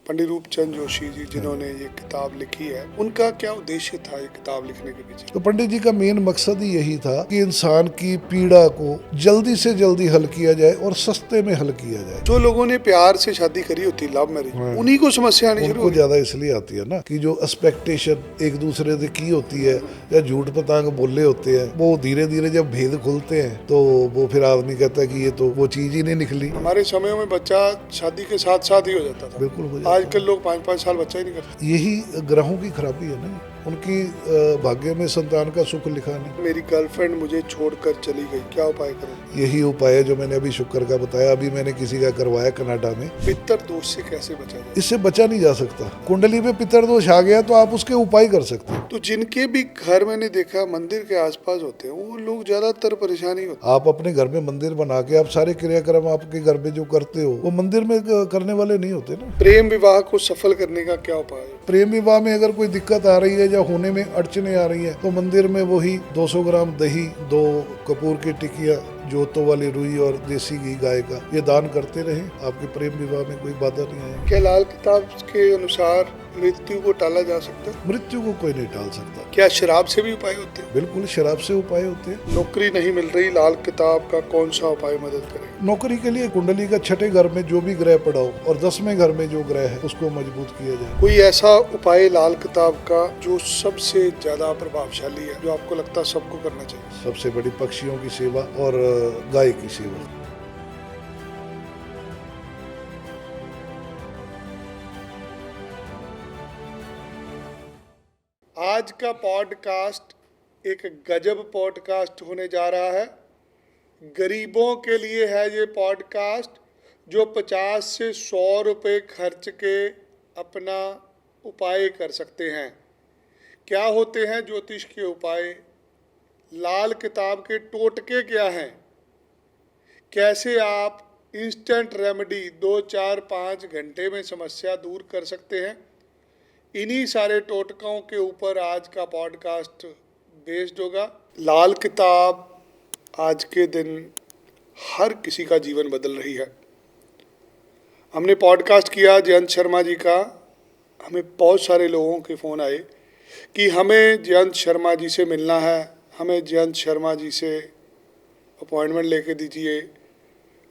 पंडित रूपचंद जोशी जी जिन्होंने ये किताब लिखी है, उनका क्या उद्देश्य था ये किताब लिखने के पीछे? तो पंडित जी का मेन मकसद ही यही था कि इंसान की पीड़ा को जल्दी से जल्दी हल किया जाए और सस्ते में हल किया जाए। जो लोगों ने प्यार से शादी करी होती है, लव मैरिज, उन्हीं को समस्या आनी शुरू उनको हो गई। ज्यादा इसलिए आती है ना कि जो एक्सपेक्टेशन एक दूसरे से की होती है या झूठ पतांग बोले होते हैं, वो धीरे धीरे जब भेद खुलते हैं तो वो फिर आदमी कहता है कि ये तो वो चीज ही नहीं निकली। हमारे समय में बच्चा शादी के साथ साथ ही हो जाता था। बिल्कुल हो जाता। आजकल लोग 5-5 साल बच्चा ही नहीं करते। यही ग्रहों की खराबी है ना, उनकी भाग्य में संतान का सुख लिखा नहीं। मेरी गर्लफ्रेंड मुझे छोड़कर चली गई, क्या उपाय करूं? यही उपाय है जो मैंने अभी शुक्र का बताया। अभी मैंने किसी का करवाया कनाडा में। पितर दोष से कैसे बचा जाए? इससे बचा नहीं जा सकता। कुंडली में पितर दोष आ गया तो आप उसके उपाय कर सकते हैं। तो जिनके भी घर मैंने देखा मंदिर के आसपास होते हैं, वो लोग ज्यादातर परेशानी होते आप अपने घर में मंदिर बना के आप सारे क्रियाक्रम आपके घर में जो करते हो वो मंदिर में करने वाले नहीं होते ना। हैं। प्रेम विवाह को सफल करने का क्या उपाय है? प्रेम विवाह में अगर कोई दिक्कत आ रही है या होने में अड़चने आ रही है तो मंदिर में वही 200 ग्राम दही, 2 कपूर की टिकिया, जोतों वाली रुई और देसी घी गाय का, ये दान करते रहे, आपके प्रेम विवाह में कोई बाधा नहीं आएगी। क्या लाल किताब के अनुसार मृत्यु को टाला जा सकता है? मृत्यु को कोई नहीं टाल सकता। क्या शराब से भी उपाय होते हैं? बिल्कुल शराब से उपाय होते हैं। नौकरी नहीं मिल रही, लाल किताब का कौन सा उपाय मदद करेगा? नौकरी के लिए कुंडली का 6ठे घर में जो भी ग्रह पड़ा हो और 10वें घर में जो ग्रह है उसको मजबूत किया जाए। कोई ऐसा उपाय लाल किताब का जो सबसे ज्यादा प्रभावशाली है, जो आपको लगता है सबको करना चाहिए? सबसे बड़ी पक्षियों की सेवा और गाय की सेवा। आज का पॉडकास्ट एक गजब पॉडकास्ट होने जा रहा है। गरीबों के लिए है ये पॉडकास्ट, जो 50 से 100 रुपये खर्च के अपना उपाय कर सकते हैं। क्या होते हैं ज्योतिष के उपाय? लाल किताब के टोटके क्या हैं? कैसे आप इंस्टेंट रेमेडी 2, 4, 5 घंटे में समस्या दूर कर सकते हैं? इन्हीं सारे टोटकों के ऊपर आज का पॉडकास्ट बेस्ड होगा। लाल किताब आज के दिन हर किसी का जीवन बदल रही है। हमने पॉडकास्ट किया जयंत शर्मा जी का, हमें बहुत सारे लोगों के फ़ोन आए कि हमें जयंत शर्मा जी से मिलना है, हमें जयंत शर्मा जी से अपॉइंटमेंट लेके दीजिए,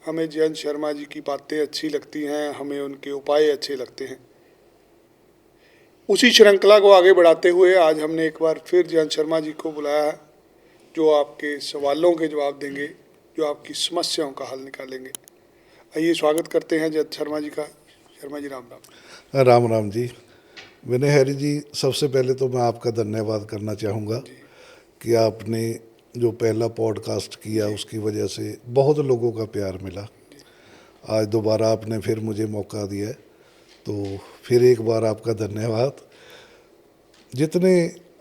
हमें जयंत शर्मा जी की बातें अच्छी लगती हैं, हमें उनके उपाय अच्छे लगते हैं। उसी श्रृंखला को आगे बढ़ाते हुए आज हमने एक बार फिर जयंत शर्मा जी को बुलाया है, जो आपके सवालों के जवाब देंगे, जो आपकी समस्याओं का हल निकालेंगे। आइए स्वागत करते हैं जयंत शर्मा जी का। शर्मा जी राम राम। राम राम जी। विनय हरि जी, सबसे पहले तो मैं आपका धन्यवाद करना चाहूँगा कि आपने जो पहला पॉडकास्ट किया उसकी वजह से बहुत लोगों का प्यार मिला। आज दोबारा आपने फिर मुझे मौका दिया है, तो फिर एक बार आपका धन्यवाद। जितने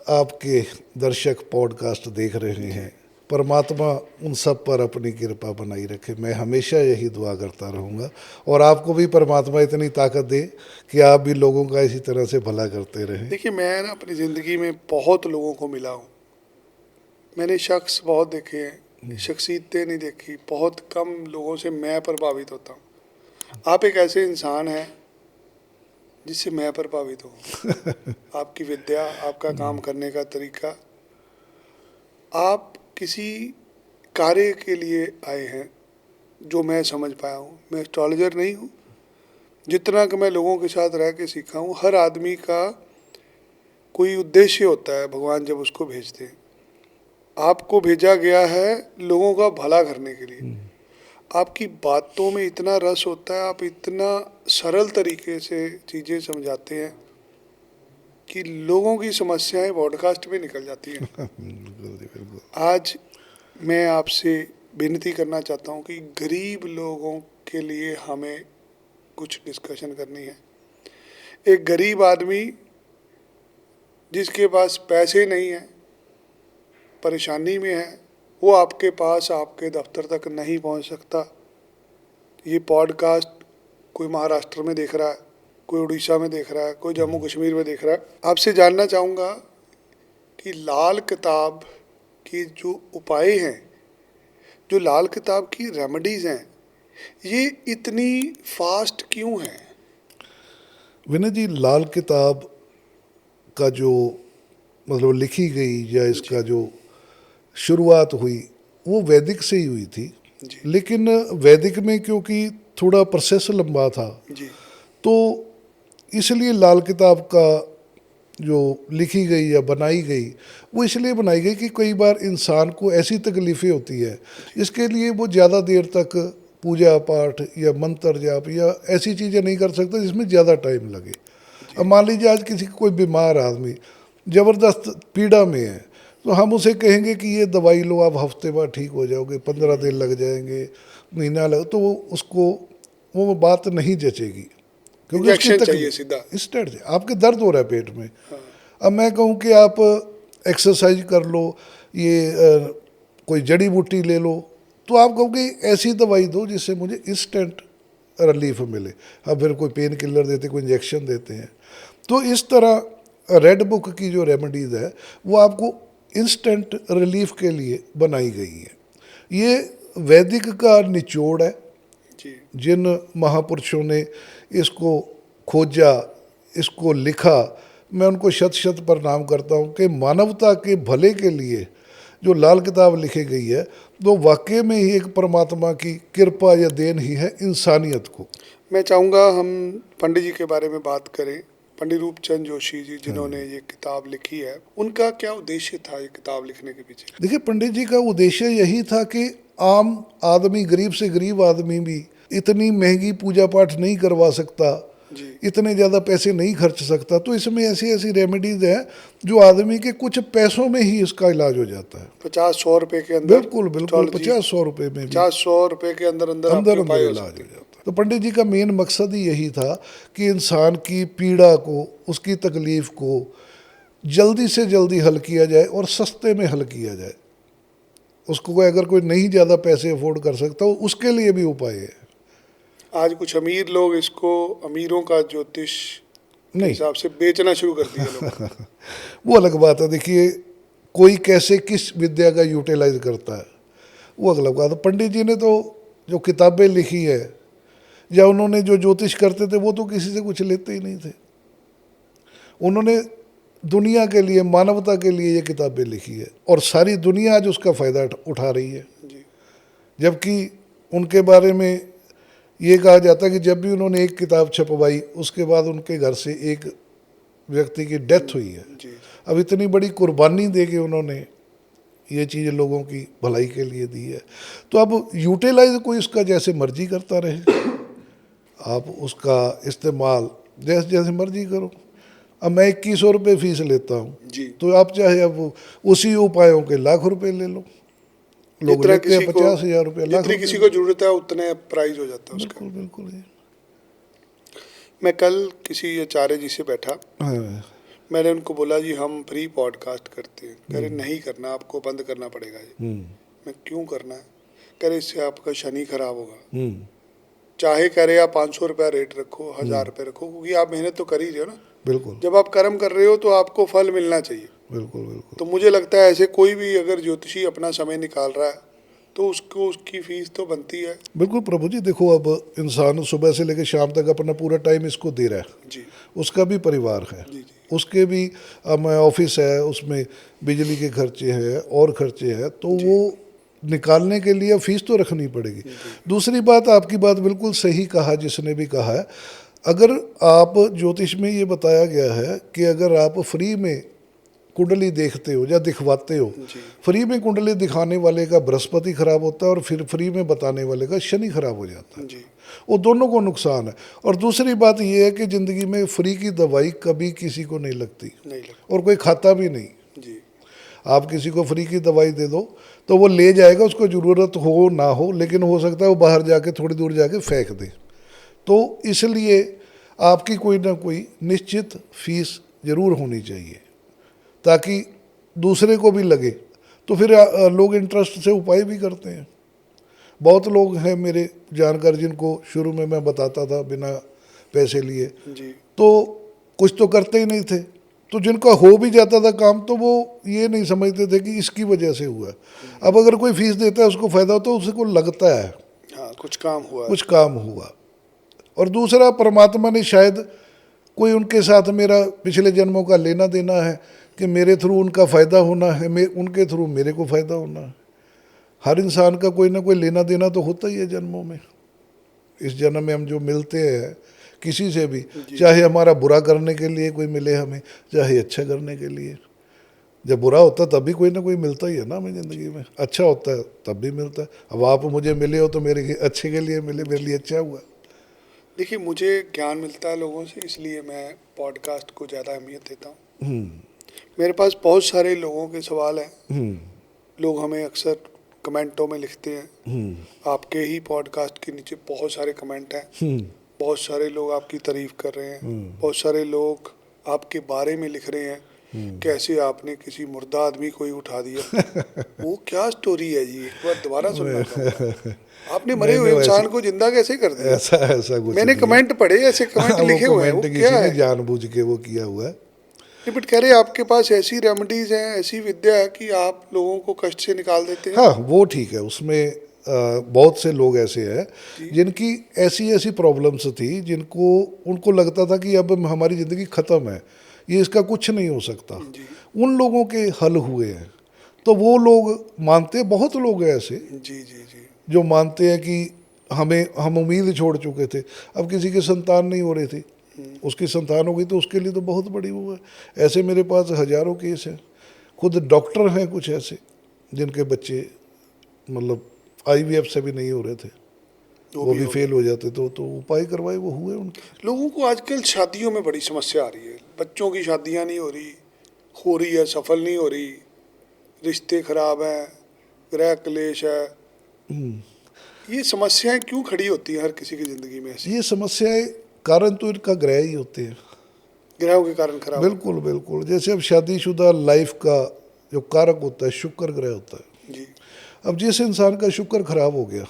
आपके दर्शक पॉडकास्ट देख रहे हैं, परमात्मा उन सब पर अपनी कृपा बनाई रखे। मैं हमेशा यही दुआ करता रहूँगा और आपको भी परमात्मा इतनी ताकत दे कि आप भी लोगों का इसी तरह से भला करते रहें। देखिए, मैं ना अपनी ज़िंदगी में बहुत लोगों को मिला हूँ। मैंने शख्स बहुत देखे हैं, शख्सियतें नहीं देखी। बहुत कम लोगों से मैं प्रभावित होता हूँ। आप एक ऐसे इंसान हैं जिससे मैं प्रभावित हूँ। आपकी विद्या, आपका काम करने का तरीका। आप किसी कार्य के लिए आए हैं जो मैं समझ पाया हूँ। मैं एस्ट्रोलॉजर नहीं हूँ, जितना कि मैं लोगों के साथ रह के सीखा हूँ। हर आदमी का कोई उद्देश्य होता है, भगवान जब उसको भेजते हैं। आपको भेजा गया है लोगों का भला करने के लिए। आपकी बातों में इतना रस होता है, आप इतना सरल तरीके से चीज़ें समझाते हैं कि लोगों की समस्याएं पॉडकास्ट में निकल जाती हैं। बिल्कुल। आज मैं आपसे विनती करना चाहता हूं कि गरीब लोगों के लिए हमें कुछ डिस्कशन करनी है। एक गरीब आदमी जिसके पास पैसे नहीं है, परेशानी में है, वो आपके पास, आपके दफ्तर तक नहीं पहुंच सकता। ये पॉडकास्ट कोई महाराष्ट्र में देख रहा है, कोई उड़ीसा में देख रहा है, कोई जम्मू कश्मीर में देख रहा है। आपसे जानना चाहूँगा कि लाल किताब की जो उपाय हैं, जो लाल किताब की रेमेडीज़ हैं, ये इतनी फास्ट क्यों हैं? विनय जी, लाल किताब का जो मतलब लिखी गई या इसका जो शुरुआत हुई वो वैदिक से ही हुई थी। जी लेकिन वैदिक में क्योंकि थोड़ा प्रोसेस लंबा था, जी तो इसलिए लाल किताब का जो लिखी गई या बनाई गई वो इसलिए बनाई गई कि कई बार इंसान को ऐसी तकलीफ़ें होती है जिसके लिए वो ज़्यादा देर तक पूजा पाठ या मंत्र जाप या ऐसी चीज़ें नहीं कर सकता जिसमें ज़्यादा टाइम लगे। अब मान लीजिए आज किसी कोई बीमार आदमी ज़बरदस्त पीड़ा में है, तो हम उसे कहेंगे कि ये दवाई लो, आप हफ्ते बाद ठीक हो जाओगे, 15 दिन लग जाएंगे, महीना लग, तो वो उसको वो बात नहीं जचेगी क्योंकि उसकी इंजेक्शन चाहिए सीधा। इंस्टेंट से आपके दर्द हो रहा है पेट में। हाँ अब मैं कहूँ कि आप एक्सरसाइज कर लो, ये कोई जड़ी बूटी ले लो, तो आप कहोगे ऐसी दवाई दो जिससे मुझे इंस्टेंट रिलीफ मिले। अब फिर कोई पेन किलर देते, कोई इंजेक्शन देते हैं। तो इस तरह रेड बुक की जो रेमेडीज़ है वो आपको इंस्टेंट रिलीफ के लिए बनाई गई है। ये वैदिक का निचोड़ है। जी जिन महापुरुषों ने इसको खोजा, इसको लिखा, मैं उनको शत शत प्रणाम करता हूँ कि मानवता के भले के लिए जो लाल किताब लिखी गई है तो वाकई में ही एक परमात्मा की कृपा या देन ही है इंसानियत को। मैं चाहूँगा हम पंडित जी के बारे में बात करें। पंडित रूपचंद जोशी जी जिन्होंने ये किताब लिखी है, उनका क्या उद्देश्य था ये किताब लिखने के पीछे? देखिए, पंडित जी का उद्देश्य यही था कि आम आदमी, गरीब से गरीब आदमी भी इतनी महंगी पूजा पाठ नहीं करवा सकता, जी इतने ज़्यादा पैसे नहीं खर्च सकता, तो इसमें ऐसी ऐसी रेमेडीज़ हैं जो आदमी के कुछ पैसों में ही इसका इलाज हो जाता है। 50-100 रुपए के अंदर। बिल्कुल बिल्कुल, 50-100 रुपये में भी 50-100 रुपए के अंदर अंदर अंदर आपके अंदर उपाय हो इलाज सकते हो हैं। जाता है। तो पंडित जी का मेन मकसद ही यही था कि इंसान की पीड़ा को, उसकी तकलीफ को जल्दी से जल्दी हल किया जाए और सस्ते में हल किया जाए। उसको अगर कोई नहीं ज़्यादा पैसे अफोर्ड कर सकता, उसके लिए भी उपाय है। आज कुछ अमीर लोग इसको अमीरों का ज्योतिष के नहीं हिसाब से बेचना शुरू कर दिया लोग। वो अलग बात है। देखिए, कोई कैसे किस विद्या का यूटिलाइज करता है वो अलग बात है। पंडित जी ने तो जो किताबें लिखी है या उन्होंने जो ज्योतिष करते थे वो तो किसी से कुछ लेते ही नहीं थे। उन्होंने दुनिया के लिए, मानवता के लिए ये किताबें लिखी है और सारी दुनिया आज उसका फ़ायदा उठा रही है। जी जबकि उनके बारे में ये कहा जाता है कि जब भी उन्होंने एक किताब छपवाई उसके बाद उनके घर से एक व्यक्ति की डेथ हुई है। जी अब इतनी बड़ी कुर्बानी दे के उन्होंने ये चीज़ लोगों की भलाई के लिए दी है। तो अब यूटिलाइज कोई इसका जैसे मर्जी करता रहे, आप उसका इस्तेमाल जैसे जैसे मर्जी करो। अब मैं 2100 रुपये फीस लेता हूँ, जी तो आप चाहे अब उसी उपायों के लाख रुपए ले लो। लोग जितना लेते हैं किसी को 50,000 रुपये, लाख जितनी रुपये। किसी को जरूरत है उतने प्राइस हो जाता है उसका। बिल्कुल बिल्कुल जी। मैं कल किसी आचार्य जी से बैठा, हाँ मैंने उनको बोला जी हम फ्री पॉडकास्ट करते हैं। कह रहे नहीं करना, आपको बंद करना पड़ेगा ये। मैं क्यों करना है? कह रहे इससे आपका शनि खराब होगा। चाहे कह रहे आप 500 रुपया रेट रखो, 1000 रुपये रखो, क्योंकि आप मेहनत तो कर ही रहे हो ना। बिल्कुल जब आप कर्म कर रहे हो तो आपको फल मिलना चाहिए। बिल्कुल बिल्कुल। तो मुझे लगता है ऐसे कोई भी अगर ज्योतिषी अपना समय निकाल रहा है तो उसको उसकी फीस तो बनती है। बिल्कुल प्रभु जी, देखो अब इंसान सुबह से लेकर शाम तक अपना पूरा टाइम इसको दे रहा है। जी उसका भी परिवार है, जी जी उसके भी ऑफिस है, उसमें बिजली के खर्चे हैं और खर्चे हैं, तो वो निकालने के लिए फीस तो रखनी पड़ेगी। दूसरी बात, आपकी बात बिल्कुल सही कहा जिसने भी कहा है। अगर आप ज्योतिष में ये बताया गया है कि अगर आप फ्री में कुंडली देखते हो या दिखवाते हो, जी फ्री में कुंडली दिखाने वाले का बृहस्पति खराब होता है और फिर फ्री में बताने वाले का शनि खराब हो जाता है। जी वो दोनों को नुकसान है। और दूसरी बात ये है कि ज़िंदगी में फ्री की दवाई कभी किसी को नहीं लगती नहीं लगता। और कोई खाता भी नहीं। जी आप किसी को फ्री की दवाई दे दो तो वो ले जाएगा, उसको ज़रूरत हो ना हो, लेकिन हो सकता है वो बाहर जाके थोड़ी दूर जाके फेंक दे। तो इसलिए आपकी कोई ना कोई निश्चित फीस ज़रूर होनी चाहिए ताकि दूसरे को भी लगे। तो फिर लोग इंटरेस्ट से उपाय भी करते हैं। बहुत लोग हैं मेरे जानकार जिनको शुरू में मैं बताता था बिना पैसे लिए, जी तो कुछ तो करते ही नहीं थे। तो जिनका हो भी जाता था काम तो वो ये नहीं समझते थे कि इसकी वजह से हुआ। अब अगर कोई फीस देता है उसको फ़ायदा होता है, उसको लगता है हाँ कुछ काम हुआ। कुछ काम हुआ। और दूसरा, परमात्मा ने शायद कोई उनके साथ मेरा पिछले जन्मों का लेना देना है कि मेरे थ्रू उनका फ़ायदा होना है, उनके थ्रू मेरे को फ़ायदा होना है। हर इंसान का कोई ना कोई लेना देना तो होता ही है जन्मों में। इस जन्म में हम जो मिलते हैं किसी से भी, चाहे हमारा बुरा करने के लिए कोई मिले हमें, चाहे अच्छा करने के लिए। जब बुरा होता है तब भी कोई ना कोई मिलता ही है ना हमें ज़िंदगी में, अच्छा होता है तब भी मिलता है। अब आप मुझे मिले हो तो मेरे अच्छे के लिए मिले, मेरे लिए अच्छा हुआ। देखिए, मुझे ज्ञान मिलता है लोगों से, इसलिए मैं पॉडकास्ट को ज़्यादा अहमियत देता हूँ। मेरे पास बहुत सारे लोगों के सवाल हैं। लोग हमें अक्सर कमेंटों में लिखते हैं। आपके ही पॉडकास्ट के नीचे बहुत सारे कमेंट हैं। बहुत सारे लोग आपकी तारीफ कर रहे हैं। बहुत सारे लोग आपके बारे में लिख रहे हैं, कैसे आपने किसी मुर्दा आदमी को ही उठा दिया। वो क्या स्टोरी है जी, एक बार दोबारा सुनना चाहूंगा। आपने मरे हुए इंसान को जिंदा कैसे कर दिया? ऐसा ऐसा कुछ मैंने नहीं कमेंट पढ़े, ऐसे कमेंट है। लिखे वो हुए हैं, वो कमेंट क्या किसी ने है? जानबूझ के वो किया हुआ है। नहीं, बट कह रहे आपके पास ऐसी रेमेडीज हैं, ऐसी विद्या है कि आप लोगों को कष्ट से निकाल देते हैं। हाँ, वो ठीक है। उसमें बहुत से लोग ऐसे हैं जिनकी ऐसी ऐसी प्रॉब्लम्स थी, जिनको उनको लगता था कि अब हमारी ज़िंदगी ख़त्म है, ये इसका कुछ नहीं हो सकता। उन लोगों के हल हुए हैं। तो वो लोग मानते, बहुत लोग हैं ऐसे जी जी जी। जो मानते हैं कि हम उम्मीद छोड़ चुके थे, अब किसी की संतान नहीं हो रही थी, उसकी संतान हो गई तो उसके लिए तो बहुत बड़ी वो है। ऐसे मेरे पास हज़ारों केस हैं। खुद डॉक्टर हैं कुछ ऐसे जिनके बच्चे मतलब IVF से भी नहीं हो रहे थे, वो भी फेल हो जाते तो उपाय करवाए, वो हुए उनके। लोगों को आजकल शादियों में बड़ी समस्या आ रही है। बच्चों की शादियां नहीं हो रही है, सफल नहीं हो रही, रिश्ते खराब हैं, गृह क्लेश है। ये समस्याएं क्यों खड़ी होती हैं हर किसी की जिंदगी में ऐसी? ये समस्याएं कारण तो इनका ग्रह ही होते हैं। ग्रहों के कारण खराब है। बिल्कुल बिल्कुल। जैसे अब शादीशुदा लाइफ का जो कारक होता है शुक्र ग्रह होता है। जी अब जिस इंसान का शुक्र खराब हो गया,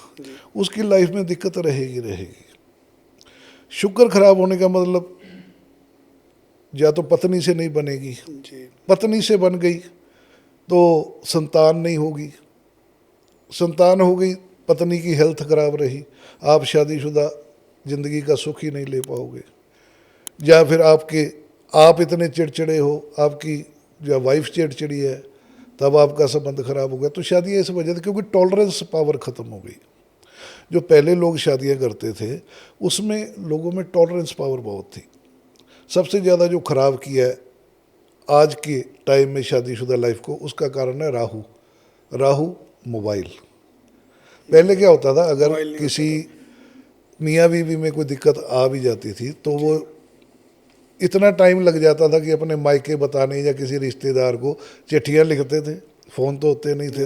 उसकी लाइफ में दिक्कत रहेगी रहेगी। शुक्र खराब होने का मतलब या तो पत्नी से नहीं बनेगी, जी पत्नी से बन गई तो संतान नहीं होगी, संतान हो गई पत्नी की हेल्थ खराब रही, आप शादीशुदा ज़िंदगी का सुख ही नहीं ले पाओगे। या फिर आप इतने चिड़चिड़े हो, आपकी या वाइफ चिड़चिड़ी है, तब आपका संबंध खराब हो गया। तो शादी इस वजह से क्योंकि टॉलरेंस पावर ख़त्म हो गई। जो पहले लोग शादियां करते थे उसमें लोगों में टॉलरेंस पावर बहुत थी। सबसे ज़्यादा जो ख़राब किया है आज के टाइम में शादीशुदा लाइफ को, उसका कारण है राहु मोबाइल। पहले क्या होता था, अगर मोबाइल नहीं किसी मियाँ बीवी में कोई दिक्कत आ भी जाती थी तो वो इतना टाइम लग जाता था कि अपने मायके बताने या किसी रिश्तेदार को चिट्ठियाँ लिखते थे, फ़ोन तो होते नहीं थे।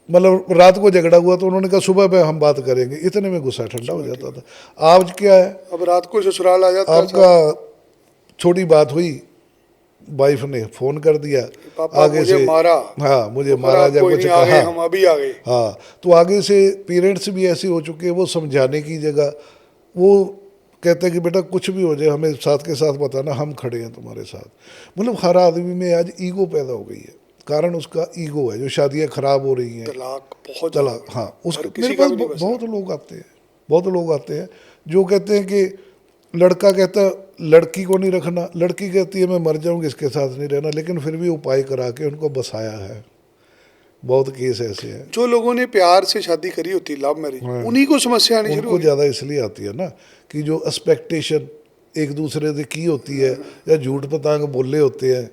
मतलब रात को झगड़ा हुआ तो उन्होंने कहा सुबह पे हम बात करेंगे, इतने में गुस्सा ठंडा हो जाता था। आज क्या है, अब रात को ससुराल आ जाता है, आपका छोटी बात हुई, वाइफ ने फ़ोन कर दिया, पापा आगे मुझे से मारा, हाँ मुझे तो मारा, जब कोई कुछ नहीं, आ गए, कहा, हम अभी आ गए। हाँ तो आगे से पेरेंट्स भी ऐसे हो चुके हैं, वो समझाने की जगह वो कहते हैं कि बेटा कुछ भी हो जाए हमें साथ के साथ बताना, हम खड़े हैं तुम्हारे साथ। मतलब हर आदमी में आज ईगो पैदा हो गई है, कारण उसका ईगो है। जो शादियाँ खराब हो रही हैं, तलाक बहुत तलाक, हाँ उसके किसी मेरे का पास भी नहीं बस बहुत लोग आते हैं, बहुत लोग आते हैं जो कहते हैं कि लड़का कहता है लड़की को नहीं रखना, लड़की कहती है मैं मर जाऊंगी इसके साथ नहीं रहना, लेकिन फिर भी उपाय करा के उनको बसाया है। बहुत केस ऐसे हैं। जो लोगों ने प्यार से शादी करी होती, लव मैरिज, उन्हीं को समस्या आनी शुरू हो उनको गई। ज़्यादा इसलिए आती है ना कि जो एक्सपेक्टेशन एक दूसरे से की होती है या झूठ पतांग बोले होते हैं,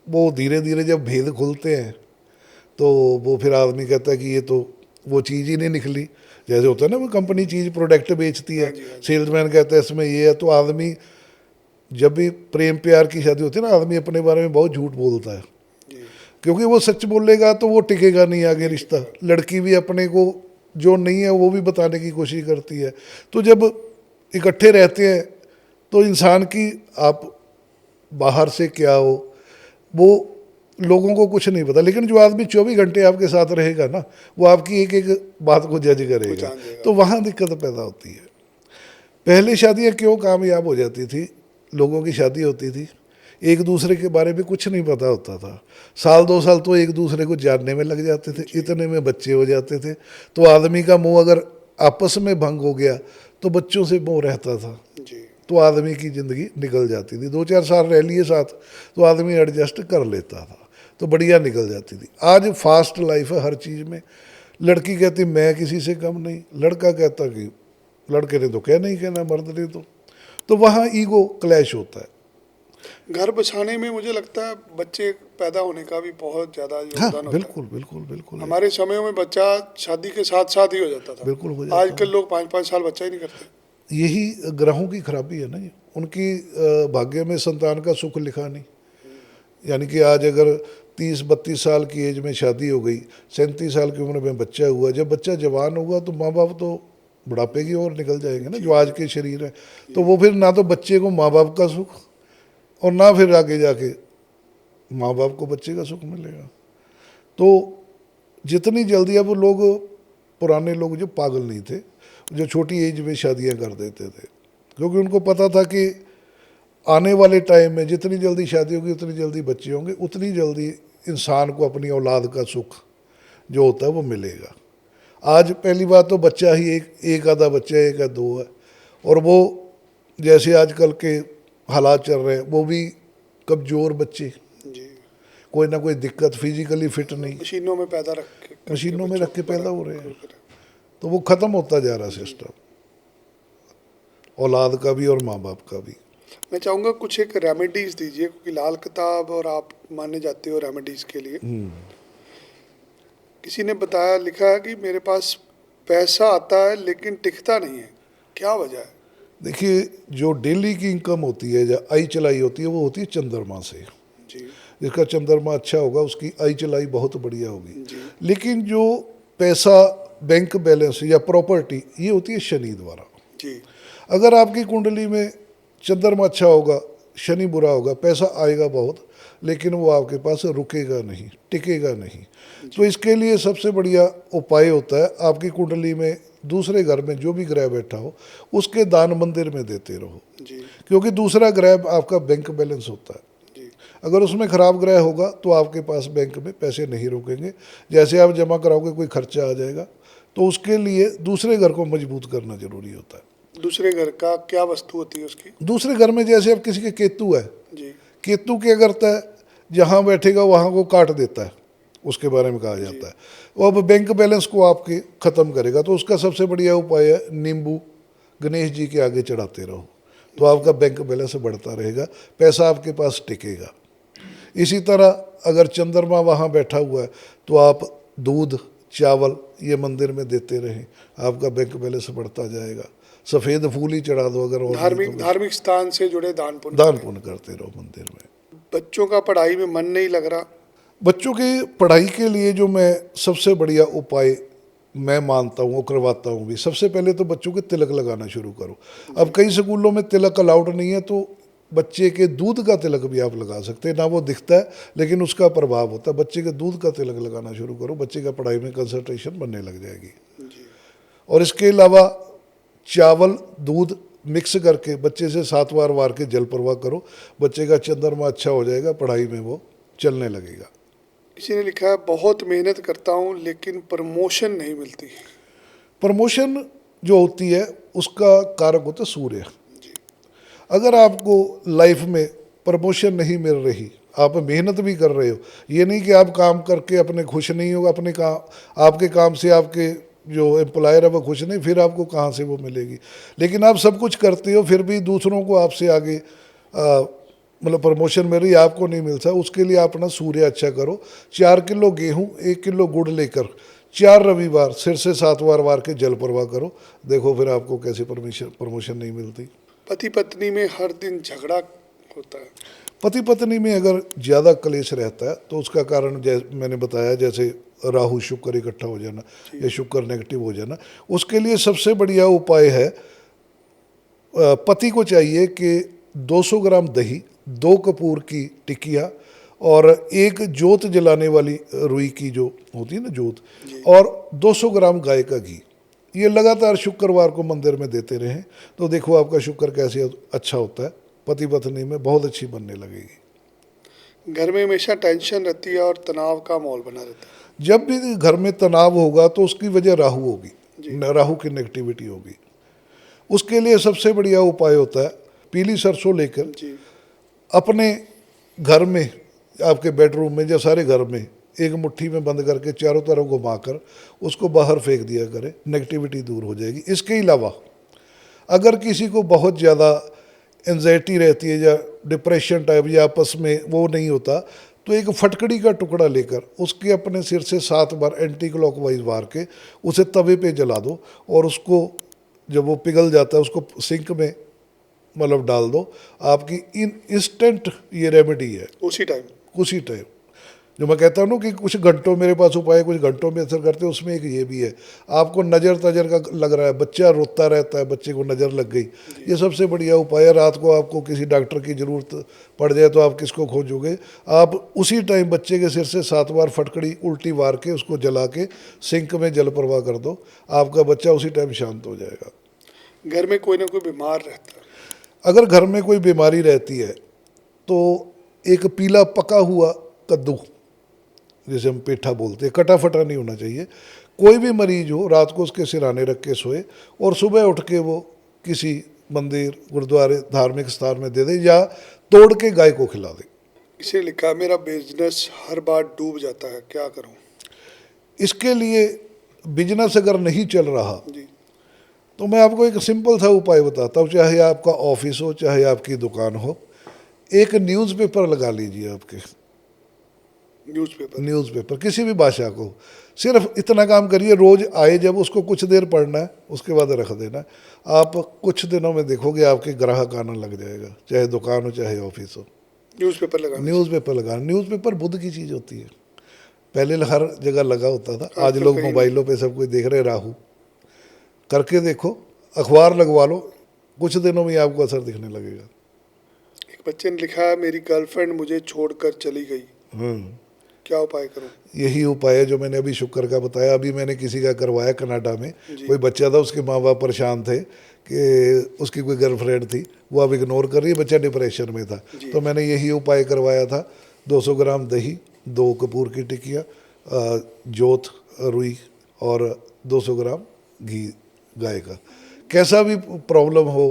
वो धीरे धीरे जब भेद खुलते हैं तो वो फिर आदमी कहता है कि ये तो वो चीज़ ही नहीं निकली। जैसे होता है ना, वो कंपनी चीज़ प्रोडक्ट बेचती है, सेल्समैन कहता है इसमें ये है, तो आदमी जब भी प्रेम प्यार की शादी होती है ना, आदमी अपने बारे में बहुत झूठ बोलता है, क्योंकि वो सच बोलेगा तो वो टिकेगा नहीं आगे रिश्ता। लड़की भी अपने को जो नहीं है वो भी बताने की कोशिश करती है। तो जब इकट्ठे रहते हैं तो इंसान की आप बाहर से क्या हो वो लोगों को कुछ नहीं पता, लेकिन जो आदमी 24 घंटे आपके साथ रहेगा ना, वो आपकी एक एक बात को जज करेगा, तो वहाँ दिक्कत पैदा होती है। पहले शादियाँ क्यों कामयाब हो जाती थी, लोगों की शादी होती थी, एक दूसरे के बारे में कुछ नहीं पता होता था, साल 2 साल तो एक दूसरे को जानने में लग जाते थे, इतने में बच्चे हो जाते थे। तो आदमी का मुंह अगर आपस में भंग हो गया तो बच्चों से मोह रहता था। तो आदमी की ज़िंदगी निकल जाती थी। 2-4 साल रह लिए साथ तो आदमी एडजस्ट कर लेता था, तो बढ़िया निकल जाती थी। आज फास्ट लाइफ है हर चीज़ में। लड़की कहती मैं किसी से कम नहीं, लड़का कहता कि लड़के ने तो कहना ही कहना, मर्द ने तो वहाँ ईगो क्लैश होता है। घर बसाने में मुझे लगता है बच्चे पैदा होने का भी बहुत ज़्यादा हाँ योगदान होता है। बिल्कुल बिल्कुल बिल्कुल हमारे समय में बच्चा शादी के साथ साथ ही हो जाता था। बिल्कुल हो जाता आजकल लोग 5-5 साल बच्चा ही नहीं करते। यही ग्रहों की खराबी है ना ये। उनकी भाग्य में संतान का सुख लिखा नहीं। यानी कि आज अगर 30-32 साल की एज में शादी हो गई, 37 साल की उम्र में बच्चा हुआ, जब बच्चा जवान होगा तो माँ बाप तो बुढ़ापे की ओर निकल जाएंगे ना, जो आज के शरीर है। तो वो फिर ना तो बच्चे को माँ बाप का सुख और ना फिर आगे जाके माँ बाप को बच्चे का सुख मिलेगा। तो जितनी जल्दी, अब लोग पुराने लोग जो पागल नहीं थे, जो छोटी एज में शादियां कर देते थे, क्योंकि उनको पता था कि आने वाले टाइम में जितनी जल्दी शादी होगी उतनी जल्दी बच्चे होंगे, उतनी जल्दी इंसान को अपनी औलाद का सुख जो होता है वो मिलेगा। आज पहली बात तो बच्चा ही एक आधा बच्चा, एक या दो है, और वो जैसे आजकल के हालात चल रहे हैं वो भी कमज़ोर बच्चे, जी, कोई ना कोई दिक्कत, फिजिकली फिट नहीं, मशीनों में पैदा रख के मशीनों में बच्चों रख के को पैदा हो बड़ा रहे हैं। कर। तो वो ख़त्म होता जा रहा सिस्टम, औलाद का भी और माँ बाप का भी। मैं चाहूँगा कुछ एक रेमेडीज दीजिए, क्योंकि लाल किताब और आप माने जाते हो रेमेडीज के लिए। किसी ने बताया, लिखा है कि मेरे पास पैसा आता है लेकिन टिकता नहीं है, क्या वजह है? देखिए, जो डेली की इनकम होती है, जो आई चलाई होती है, वो होती है चंद्रमा से। जी जिसका चंद्रमा अच्छा होगा उसकी आई चलाई बहुत बढ़िया होगी। जी लेकिन जो पैसा, बैंक बैलेंस या प्रॉपर्टी, ये होती है शनि द्वारा। जी अगर आपकी कुंडली में चंद्रमा अच्छा होगा, शनि बुरा होगा, पैसा आएगा बहुत, लेकिन वो आपके पास रुकेगा नहीं, टिकेगा नहीं। तो इसके लिए सबसे बढ़िया उपाय होता है, आपकी कुंडली में दूसरे घर में जो भी ग्रह बैठा हो उसके दान मंदिर में देते रहो, जी क्योंकि दूसरा ग्रह आपका बैंक बैलेंस होता है। जी अगर उसमें खराब ग्रह होगा तो आपके पास बैंक में पैसे नहीं रुकेंगे। जैसे आप जमा कराओगे कोई खर्चा आ जाएगा, तो उसके लिए दूसरे घर को मजबूत करना जरूरी होता है। दूसरे घर का क्या वस्तु होती है उसकी? दूसरे घर में जैसे अब किसी के केतु है, जी केतु क्या करता है, जहाँ बैठेगा वहाँ को काट देता है, उसके बारे में कहा जाता है। वो अब बैंक बैलेंस को आपके ख़त्म करेगा। तो उसका सबसे बढ़िया उपाय है नींबू गणेश जी के आगे चढ़ाते रहो, तो आपका बैंक बैलेंस बढ़ता रहेगा, पैसा आपके पास टिकेगा। इसी तरह अगर चंद्रमा वहाँ बैठा हुआ है तो आप दूध चावल ये मंदिर में देते रहें, आपका बैंक बैलेंस बढ़ता जाएगा। सफ़ेद फूल ही चढ़ा दो अगर, और धार्मिक स्थान से जुड़े दान पुण्य दान करें। पुण्य करते रहो मंदिर में। बच्चों का पढ़ाई में मन नहीं लग रहा, बच्चों की पढ़ाई के लिए जो मैं सबसे बढ़िया उपाय मैं मानता हूँ, वो करवाता हूँ भी, सबसे पहले तो बच्चों के तिलक लगाना शुरू करो। अब कई स्कूलों में तिलक अलाउड नहीं है, तो बच्चे के दूध का तिलक भी आप लगा सकते हैं। ना वो दिखता है लेकिन उसका प्रभाव होता है। बच्चे के दूध का तिलक लगाना शुरू करो, बच्चे का पढ़ाई में कंसंट्रेशन बनने लग जाएगी। और इसके अलावा चावल दूध मिक्स करके बच्चे से 7 बार वार के जल प्रवाह करो, बच्चे का चंद्रमा अच्छा हो जाएगा, पढ़ाई में वो चलने लगेगा। किसी ने लिखा है बहुत मेहनत करता हूँ लेकिन प्रमोशन नहीं मिलती। प्रमोशन जो होती है उसका कारक होता है सूर्य। अगर आपको लाइफ में प्रमोशन नहीं मिल रही, आप मेहनत भी कर रहे हो, ये नहीं कि आप काम करके अपने खुश नहीं हो, अपने काम, आपके काम से आपके जो एम्प्लॉयर है वो खुश नहीं, फिर आपको कहाँ से वो मिलेगी। लेकिन आप सब कुछ करते हो फिर भी दूसरों को आपसे आगे मतलब प्रमोशन मिल रही है, आपको नहीं मिलता। उसके लिए आप अपना सूर्य अच्छा करो। 4 किलो गेहूँ 1 किलो गुड़ लेकर 4 रविवार सिर से 7 बार वार के जल प्रवाह करो, देखो फिर आपको कैसे प्रमोशन नहीं मिलती। पति पत्नी में हर दिन झगड़ा होता है। पति पत्नी में अगर ज़्यादा क्लेश रहता है तो उसका कारण जैसे मैंने बताया, जैसे राहु शुक्र इकट्ठा हो जाना या शुक्र नेगेटिव हो जाना, उसके लिए सबसे बढ़िया उपाय है, पति को चाहिए कि 200 ग्राम दही, 2 कपूर की टिकिया और 1 जोत जलाने वाली रुई की जो होती है ना जोत, और 200 ग्राम गाय का घी, ये लगातार शुक्रवार को मंदिर में देते रहें, तो देखो आपका शुक्र कैसे अच्छा होता है, पति पत्नी में बहुत अच्छी बनने लगेगी। घर में हमेशा टेंशन रहती है और तनाव का माहौल बना रहता है। जब भी घर में तनाव होगा तो उसकी वजह राहु होगी, राहु की नेगेटिविटी होगी। उसके लिए सबसे बढ़िया उपाय होता है, पीली सरसों लेकर जी अपने घर में, आपके बेडरूम में या सारे घर में एक मुट्ठी में बंद करके चारों तरफ घुमाकर उसको बाहर फेंक दिया करें, नेगेटिविटी दूर हो जाएगी। इसके अलावा अगर किसी को बहुत ज़्यादा एंजाइटी रहती है या डिप्रेशन टाइप या आपस में वो नहीं होता, तो एक फटकड़ी का टुकड़ा लेकर उसके अपने सिर से 7 बार एंटी क्लॉकवाइज मार के उसे तवे पे जला दो और उसको जब वो पिघल जाता है उसको सिंक में मतलब डाल दो। आपकी इंस्टेंट ये रेमेडी है उसी टाइम। उसी टाइम। जो मैं कहता हूँ ना कि कुछ घंटों मेरे पास उपाय कुछ घंटों में असर करते हैं, उसमें एक ये भी है। आपको नज़र तजर का लग रहा है, बच्चा रोता रहता है, बच्चे को नज़र लग गई, ये सबसे बढ़िया उपाय है। रात को आपको किसी डॉक्टर की ज़रूरत पड़ जाए तो आप किसको खोजोगे? आप उसी टाइम बच्चे के सिर से 7 बार फटकड़ी उल्टी मार के उसको जला के सिंक में जल प्रवाह कर दो, आपका बच्चा उसी टाइम शांत हो जाएगा। घर में कोई ना कोई बीमार रहता है, अगर घर में कोई बीमारी रहती है तो एक पीला पका हुआ कद्दू, जैसे हम पेठा बोलते हैं, कटा फटा नहीं होना चाहिए। कोई भी मरीज हो रात को उसके सिराने रख के सोए और सुबह उठ के वो किसी मंदिर गुरुद्वारे धार्मिक स्थान में दे दे या तोड़ के गाय को खिला दे। इसे लिखा मेरा बिजनेस हर बार डूब जाता है, क्या करूं? इसके लिए बिजनेस अगर नहीं चल रहा जी तो मैं आपको एक सिंपल सा उपाय बताता हूँ। चाहे आपका ऑफिस हो चाहे आपकी दुकान हो, एक न्यूज़पेपर लगा लीजिए। आपके न्यूज़पेपर किसी भी भाषा को, सिर्फ इतना काम करिए, रोज आए जब उसको कुछ देर पढ़ना है उसके बाद रख देना। आप कुछ दिनों में देखोगे आपके ग्राहक आना लग जाएगा, चाहे दुकान हो चाहे ऑफिस हो। न्यूज़पेपर लगा। न्यूज़पेपर बुद्ध की चीज़ होती है। पहले हर जगह लगा होता था, आज लोग मोबाइलों पे सब कुछ देख रहे। राहु करके देखो, अखबार लगवा लो, कुछ दिनों में आपको असर दिखने लगेगा। एक बच्चे ने लिखा है मेरी गर्लफ्रेंड मुझे छोड़कर चली गई, क्या उपाय करूं? यही उपाय है जो मैंने अभी शुक्र का बताया। अभी मैंने किसी का करवाया कनाडा में, कोई बच्चा था, उसके माँ बाप परेशान थे कि उसकी कोई गर्लफ्रेंड थी, वो अब इग्नोर कर रही है, बच्चा डिप्रेशन में था। तो मैंने यही उपाय करवाया था। 200 ग्राम दही, 2 कपूर की टिकिया, जोत रुई और 200 ग्राम घी गाय का। कैसा भी प्रॉब्लम हो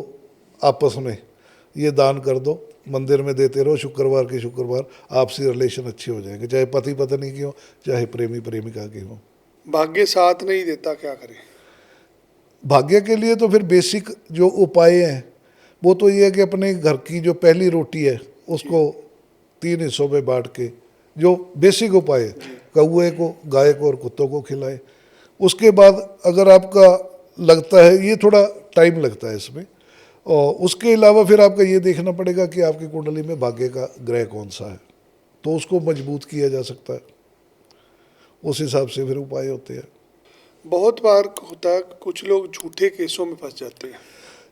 आपस में ये दान कर दो, मंदिर में देते रहो। शुक्रवार के शुक्रवार आपसी रिलेशन अच्छे हो जाएंगे, चाहे पति पत्नी की हो चाहे प्रेमी प्रेमिका की हो। भाग्य साथ नहीं देता, क्या करें? भाग्य के लिए तो फिर बेसिक जो उपाय हैं वो तो ये है कि अपने घर की जो पहली रोटी है उसको 3 हिस्सों में बांट के, जो बेसिक उपाय है, कौए को, गाय को और कुत्तों को खिलाए। उसके बाद अगर आपका लगता है, ये थोड़ा टाइम लगता है इसमें, और उसके अलावा फिर आपका ये देखना पड़ेगा कि आपकी कुंडली में भाग्य का ग्रह कौन सा है, तो उसको मजबूत किया जा सकता है। उस हिसाब से फिर उपाय होते हैं। बहुत बार होता है कुछ लोग झूठे केसों में फंस जाते हैं।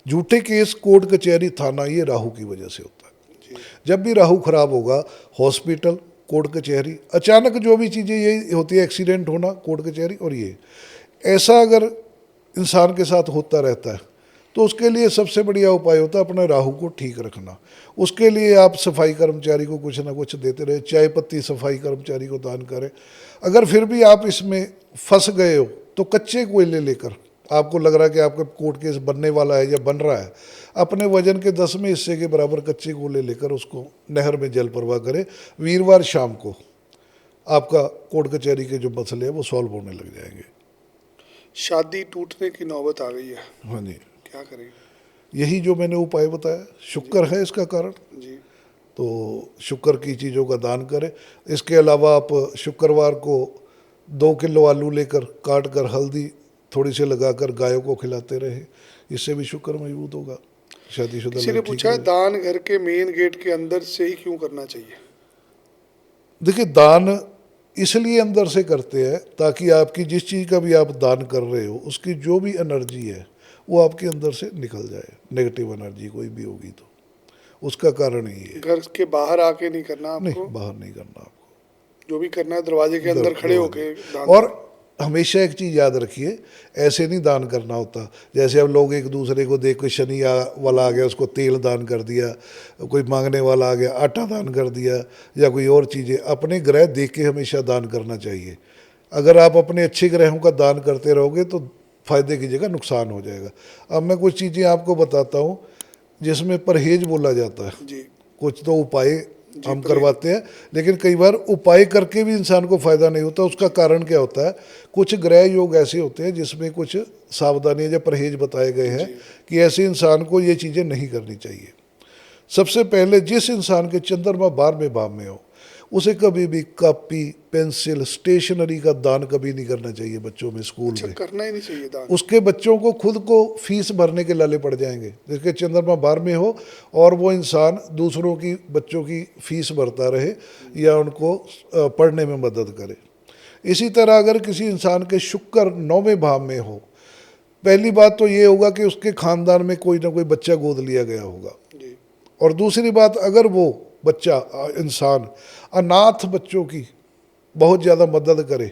झूठे केस, कोर्ट कचहरी, थाना, ये राहु की वजह से होता है। जब भी राहु खराब होगा, हॉस्पिटल, कोर्ट कचहरी, अचानक जो भी चीज़ें ये होती है, एक्सीडेंट होना, कोर्ट कचहरी। और ये ऐसा अगर इंसान के साथ होता रहता है तो उसके लिए सबसे बढ़िया उपाय होता है अपने राहु को ठीक रखना। उसके लिए आप सफाई कर्मचारी को कुछ ना कुछ देते रहे, चाय पत्ती सफाई कर्मचारी को दान करें। अगर फिर भी आप इसमें फंस गए हो तो कच्चे कोयले लेकर, आपको लग रहा है कि आपका कोर्ट केस बनने वाला है या बन रहा है, अपने वजन के 10वें हिस्से के बराबर कच्चे कोयले लेकर उसको नहर में जल प्रवाह करें। वीरवार शाम को आपका कोर्ट कचहरी के जो मसले हैं वो सॉल्व होने लग जाएंगे। शादी टूटने की नौबत आ गई है, हाँ जी, क्या करें? यही जो मैंने उपाय बताया, शुक्र है इसका कारण। जी तो शुक्र की चीज़ों का दान करें। इसके अलावा आप शुक्रवार को 2 किलो आलू लेकर काट कर हल्दी थोड़ी सी लगाकर गायों को खिलाते रहे, इससे भी शुक्र मजबूत होगा। शादीशुदा किसी ने लोग ठीक पूछा है रहे। दान घर के मेन गेट के अंदर से ही क्यों करना चाहिए? देखिए, दान इसलिए अंदर से करते हैं ताकि आपकी जिस चीज़ का भी आप दान कर रहे हो उसकी जो भी एनर्जी है वो आपके अंदर से निकल जाए। नेगेटिव एनर्जी कोई भी होगी तो उसका कारण ही है। घर के बाहर आके नहीं करना आपको? नहीं, बाहर नहीं करना आपको, जो भी करना है दरवाजे के अंदर खड़े होके दान और करना। हमेशा एक चीज़ याद रखिए, ऐसे नहीं दान करना होता जैसे अब लोग एक दूसरे को देख, कोई शनि वाला आ गया उसको तेल दान कर दिया, कोई मांगने वाला आ गया आटा दान कर दिया, या कोई और चीज़ें। अपने ग्रह देख के हमेशा दान करना चाहिए। अगर आप अपने अच्छे ग्रहों का दान करते रहोगे तो फायदे की जगह नुकसान हो जाएगा। अब मैं कुछ चीज़ें आपको बताता हूँ जिसमें परहेज बोला जाता है। जी कुछ तो उपाय हम करवाते हैं, लेकिन कई बार उपाय करके भी इंसान को फायदा नहीं होता। उसका कारण क्या होता है? कुछ ग्रह योग ऐसे होते हैं जिसमें कुछ सावधानियां या परहेज बताए गए हैं कि ऐसे इंसान को ये चीज़ें नहीं करनी चाहिए। सबसे पहले जिस इंसान के चंद्रमा 12वें भाव में हो, उसे कभी भी कॉपी पेंसिल स्टेशनरी का दान कभी नहीं करना चाहिए बच्चों में, स्कूल अच्छा, में। करना ही नहीं चाहिए दान। उसके बच्चों को खुद को फीस भरने के लाले पड़ जाएंगे, जिसके चंद्रमा 12वें हो और वो इंसान दूसरों की बच्चों की फीस भरता रहे या उनको पढ़ने में मदद करे। इसी तरह अगर किसी इंसान के शुक्र 9वें भाव में हो, पहली बात तो ये होगा कि उसके खानदान में कोई ना कोई बच्चा गोद लिया गया होगा। जी और दूसरी बात, अगर वो बच्चा इंसान अनाथ बच्चों की बहुत ज़्यादा मदद करे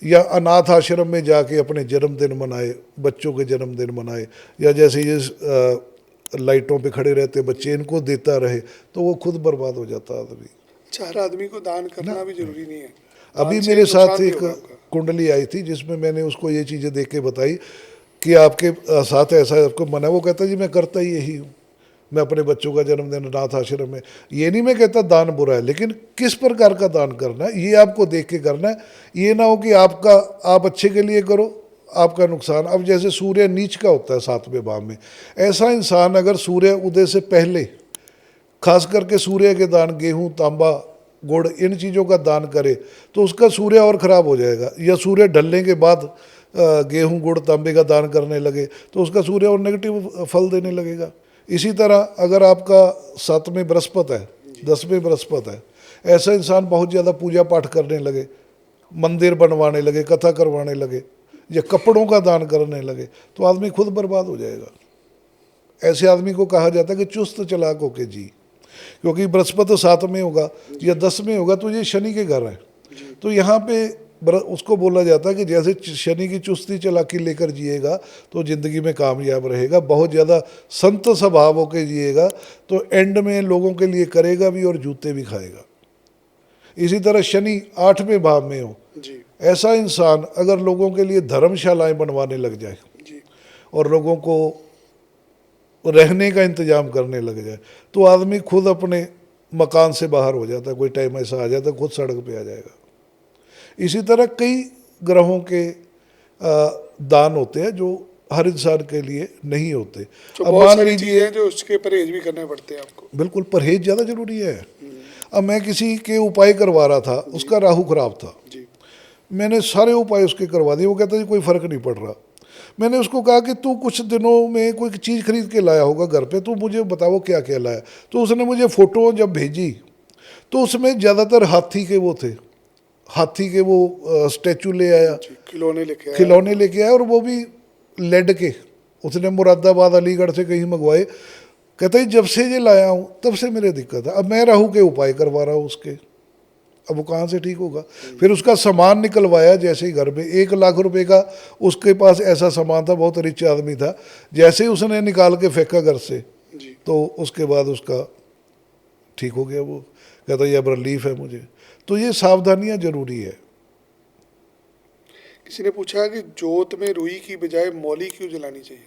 या अनाथ आश्रम में जाके अपने जन्मदिन मनाए, बच्चों के जन्मदिन मनाए, या जैसे ये लाइटों पे खड़े रहते बच्चे, इनको देता रहे, तो वो खुद बर्बाद हो जाता आदमी। अच्छा, हर आदमी को दान करना भी जरूरी नहीं है। अभी दान से मेरे साथ नुकसान भी एक होगा आपका। कुंडली आई थी जिसमें मैंने उसको ये चीज़ें देख के बताई कि आपके साथ ऐसा आपको मना है। वो कहता जी मैं करता ही यही हूँ, मैं अपने बच्चों का जन्मदिन अनाथ आश्रम में। ये नहीं मैं कहता दान बुरा है, लेकिन किस प्रकार का दान करना है ये आपको देख के करना है। ये ना हो कि आपका आप अच्छे के लिए करो, आपका नुकसान। अब जैसे सूर्य नीच का होता है 7वें भाव में, ऐसा इंसान अगर सूर्य उदय से पहले खास करके सूर्य के दान गेहूं तांबा गुड़ इन चीज़ों का दान करे तो उसका सूर्य और ख़राब हो जाएगा। या सूर्य ढलने के बाद गेहूं गुड़ तांबे का दान करने लगे तो उसका सूर्य और नेगेटिव फल देने लगेगा। इसी तरह अगर आपका 7वें बृहस्पति है, 10वें बृहस्पति है, ऐसा इंसान बहुत ज़्यादा पूजा पाठ करने लगे, मंदिर बनवाने लगे, कथा करवाने लगे या कपड़ों का दान करने लगे, तो आदमी खुद बर्बाद हो जाएगा। ऐसे आदमी को कहा जाता है कि चुस्त चलाक होके जी, क्योंकि बृहस्पति 7 में होगा या 10 में होगा तो ये शनि के घर है। तो यहाँ पे उसको बोला जाता है कि जैसे शनि की चुस्ती चालाकी लेकर जिएगा तो ज़िंदगी में कामयाब रहेगा। बहुत ज़्यादा संत स्वभाव होकर जिएगा तो एंड में लोगों के लिए करेगा भी और जूते भी खाएगा। इसी तरह शनि 8वें भाव में हो, जी ऐसा इंसान अगर लोगों के लिए धर्मशालाएं बनवाने लग जाए जी और लोगों को रहने का इंतजाम करने लग जाए तो आदमी खुद अपने मकान से बाहर हो जाता है। कोई टाइम ऐसा आ जाता है खुद सड़क पे आ जाएगा। इसी तरह कई ग्रहों के दान होते हैं जो हर इंसान के लिए नहीं होते। तो अब बहुत मान सारी लीजिए, चीजें हैं जो उसके परहेज भी करने पड़ते हैं आपको। बिल्कुल परहेज ज़्यादा जरूरी है। अब मैं किसी के उपाय करवा रहा था, उसका राहु खराब था, जी मैंने सारे उपाय उसके करवा दिए। वो कहता जी कोई फ़र्क नहीं पड़ रहा। मैंने उसको कहा कि तू कुछ दिनों में कोई चीज़ खरीद के लाया होगा घर पे, तू मुझे बताओ क्या क्या लाया। तो उसने मुझे फ़ोटो जब भेजी तो उसमें ज़्यादातर हाथी के वो थे, हाथी के वो स्टैचू ले आया, जी, खिलौने लेके आया। खिलौने लेके आया, और वो भी लेड के। उसने मुरादाबाद अलीगढ़ से कहीं मंगवाए। कहता है जब से ये लाया हूँ तब से मेरे दिक्कत है। अब मैं राहु के उपाय करवा रहा हूँ उसके, अब वो कहाँ से ठीक होगा। फिर उसका सामान निकलवाया, जैसे ही घर में 1 लाख रुपए का उसके पास ऐसा सामान था, बहुत रिच आदमी था। जैसे ही उसने निकाल के फेंका घर से जी तो उसके बाद उसका ठीक हो गया। वो कहता ये अब रिलीफ है मुझे। तो ये सावधानियां जरूरी है। किसी ने पूछा कि जोत में रुई की बजाय मौली क्यों जलानी चाहिए?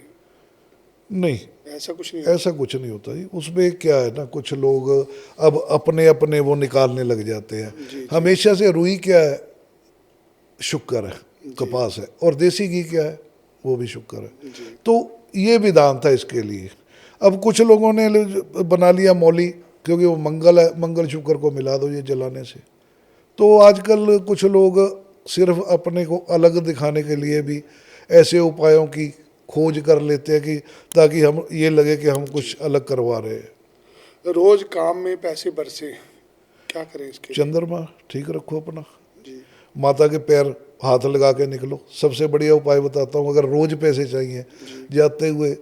नहीं, ऐसा कुछ नहीं ऐसा कुछ नहीं होता जी। उसमें क्या है ना, कुछ लोग अब अपने अपने वो निकालने लग जाते हैं। जी। हमेशा से रुई क्या है, शुक्र है, कपास है, और देसी घी क्या है, वो भी शुक्र है। जी तो ये विधान था इसके लिए। अब कुछ लोगों ने बना लिया मौली, क्योंकि वो मंगल है, मंगल शुक्र को मिला दो ये जलाने से। तो आजकल कुछ लोग सिर्फ अपने को अलग दिखाने के लिए भी ऐसे उपायों की खोज कर लेते हैं कि ताकि हम ये लगे कि हम कुछ अलग करवा रहे हैं। रोज काम में पैसे बरसे, क्या करें इसके लिए? चंद्रमा ठीक रखो अपना, जी माता के पैर हाथ लगा के निकलो। सबसे बढ़िया उपाय बताता हूँ, अगर रोज पैसे चाहिए, जाते हुए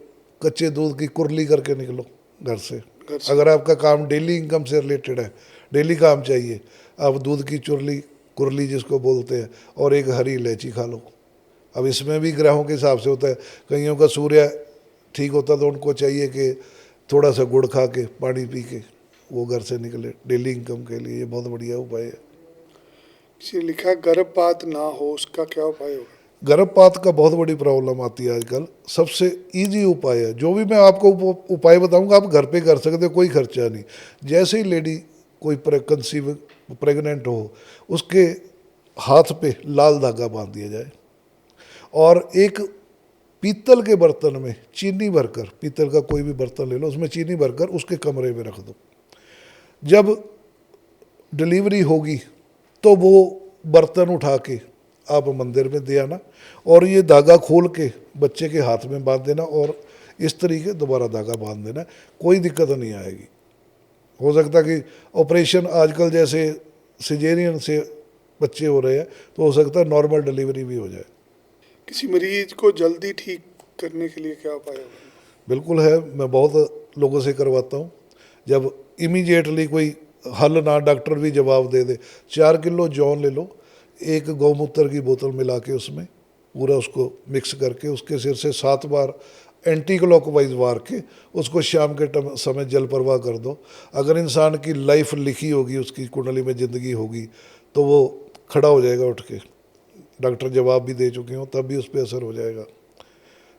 कच्चे दूध की कुरली करके निकलो घर से। घर से। अगर आपका काम डेली इनकम से रिलेटेड है, डेली काम चाहिए, आप दूध की चुरली कुरली जिसको बोलते हैं, और एक हरी इलायची खा लो। अब इसमें भी ग्रहों के हिसाब से होता है। कईयों का सूर्य ठीक होता तो उनको चाहिए कि थोड़ा सा गुड़ खा के पानी पी के वो घर से निकले डेली इनकम के लिए। ये बहुत बढ़िया उपाय है। किसी ने लिखा गर्भपात ना हो उसका क्या उपाय होगा? गर्भपात का बहुत बड़ी प्रॉब्लम आती है आजकल। सबसे इजी उपाय है, जो भी मैं आपको उपाय बताऊंगा आप घर पे कर सकते हो, कोई खर्चा नहीं। जैसे ही लेडी कोई कंसीव प्रेग्नेंट हो, उसके हाथ पे लाल धागा बांध दिया जाए और एक पीतल के बर्तन में चीनी भरकर, पीतल का कोई भी बर्तन ले लो, उसमें चीनी भरकर उसके कमरे में रख दो। जब डिलीवरी होगी तो वो बर्तन उठा के आप मंदिर में दे आना और ये धागा खोल के बच्चे के हाथ में बांध देना और इस तरीके दोबारा धागा बांध देना, कोई दिक्कत नहीं आएगी। हो सकता कि ऑपरेशन आजकल जैसे सिजेरियन से बच्चे हो रहे हैं, तो हो सकता है नॉर्मल डिलीवरी भी हो जाए। किसी मरीज को जल्दी ठीक करने के लिए क्या उपाय होगा? बिल्कुल है, मैं बहुत लोगों से करवाता हूँ। जब इमीडिएटली कोई हल ना, डॉक्टर भी जवाब दे दे, 4 किलो जौन ले लो, एक गौमूत्र की बोतल मिला के उसमें पूरा उसको मिक्स करके उसके सिर से 7 बार एंटी क्लॉकवाइज वार के उसको शाम के समय जल प्रवाह कर दो। अगर इंसान की लाइफ लिखी होगी, उसकी कुंडली में ज़िंदगी होगी, तो वो खड़ा हो जाएगा उठ के। डॉक्टर जवाब भी दे चुके हों तब भी उस पर असर हो जाएगा।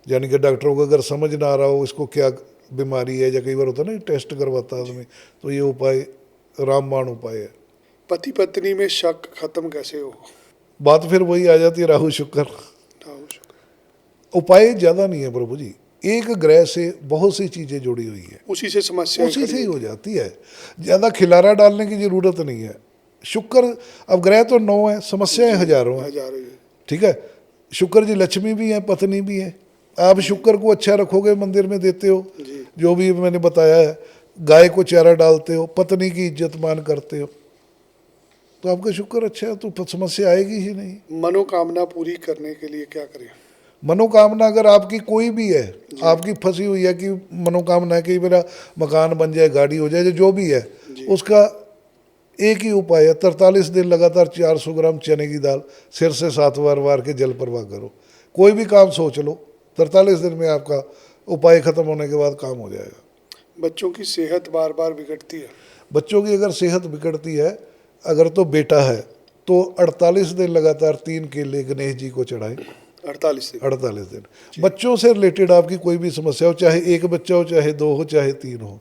यानी कि डॉक्टरों को अगर समझ ना आ रहा हो इसको क्या बीमारी है, या कई बार होता है ना टेस्ट करवाता है आदमी, तो ये उपाय रामबाण उपाय है। पति पत्नी में शक खत्म कैसे हो? बात फिर वही आ जाती है, राहु शुक्र। राहु शुक्र। उपाय ज़्यादा नहीं है प्रभु जी, एक ग्रह से बहुत सी चीज़ें जुड़ी हुई है, उसी से समस्या उसी से ही हो जाती है। ज़्यादा खिलारा डालने की ज़रूरत नहीं है। शुक्र, अब ग्रह तो 9 है, समस्याएं हजारों हैं। हजारों। ठीक है, शुक्र जी लक्ष्मी भी है, पत्नी भी है। आप शुक्र को अच्छा रखोगे, मंदिर में देते हो, जी। जो भी मैंने बताया है, गाय को चारा डालते हो, पत्नी की इज्जत मान करते हो, तो आपका शुक्र अच्छा है, तो समस्या आएगी ही नहीं। मनोकामना पूरी करने के लिए क्या करें? मनोकामना अगर आपकी कोई भी है, आपकी फंसी हुई है कि मनोकामना है कि मेरा मकान बन जाए, गाड़ी हो जाए, जो भी है, उसका एक ही उपाय है, 43 दिन लगातार 400 ग्राम चने की दाल सिर से 7 बार वार के जल प्रवाह करो। कोई भी काम सोच लो, 43 दिन में आपका उपाय खत्म होने के बाद काम हो जाएगा। बच्चों की सेहत बार बार बिगड़ती है। बच्चों की अगर सेहत बिगड़ती है, अगर तो बेटा है तो 48 दिन लगातार 3 केले गणेश जी को चढ़ाएं। 48 दिन। बच्चों से रिलेटेड आपकी कोई भी समस्या हो, चाहे एक बच्चा हो, चाहे 2 हो, चाहे 3 हो,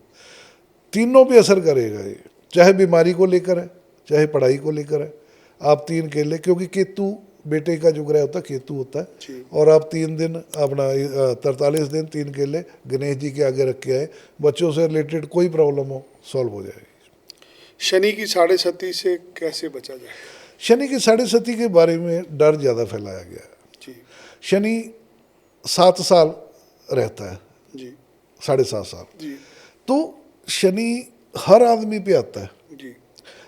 तीनों पे असर करेगा ये। चाहे बीमारी को लेकर है, चाहे पढ़ाई को लेकर है, आप 3 केले, क्योंकि केतु बेटे का जो ग्रह होता है केतु होता है, और आप 3 दिन अपना 43 दिन 3 केले गणेश जी के आगे रख के आए, बच्चों से रिलेटेड कोई प्रॉब्लम हो सॉल्व हो जाएगी। शनि की 7.5 से कैसे बचा जाए? शनि की 7.5 के बारे में डर ज़्यादा फैलाया गया है। जी। शनि 7 साल रहता है, जी। 7.5 साल। जी। तो शनि हर आदमी पे आता है, जी।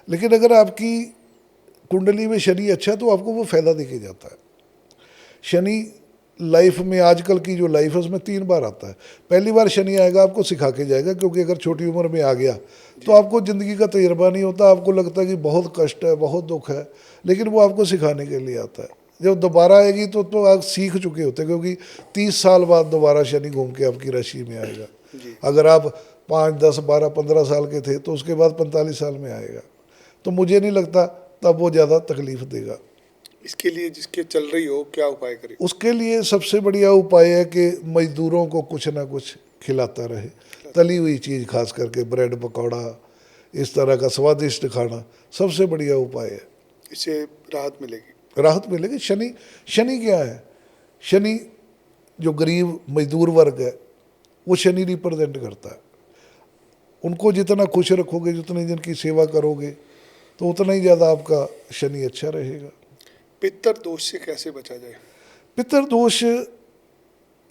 लेकिन अगर आपकी कुंडली में शनि अच्छा है तो आपको वो फायदा देके जाता है। शनि लाइफ में, आजकल की जो लाइफ है उसमें 3 बार आता है। पहली बार शनि आएगा आपको सिखा के जाएगा, क्योंकि अगर छोटी उम्र में आ गया तो आपको ज़िंदगी का तजर्बा नहीं होता, आपको लगता है कि बहुत कष्ट है, बहुत दुख है, लेकिन वो आपको सिखाने के लिए आता है। जब दोबारा आएगी तो आप सीख चुके होते हैं, क्योंकि 30 साल बाद दोबारा शनि घूम के आपकी राशि में आएगा। अगर आप 5, 10, 12, 15 साल के थे तो उसके बाद 45 साल में आएगा, तो मुझे नहीं लगता तब वो ज़्यादा तकलीफ देगा। इसके लिए जिसके चल रही हो क्या उपाय करें? उसके लिए सबसे बढ़िया उपाय है कि मजदूरों को कुछ ना कुछ खिलाता रहे, तली हुई चीज़, खास करके ब्रेड पकौड़ा, इस तरह का स्वादिष्ट खाना सबसे बढ़िया उपाय है। इससे राहत मिलेगी। राहत मिलेगी। शनि क्या है? शनि जो गरीब मजदूर वर्ग है वो शनि रिप्रेजेंट करता है। उनको जितना खुश रखोगे, जितनी जिनकी सेवा करोगे, तो उतना ही ज़्यादा आपका शनि अच्छा रहेगा। पितर दोष से कैसे बचा जाए? पितर दोष,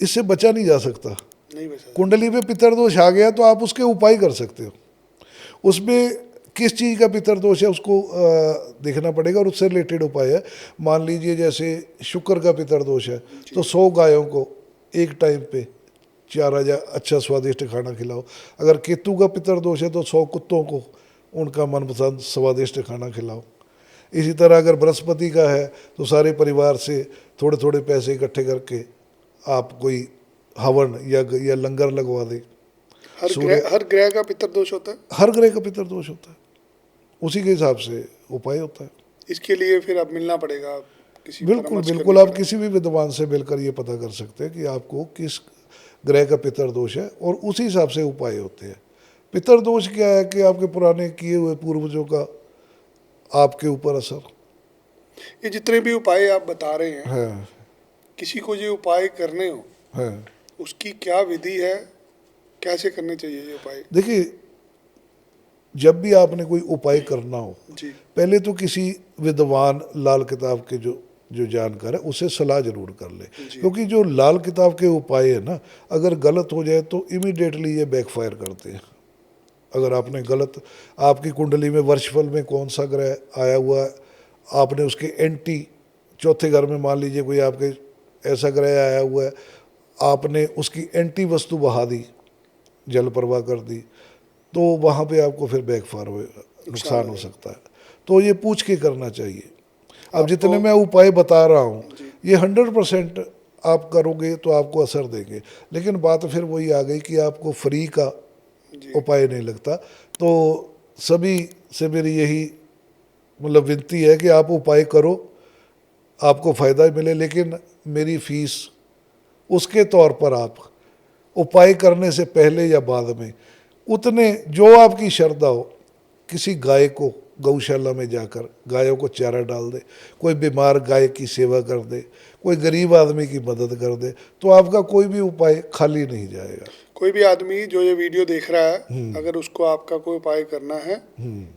इससे बचा नहीं जा सकता। नहीं बचा। कुंडली पे पितर दोष आ गया तो आप उसके उपाय कर सकते हो। उसमें किस चीज़ का पितर दोष है उसको देखना पड़ेगा और उससे रिलेटेड उपाय है। मान लीजिए जैसे शुक्र का पितर दोष है तो 100 गायों को एक टाइम पे चारा या अच्छा स्वादिष्ट खाना खिलाओ। अगर केतु का पितर दोष है तो 100 कुत्तों को उनका मनपसंद स्वादिष्ट खाना खिलाओ। इसी तरह अगर बृहस्पति का है तो सारे परिवार से थोड़े थोड़े पैसे इकट्ठे करके आप कोई हवन या लंगर लगवा दें। हर ग्रह का पितर दोष होता है? हर ग्रह का पितर दोष होता है, उसी के हिसाब से उपाय होता है। इसके लिए फिर अब मिलना पड़ेगा किसी बिल्कुल परामर्श बिल्कुल, करनी आप पड़े? किसी भी विद्वान से मिलकर ये पता कर सकते हैं कि आपको किस ग्रह का पितर दोष है और उसी हिसाब से उपाय होते हैं। पितर दोष क्या है कि आपके पुराने किए हुए पूर्वजों का आपके ऊपर असर ये जितने भी उपाय आप बता रहे हैं, है। किसी को ये उपाय करने हो, है उसकी क्या विधि है, कैसे करने चाहिए ये उपाय? देखिए, जब भी आपने कोई उपाय करना हो, जी पहले तो किसी विद्वान लाल किताब के जो जो जानकार है उससे सलाह जरूर कर ले, जी। क्योंकि जो लाल किताब के उपाय है ना, अगर गलत हो जाए तो इमीडिएटली ये बैकफायर करते हैं। अगर आपने गलत, आपकी कुंडली में वर्षफल में कौन सा ग्रह आया हुआ है, आपने उसके एंटी, चौथे घर में मान लीजिए कोई आपके ऐसा ग्रह आया हुआ है, आपने उसकी एंटी वस्तु बहा दी, जल प्रवाह कर दी, तो वहाँ पे आपको फिर बैकफायर हो, नुकसान हो सकता है। तो ये पूछ के करना चाहिए। अब जितने मैं उपाय बता रहा हूँ, ये 100% आप करोगे तो आपको असर देंगे, लेकिन बात फिर वही आ गई कि आपको फ्री का जी उपाय नहीं लगता। तो सभी से मेरी यही मतलब विनती है कि आप उपाय करो, आपको फ़ायदा मिले, लेकिन मेरी फीस उसके तौर पर आप उपाय करने से पहले या बाद में उतने जो आपकी श्रद्धा हो, किसी गाय को गौशाला में जाकर गायों को चारा डाल दे, कोई बीमार गाय की सेवा कर दे, कोई गरीब आदमी की मदद कर दे, तो आपका कोई भी उपाय खाली नहीं जाएगा। कोई भी आदमी जो ये वीडियो देख रहा है, अगर उसको आपका कोई उपाय करना है,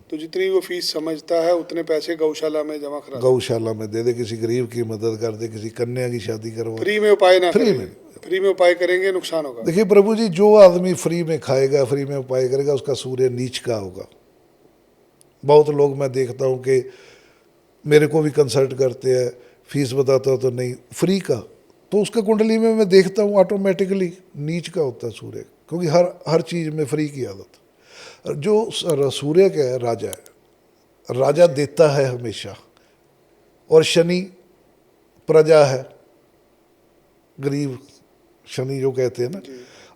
तो जितनी वो फीस समझता है उतने पैसे गौशाला में जमा करा दे। गौशाला में दे दे, किसी गरीब की मदद कर दे, किसी कन्या की शादी करवा। फ्री में उपाय ना फ्री करें। में। फ्री में उपाय करेंगे नुकसान होगा। देखिए प्रभु जी, जो आदमी फ्री में खाएगा, फ्री में उपाय करेगा, उसका सूर्य नीच का होगा। बहुत लोग मैं देखता हूँ कि मेरे को भी कंसल्ट करते हैं, फीस बताता हूँ तो नहीं, फ्री का, तो उसका कुंडली में मैं देखता हूँ ऑटोमेटिकली नीच का होता है सूर्य, क्योंकि हर चीज़ में फ्री की आदत। जो सूर्य क्या है, राजा है, राजा देता है हमेशा, और शनि प्रजा है, गरीब शनि जो कहते हैं ना।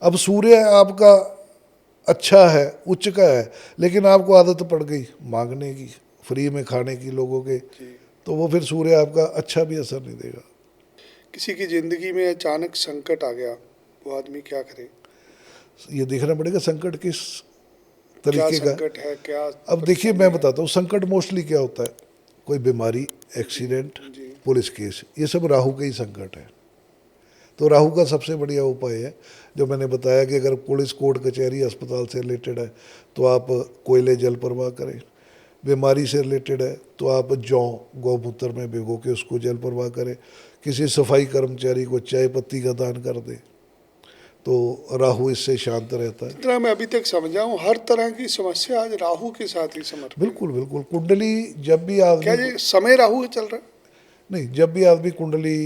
अब सूर्य आपका अच्छा है, उच्च का है, लेकिन आपको आदत पड़ गई मांगने की, फ्री में खाने की लोगों के, तो वो फिर सूर्य आपका अच्छा भी असर नहीं देगा। किसी की जिंदगी में अचानक संकट आ गया, वो आदमी क्या करे? ये देखना पड़ेगा संकट किस क्या तरीके का। संकट है, क्या? अब देखिए मैं बताता हूँ, संकट मोस्टली क्या होता है, कोई बीमारी, एक्सीडेंट, जी पुलिस केस, ये सब राहु के ही संकट है। तो राहु का सबसे बढ़िया उपाय है जो मैंने बताया कि अगर पुलिस, कोर्ट कचहरी, अस्पताल से रिलेटेड है तो आप कोयले जल प्रवाह करें। बीमारी से रिलेटेड है तो आप जौ गौमूत्र में भिगो के उसको जल प्रवाह करें। किसी सफाई कर्मचारी को चाय पत्ती का दान कर दे तो राहु इससे शांत रहता है। जितना मैं अभी तक समझा हूँ, हर तरह की समस्या आज राहु के साथ ही समर्पित है। बिल्कुल बिल्कुल, कुंडली जब भी क्या आदमी ये समय राहु चल रहा है? नहीं, जब भी आदमी कुंडली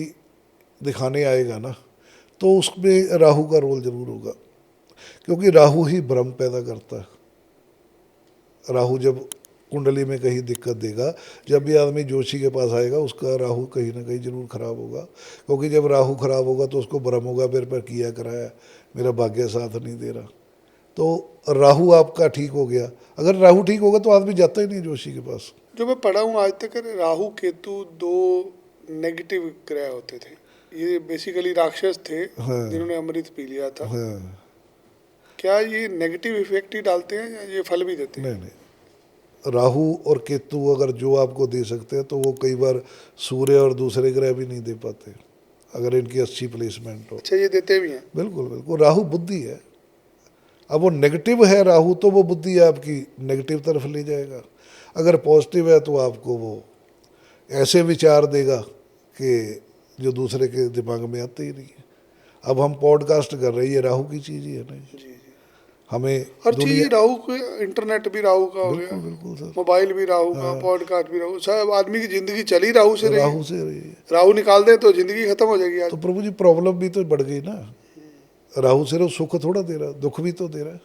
दिखाने आएगा ना, तो उसमें राहु का रोल जरूर होगा, क्योंकि राहु ही भ्रम पैदा करता है। राहु जब कुंडली में कहीं दिक्कत देगा, जब भी आदमी जोशी के पास आएगा, उसका राहु कहीं ना कहीं जरूर खराब होगा, क्योंकि जब राहु खराब होगा तो उसको भ्रम होगा, मेरे पर किया कराया, मेरा भाग्य साथ नहीं दे रहा। तो राहु आपका ठीक हो गया, अगर राहु ठीक होगा तो आदमी जाता ही नहीं जोशी के पास। जो मैं पढ़ा हूँ आज तक, राहु केतु दो नेगेटिव ग्रह होते थे। ये बेसिकली राक्षस थे जिन्होंने अमृत पी लिया था। हाँ, क्या ये नेगेटिव इफेक्ट ही डालते हैं या ये फल भी देते हैं? नहीं, राहु और केतु अगर जो आपको दे सकते हैं तो वो कई बार सूर्य और दूसरे ग्रह भी नहीं दे पाते, अगर इनकी अच्छी प्लेसमेंट हो। अच्छा, ये देते भी हैं? बिल्कुल बिल्कुल, राहु बुद्धि है। अब वो नेगेटिव है राहु, तो वो बुद्धि आपकी नेगेटिव तरफ ले जाएगा। अगर पॉजिटिव है तो आपको वो ऐसे विचार देगा कि जो दूसरे के दिमाग में आते ही नहीं है। अब हम पॉडकास्ट कर रहे हैं, ये राहु की चीज़ ही है ना। जी जी। हमें हर दुनिया, चीज राहु के, इंटरनेट भी राहु का हो गया, बिल्कुल बिल्कुल सर, मोबाइल भी राहु का, पॉडकास्ट भी राहु, सब आदमी की जिंदगी चली राहु से रही है। राहु से रही है। राहु निकाल दे तो जिंदगी खत्म हो जाएगी आज। तो प्रभु जी प्रॉब्लम भी तो बढ़ गई ना। राहु सिर्फ सुख थोड़ा दे रहा, दुख भी तो दे रहा है।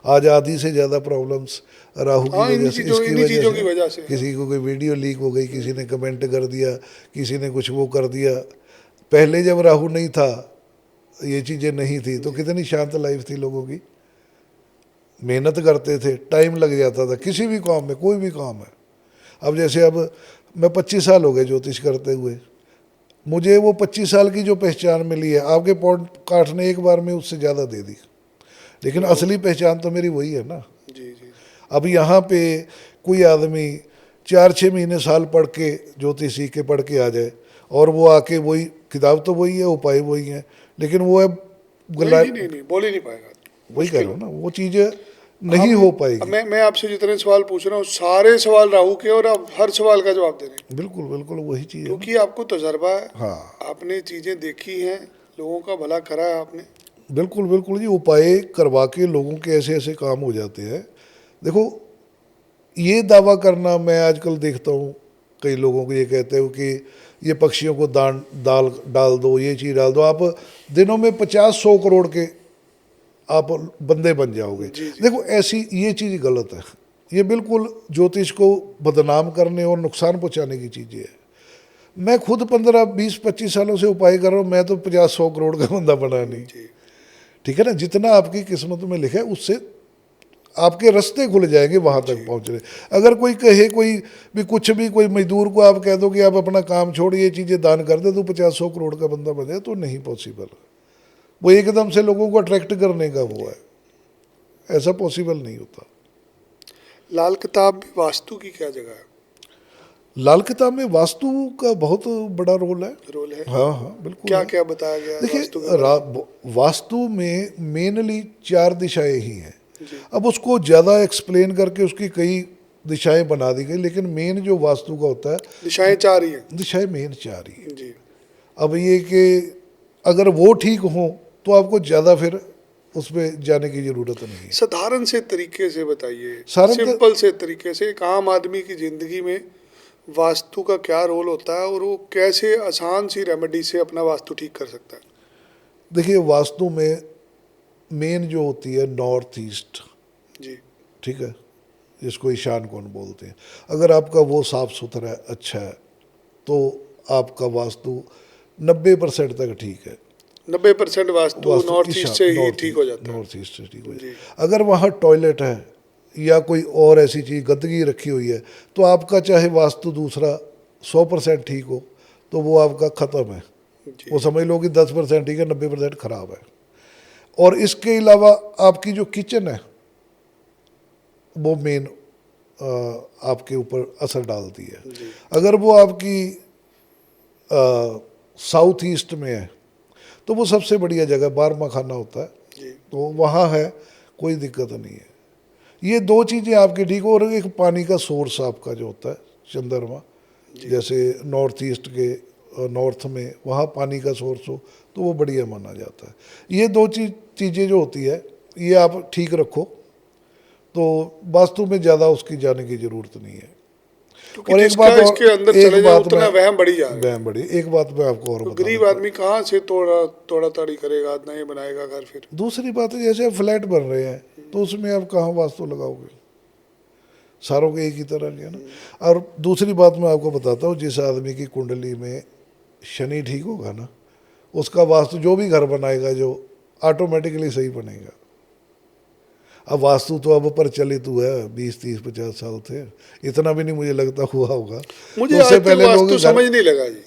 आज आधी से ज़्यादा प्रॉब्लम्स राहु की हाँ, वजह से, इसकी इन्हीं चीजों की वजह से। किसी को कोई वीडियो लीक हो गई, किसी ने कमेंट कर दिया, किसी ने कुछ वो कर दिया। पहले जब राहु नहीं था, ये चीज़ें नहीं थी, तो कितनी शांत लाइफ थी लोगों की। मेहनत करते थे, टाइम लग जाता था किसी भी काम में, कोई भी काम है। अब जैसे अब मैं 25 साल हो गए ज्योतिष करते हुए, मुझे वो 25 साल की जो पहचान मिली है, आपके पॉडकास्ट ने एक बार में उससे ज़्यादा दे दी, लेकिन असली पहचान तो मेरी वही है ना। जी जी। अब यहाँ पे कोई आदमी 4-6 महीने साल पढ़ के ज्योतिष सीख के पढ़ के आ जाए और वो आके वही किताब तो वही है, उपाय वही है, लेकिन वो है गला, नहीं बोल ही नहीं पाएगा। वही कह रहा हूँ ना, वो चीज़ें नहीं हो पाएगी। मैं आपसे जितने सवाल पूछ रहा हूँ सारे सवाल राहु के, और आप हर सवाल का जवाब दे रहे हैं, बिल्कुल बिल्कुल वही चीज़ है ना। क्योंकि आपको तजर्बा है। हाँ आपने चीजें देखी हैं, लोगों का भला करा है आपने। बिल्कुल बिल्कुल जी, उपाय करवा के लोगों के ऐसे ऐसे काम हो जाते हैं। देखो, ये दावा करना, मैं आजकल देखता हूँ कई लोगों को ये कहते हो कि ये पक्षियों को दान दाल डाल दो, ये चीज़ डाल दो, आप दिनों में 50-100 करोड़ के आप बंदे बन जाओगे। देखो, ऐसी ये चीज़ गलत है, ये बिल्कुल ज्योतिष को बदनाम करने और नुकसान पहुंचाने की चीज़ें है। मैं खुद 15-20-25 सालों से उपाय कर रहा हूँ, मैं तो 50-100 करोड़ का बंदा बना नहीं। ठीक है ना, जितना आपकी किस्मत में लिखा है उससे आपके रास्ते खुल जाएंगे वहां तक पहुंचने। अगर कोई कहे, कोई भी कुछ भी, कोई मजदूर को आप कह दो कि आप अपना काम छोड़ ये चीज़ें दान कर दे तो 50-100 करोड़ का बंदा बन जाए, तो नहीं पॉसिबल। वो एकदम से लोगों को अट्रैक्ट करने का वो है, ऐसा पॉसिबल नहीं होता। लाल किताब में वास्तु की क्या जगह है? लाल किताब में वास्तु का बहुत बड़ा रोल है। रोल है? हाँ हाँ बिल्कुल। क्या क्या बताया गया है वास्तु के देखिए, बारे में? वास्तु में मेनली 4 दिशाएं ही हैं। अब उसको ज़्यादा एक्सप्लेन करके उसकी कई दिशाएं बना दी गई, लेकिन मेन जो वास्तु का होता है, दिशाएं 4 ही हैं। दिशाएं मेन 4 ही हैं। जी। अब ये कि अगर वो ठीक हो तो आपको ज़्यादा फिर उस पर जाने की ज़रूरत नहीं है। साधारण से तरीके से बताइए, साधारण सिंपल से तरीके से, एक आम आदमी की जिंदगी में वास्तु का क्या रोल होता है और वो कैसे आसान सी रेमेडी से अपना वास्तु ठीक कर सकता है? देखिए, वास्तु में मेन जो होती है नॉर्थ ईस्ट, जी। ठीक है, जिसको ईशान कोण बोलते हैं, अगर आपका वो साफ सुथरा है, अच्छा है, तो आपका वास्तु 90% तक ठीक है। 90% वास्तु नॉर्थ ईस्ट से ही ठीक हो जाता है। नॉर्थ ईस्ट से ठीक हो जाता है। अगर वहाँ टॉयलेट है या कोई और ऐसी चीज़ गंदगी रखी हुई है, तो आपका चाहे वास्तु दूसरा 100% ठीक हो, तो वो आपका ख़त्म है। वो समझ लो कि 10% ठीक है, 90% ख़राब है। और इसके अलावा आपकी जो किचन है वो मेन आपके ऊपर असर डालती है। अगर वो आपकी साउथ ईस्ट में है तो वो सबसे बढ़िया जगह, 12वां खाना होता है, तो वहाँ है, कोई दिक्कत नहीं है। ये 2 चीज़ें आपकी ठीक हो। और एक पानी का सोर्स आपका जो होता है चंद्रमा, जैसे नॉर्थ ईस्ट के नॉर्थ में वहाँ पानी का सोर्स हो तो वो बढ़िया माना जाता है। ये 2 चीज़ें जो होती है, ये आप ठीक रखो तो वास्तु में ज़्यादा उसकी जाने की ज़रूरत नहीं है। और एक बात, इसके अंदर चले जाओ उतना वहम बढ़ी जाएगा। वहम बढ़ी। एक बात मैं आपको और बता, गरीब आदमी कहाँ से तोड़ा ताड़ी करेगा, नए बनाएगा घर? फिर दूसरी बात है, जैसे फ्लैट बन रहे हैं तो उसमें आप कहाँ वास्तु लगाओगे? सारों के एक ही तरह नहीं है ना। और दूसरी बात मैं आपको बताता हूँ, जिस आदमी की कुंडली में शनि ठीक होगा ना, उसका वास्तु जो भी घर बनाएगा जो ऑटोमेटिकली सही बनेगा। अब वास्तु तो अब प्रचलित हुआ है 20-30-50 साल से, इतना भी नहीं मुझे लगता हुआ होगा। मुझे उससे पहले वास्तु समझ नहीं लगा जी।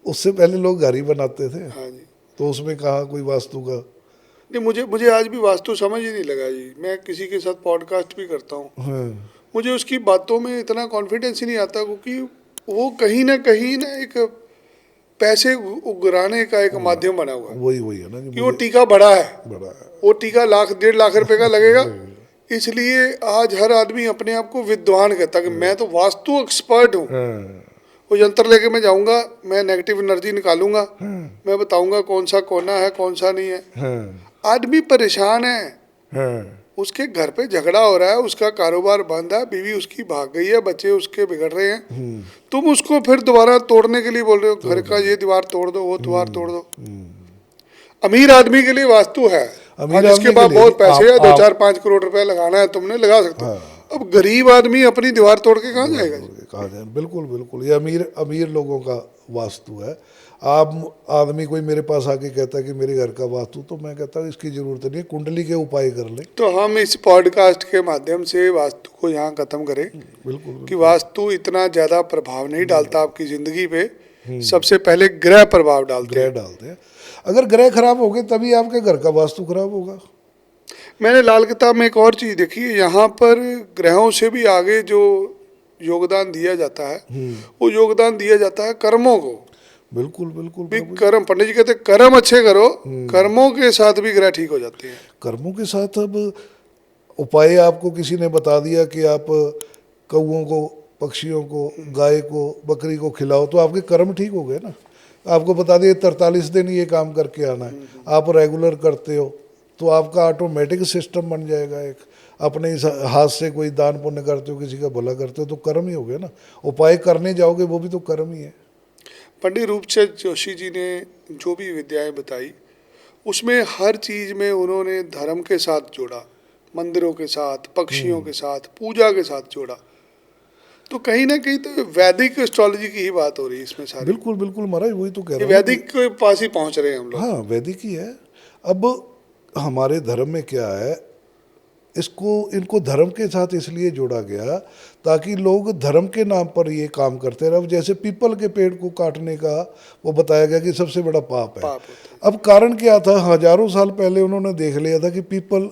उससे पहले लोग घर ही बनाते थे। हाँ जी। तो उसमें कहाँ कोई वास्तु का नहीं, मुझे आज भी वास्तु समझ ही नहीं लगा जी। मैं किसी के साथ पॉडकास्ट भी करता हूँ, मुझे उसकी बातों में इतना कॉन्फिडेंस ही नहीं आता, क्योंकि वो कहीं ना एक पैसे उगराने का एक माध्यम बना हुआ है। वही है ना कि वो टीका बड़ा है, वो टीका 1.5 लाख रुपए का लगेगा। इसलिए आज हर आदमी अपने आप को विद्वान कहता है कि मैं तो वास्तु एक्सपर्ट हूँ। वो यंत्र लेके मैं जाऊंगा, मैं नेगेटिव एनर्जी निकालूंगा, मैं बताऊंगा कौन सा कोना है कौन सा नहीं है। आदमी परेशान है, उसके घर पे झगड़ा हो रहा है, उसका कारोबार बंद है, बीवी उसकी भाग गई है, बच्चे उसके बिगड़ रहे हैं, तुम उसको फिर दोबारा तोड़ने के लिए बोल रहे हो घर का ये दीवार तोड़ दो, वो दीवार तोड़ दो। अमीर आदमी के लिए वास्तु है, जिसके पास बहुत पैसे है, 2-4-5 करोड़ रुपए लगाना है तुमने लगा सकते हो। अब गरीब आदमी अपनी दीवार तोड़ के कहाँ जाएगा? कहाँ जाए? बिल्कुल ये अमीर लोगों का वास्तु है। आप आदमी कोई मेरे पास आके कहता है कि मेरे घर का वास्तु, तो मैं कहता हूँ इसकी जरूरत नहीं, कुंडली के उपाय कर ले। तो हम इस पॉडकास्ट के माध्यम से वास्तु को यहाँ खत्म करें। बिल्कुल कि वास्तु इतना ज़्यादा प्रभाव नहीं डालता आपकी ज़िंदगी पे, सबसे पहले ग्रह प्रभाव डालते ग्रह हैं। डालते हैं। अगर ग्रह खराब हो गए तभी आपके घर का वास्तु खराब होगा। मैंने लाल किताब में एक और चीज देखी है, यहाँ पर ग्रहों से भी आगे जो योगदान दिया जाता है, वो योगदान दिया जाता है कर्मों को। बिल्कुल बिल्कुल भी प्रभु जी। कर्म, पंडित जी कहते हैं कर्म अच्छे करो, कर्मों के साथ भी ग्रह ठीक हो जाते हैं। कर्मों के साथ अब उपाय आपको किसी ने बता दिया कि आप कौओं को, पक्षियों को, गाय को, बकरी को खिलाओ, तो आपके कर्म ठीक हो गए ना। आपको बता दिए 43 दिन ये काम करके आना है, आप रेगुलर करते हो तो आपका ऑटोमेटिक सिस्टम बन जाएगा। एक अपने इस हाथ से कोई दान पुण्य करते हो, किसी का भला करते हो, तो कर्म ही हो गए ना। उपाय करने जाओगे वो भी तो कर्म ही है। पंडित रूपचंद जोशी जी ने जो भी विद्याएं बताई, उसमें हर चीज में उन्होंने धर्म के साथ जोड़ा, मंदिरों के साथ, पक्षियों के साथ, पूजा के साथ जोड़ा। तो कहीं ना कहीं तो वैदिक एस्ट्रोलॉजी की ही बात हो रही है इसमें सारी। बिल्कुल बिल्कुल महाराज, वही तो कह ये रहा हूँ। वैदिक के पास ही पहुंच रहे हैं हम लोग। हाँ, वैदिक ही है। अब हमारे धर्म में क्या है, इसको इनको धर्म के साथ इसलिए जोड़ा गया ताकि लोग धर्म के नाम पर ये काम करते रहे। अब जैसे पीपल के पेड़ को काटने का वो बताया गया कि सबसे बड़ा पाप है। पाप होता है। अब कारण क्या था, हजारों साल पहले उन्होंने देख लिया था कि पीपल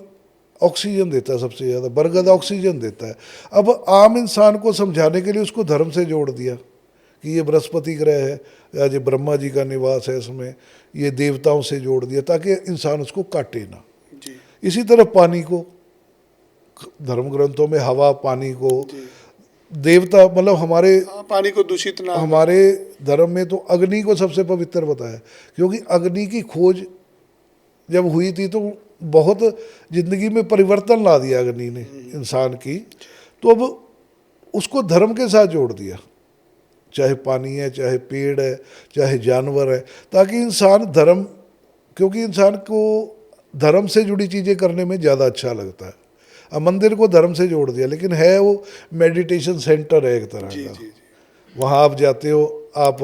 ऑक्सीजन देता है सबसे ज़्यादा, बरगद ऑक्सीजन देता है। अब आम इंसान को समझाने के लिए उसको धर्म से जोड़ दिया कि ये बृहस्पति ग्रह है या ये ब्रह्मा जी का निवास है, इसमें ये देवताओं से जोड़ दिया ताकि इंसान उसको काटे ना। जी इसी तरह पानी को, धर्म ग्रंथों में हवा, पानी को जी। देवता, मतलब हमारे हाँ, पानी को दूषित ना। हमारे धर्म में तो अग्नि को सबसे पवित्र बताया, क्योंकि अग्नि की खोज जब हुई थी तो बहुत जिंदगी में परिवर्तन ला दिया अग्नि ने इंसान की। तो अब उसको धर्म के साथ जोड़ दिया, चाहे पानी है, चाहे पेड़ है, चाहे जानवर है, ताकि इंसान धर्म, क्योंकि इंसान को धर्म से जुड़ी चीज़ें करने में ज़्यादा अच्छा लगता है। अब मंदिर को धर्म से जोड़ दिया, लेकिन है वो मेडिटेशन सेंटर है एक तरह जी का। जी जी। वहाँ आप जाते हो, आप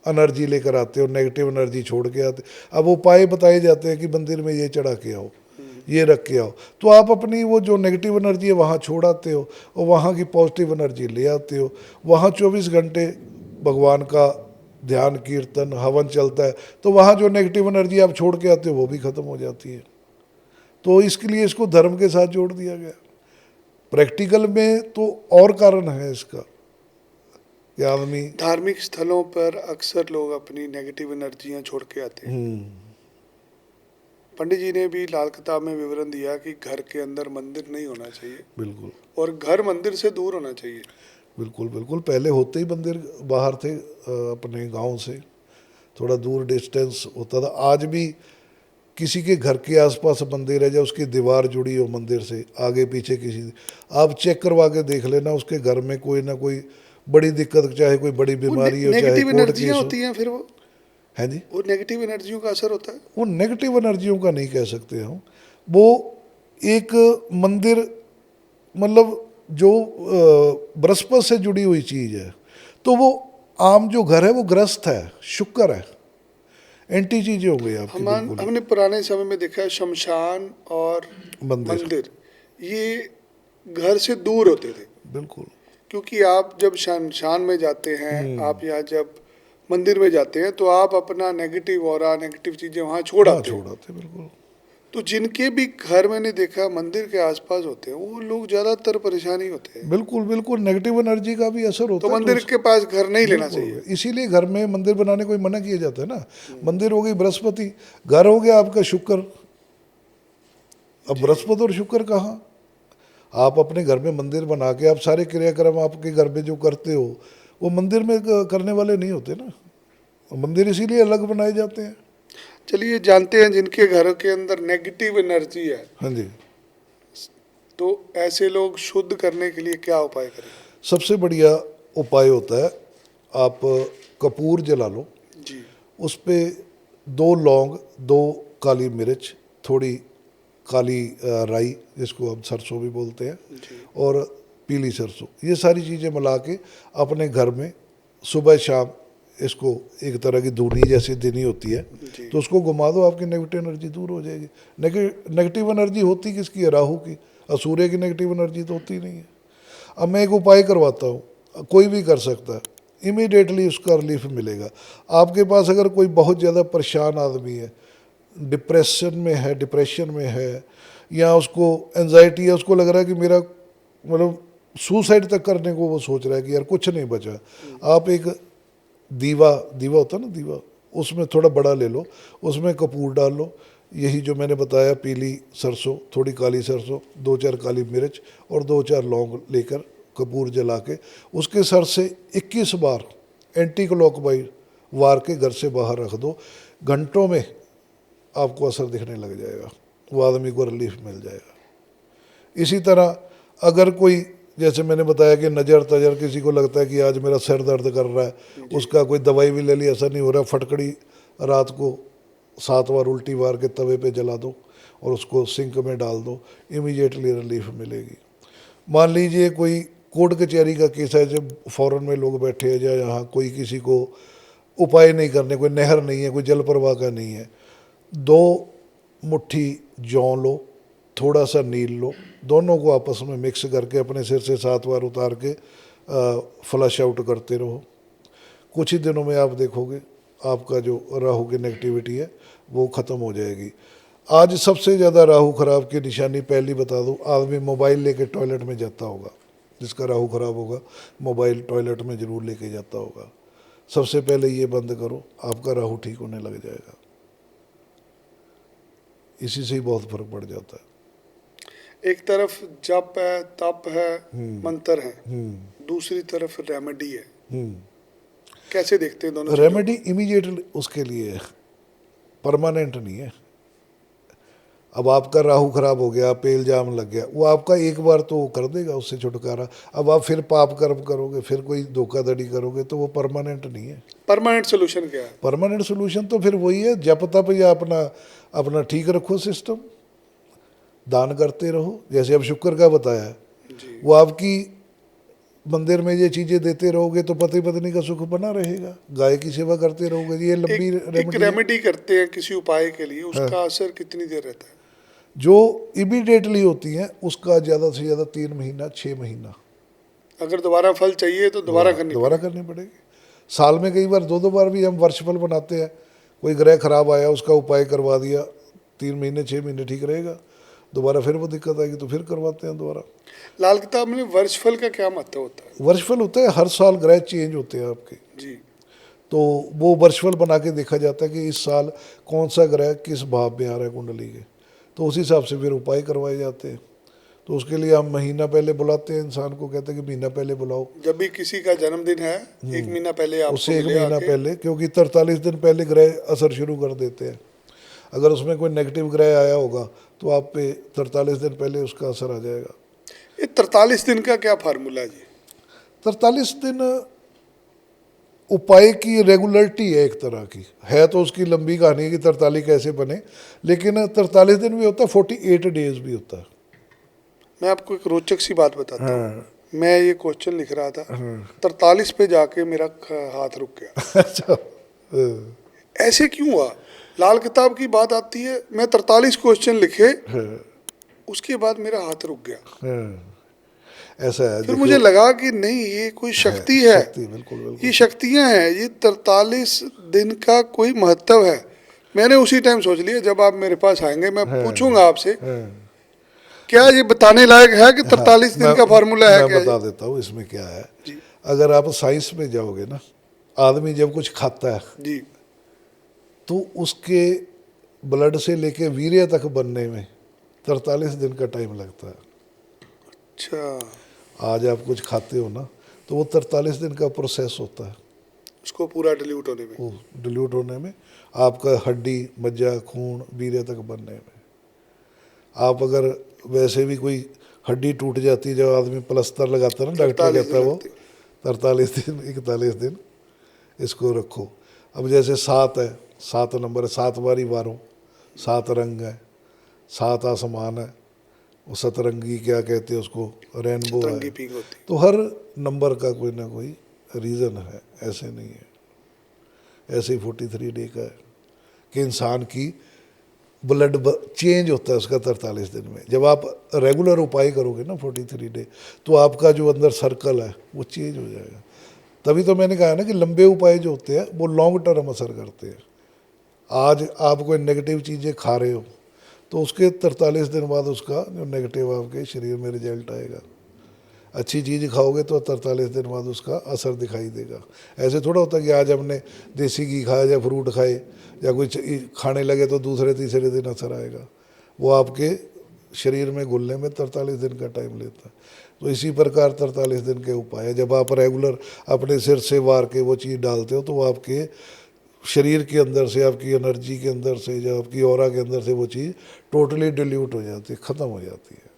एनर्जी लेकर आते हो, नेगेटिव एनर्जी छोड़ के आते। अब उपाय बताए जाते हैं कि मंदिर में ये चढ़ा के आओ, ये रख के आओ, तो आप अपनी वो जो नेगेटिव एनर्जी है वहाँ छोड़ आते हो और वहाँ की पॉजिटिव एनर्जी ले आते हो। वहाँ 24 घंटे भगवान का ध्यान, कीर्तन, हवन चलता है, तो वहाँ जो नेगेटिव एनर्जी आप छोड़ के आते हो वो भी खत्म हो जाती है। तो इसके लिए इसको धर्म के साथ जोड़ दिया गया। प्रैक्टिकल में तो और कारण है इसका कि आदमी धार्मिक स्थलों पर अक्सर लोग अपनी नेगेटिव एनर्जियां छोड़ के आते हैं। पंडित जी ने भी लाल किताब में विवरण दिया कि घर के अंदर मंदिर नहीं होना चाहिए, बिल्कुल और घर मंदिर से दूर होना चाहिए। बिल्कुल बिल्कुल। पहले होते ही मंदिर बाहर थे, अपने गांव से थोड़ा दूर डिस्टेंस होता था। आज भी किसी के घर के आसपास मंदिर है, या उसकी दीवार जुड़ी हो मंदिर से, आगे पीछे किसी, आप चेक करवा के देख लेना उसके घर में कोई ना कोई बड़ी दिक्कत, चाहे कोई बड़ी बीमारी हो, चाहे नेगेटिव कोर्ट एनर्जियां केस हो। होती हैं, फिर वो है जी, नेगेटिव एनर्जियों का असर होता है। वो नेगेटिव एनर्जियों का नहीं कह सकते हम। वो एक मंदिर, मतलब जो बृहस्पति से जुड़ी हुई चीज़ है, तो वो आम जो घर है वो ग्रस्त है, शुक्र है, एंटी चीजें हो गई आपकी। बिल्कुल हमने पुराने समय में देखा है शमशान और मंदिर ये घर से दूर होते थे, बिल्कुल। क्योंकि आप जब शमशान में जाते हैं, आप यहाँ जब मंदिर में जाते हैं, तो आप अपना नेगेटिव ऑरा, नेगेटिव चीजें वहाँ छोड़ आते हो। छोड़ाते बिल्कुल। तो जिनके भी घर मैंने देखा मंदिर के आसपास होते हैं, वो लोग ज्यादातर परेशानी होते हैं। बिल्कुल बिल्कुल, नेगेटिव एनर्जी का भी असर होता तो है। मंदिर के पास घर नहीं लेना चाहिए। इसीलिए घर में मंदिर बनाने को मना किया जाता है ना। मंदिर हो गई बृहस्पति, घर हो गया आपका शुक्र। अब बृहस्पति और शुक्र कहाँ, आप अपने घर में मंदिर बना के आप सारे क्रियाक्रम आपके घर में जो करते हो वो मंदिर में करने वाले नहीं होते ना। मंदिर इसीलिए अलग बनाए जाते हैं। चलिए जानते हैं जिनके घरों के अंदर नेगेटिव एनर्जी है, हाँ जी, तो ऐसे लोग शुद्ध करने के लिए क्या उपाय करें? सबसे बढ़िया उपाय होता है, आप कपूर जला लो, जी, उस पर 2 लौंग, 2 काली मिर्च, थोड़ी काली राई जिसको हम सरसों भी बोलते हैं, और पीली सरसों, ये सारी चीज़ें मिला के अपने घर में सुबह शाम इसको एक तरह की धूनी जैसी देनी होती है, तो उसको घुमा दो, आपकी नेगेटिव एनर्जी दूर हो जाएगी। नेगेटिव एनर्जी होती किसकी है? राहु की। और सूर्य की नेगेटिव एनर्जी तो होती नहीं है। अब मैं एक उपाय करवाता हूँ, कोई भी कर सकता है। इमीडिएटली उसका रिलीफ मिलेगा। आपके पास अगर कोई बहुत ज़्यादा परेशान आदमी है, डिप्रेशन में है, या उसको एंजाइटी है, उसको लग रहा है कि मेरा मतलब सुसाइड तक करने को वो सोच रहा है कि यार कुछ नहीं बचा, आप एक दीवा दीवा होता है ना, दीवा, उसमें थोड़ा बड़ा ले लो, उसमें कपूर डाल लो, यही जो मैंने बताया, पीली सरसों, थोड़ी काली सरसों, 2-4 काली मिर्च और 2-4 लौंग लेकर कपूर जला के उसके सर से 21 बार एंटी क्लॉकवाइज वार के घर से बाहर रख दो। घंटों में आपको असर दिखने लग जाएगा, वो आदमी को रिलीफ मिल जाएगा। इसी तरह अगर कोई, जैसे मैंने बताया कि नज़र तजर, किसी को लगता है कि आज मेरा सिर दर्द कर रहा है, उसका कोई दवाई भी ले ली, असर नहीं हो रहा, फटकड़ी रात को 7 बार उल्टी मार के तवे पे जला दो और उसको सिंक में डाल दो, इमीडिएटली रिलीफ मिलेगी। मान लीजिए कोई कोर्ट कचहरी का केस है, जब फॉरेन में लोग बैठे हैं, या यहाँ कोई किसी को उपाय नहीं करने, कोई नहर नहीं है, कोई जल प्रवाह का नहीं है, 2 मुट्ठी जौ लो, थोड़ा सा नील लो, दोनों को आपस में मिक्स करके अपने सिर से 7 बार उतार के फ्लश आउट करते रहो। कुछ ही दिनों में आप देखोगे आपका जो राहु की नेगेटिविटी है वो ख़त्म हो जाएगी। आज सबसे ज़्यादा राहु खराब की निशानी पहली बता दूँ, आदमी मोबाइल लेके टॉयलेट में जाता होगा, जिसका राहु खराब होगा मोबाइल टॉयलेट में ज़रूर लेके जाता होगा। सबसे पहले ये बंद करो, आपका राहु ठीक होने लग जाएगा। इसी से ही बहुत फर्क पड़ जाता है। एक तरफ जप है, तप है, मंत्र है, दूसरी तरफ रेमेडी है। कैसे देखते हैं दोनों? रेमेडी इमीडिएटली उसके लिए है, परमानेंट नहीं है। अब आपका राहु खराब हो गया, पे इल्जाम लग गया, वो आपका एक बार तो कर देगा उससे छुटकारा। अब आप फिर पाप कर्म करोगे, फिर कोई धोखाधड़ी करोगे, तो वो परमानेंट नहीं है। परमानेंट सोल्यूशन क्या है? परमानेंट सोल्यूशन तो फिर वही है, जप तप, या अपना ठीक रखो सिस्टम, दान करते रहो। जैसे अब शुक्र का बताया है, वो आपकी मंदिर में ये चीजें देते रहोगे तो पति पत्नी का सुख बना रहेगा। गाय की सेवा करते रहोगे, ये लंबी एक रेमेडी करते हैं किसी उपाय के लिए, उसका असर कितनी देर रहता है? जो इमीडिएटली होती है उसका ज़्यादा से ज़्यादा 3 महीना 6 महीना। अगर दोबारा फल चाहिए तो दोबारा करनी पड़ेगी। साल में कई बार 2-2 बार भी हम वर्षफल बनाते हैं। कोई ग्रह खराब आया, उसका उपाय करवा दिया, 3 महीने 6 महीने ठीक रहेगा, दोबारा फिर वो दिक्कत आएगी तो फिर करवाते हैं दोबारा। लाल किताब में वर्षफल का क्या महत्व होता है? वर्षफल होता है, हर साल ग्रह चेंज होते हैं आपके जी, तो वो वर्षफल बना के देखा जाता है कि इस साल कौन सा ग्रह किस भाव में आ रहा है कुंडली के, तो उस हिसाब से फिर उपाय करवाए जाते हैं। तो उसके लिए हम महीना पहले बुलाते हैं इंसान को, कहते हैं कि महीना पहले बुलाओ। जब भी किसी का जन्मदिन है 1 महीना पहले आप उससे 1 महीना पहले, क्योंकि 43 दिन पहले ग्रह असर शुरू कर देते हैं। अगर उसमें कोई नेगेटिव ग्रह आया होगा तो आप पे 43 दिन पहले उसका असर आ जाएगा। ये 43 दिन का क्या फार्मूला जी? 43 दिन उपाय की रेगुलरिटी है, एक तरह की है, तो उसकी लंबी कहानी है कि 43 कैसे बने, लेकिन 43 दिन भी होता है, 48 डेज भी होता है। मैं आपको एक रोचक सी बात बताता हूँ। मैं ये क्वेश्चन लिख रहा था, 43 पे जाके मेरा हाथ रुक गया। अच्छा, ऐसे क्यों हुआ? लाल किताब की बात आती है, मैं 43 क्वेश्चन लिखे, उसके बाद मेरा हाथ रुक गया। ऐसा है। फिर मुझे लगा कि नहीं, ये कोई शक्ति है, बिल्कुल। ये शक्तियां हैं, ये 43 दिन का कोई महत्व है। मैंने उसी टाइम सोच लिया, जब आप मेरे पास आएंगे मैं पूछूंगा आपसे, क्या ये बताने लायक है कि 43 दिन का फार्मूला है? मैं बता देता हूँ इसमें क्या है। अगर आप साइंस में जाओगे ना, आदमी जब कुछ खाता है जी, तो उसके ब्लड से लेके वीर्य तक बनने में 43 दिन का टाइम लगता है। अच्छा, आज आप कुछ खाते हो ना, तो वो 43 दिन का प्रोसेस होता है उसको पूरा डिल्यूट होने में, वो डिल्यूट होने में, आपका हड्डी मज्जा खून वीर्य तक बनने में। आप अगर वैसे भी कोई हड्डी टूट जाती है, जब आदमी प्लास्टर लगाता है ना, डॉक्टर कहता है वो 43 दिन 41 दिन इसको रखो। अब जैसे 7 है, 7 नंबर, 7 बारी 12, 7 रंग है, 7 आसमान है, वो सतरंगी क्या कहते हैं उसको, रेनबो है। तो हर नंबर का कोई ना कोई रीज़न है, ऐसे नहीं है। ऐसे ही 43 डे का है कि इंसान की ब्लड चेंज होता है उसका 43 दिन में। जब आप रेगुलर उपाय करोगे ना 43 डे, तो आपका जो अंदर सर्कल है वो चेंज हो जाएगा। तभी तो मैंने कहा ना कि लंबे उपाय जो होते हैं वो लॉन्ग टर्म असर करते हैं। आज आप कोई नेगेटिव चीज़ें खा रहे हो तो उसके 43 दिन बाद उसका जो नेगेटिव आपके शरीर में रिजल्ट आएगा। अच्छी चीज़ खाओगे तो 43 दिन बाद उसका असर दिखाई देगा। ऐसे थोड़ा होता कि आज हमने देसी घी खाया या फ्रूट खाए या कुछ खाने लगे तो दूसरे तीसरे दिन असर आएगा। वो आपके शरीर में घुलने में 43 दिन का टाइम लेता है। तो इसी प्रकार 43 दिन के उपाय है। जब आप रेगुलर अपने सिर से वार के वो चीज़ डालते हो तो वो आपके शरीर के अंदर से, आपकी एनर्जी के अंदर से, जब आपकी ऑरा के अंदर से वो चीज़ टोटली डिल्यूट हो जाती है, ख़त्म हो जाती है।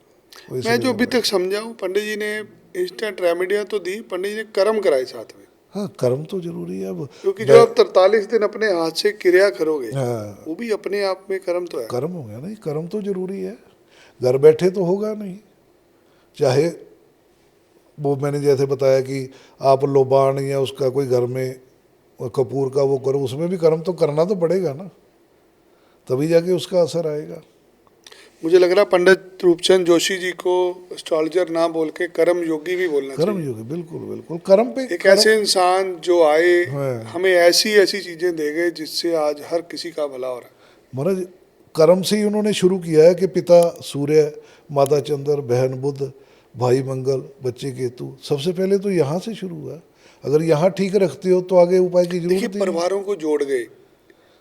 वो मैं इसलिए जो अभी तक समझा हूँ, पंडित जी ने इंस्टेंट रेमेडियाँ तो दी, पंडित जी ने कर्म कराए साथ में, हाँ, कर्म तो जरूरी है। अब क्योंकि जो आप 43 दिन अपने हाथ से क्रिया करोगे हाँ, वो भी अपने आप में कर्म तो है। कर्म हो गया नहीं, कर्म तो जरूरी है। घर बैठे तो होगा नहीं। चाहे वो मैंने जैसे बताया कि आप लोबान या उसका कोई घर में कपूर का वो करो, उसमें भी कर्म तो करना तो पड़ेगा ना, तभी जाके उसका असर आएगा। मुझे लग रहा पंडित रूपचंद जोशी जी को एस्ट्रोलॉजर ना बोल के कर्म योगी भी बोलना कर्म चाहिए। योगी, बिल्कुल बिल्कुल। कर्म पे एक ऐसे इंसान जो आए, हाँ। हमें ऐसी ऐसी चीजें दे गए जिससे आज हर किसी का भला हो रहा है। महाराज कर्म से ही उन्होंने शुरू किया है कि पिता सूर्य, माता चंद्र, बहन बुध, भाई मंगल, बच्चे केतु। सबसे पहले तो यहाँ से शुरू हुआ। अगर यहाँ ठीक रखते हो तो आगे उपाय की देखिए, जरूरत ही नहीं। परिवारों को जोड़ गए,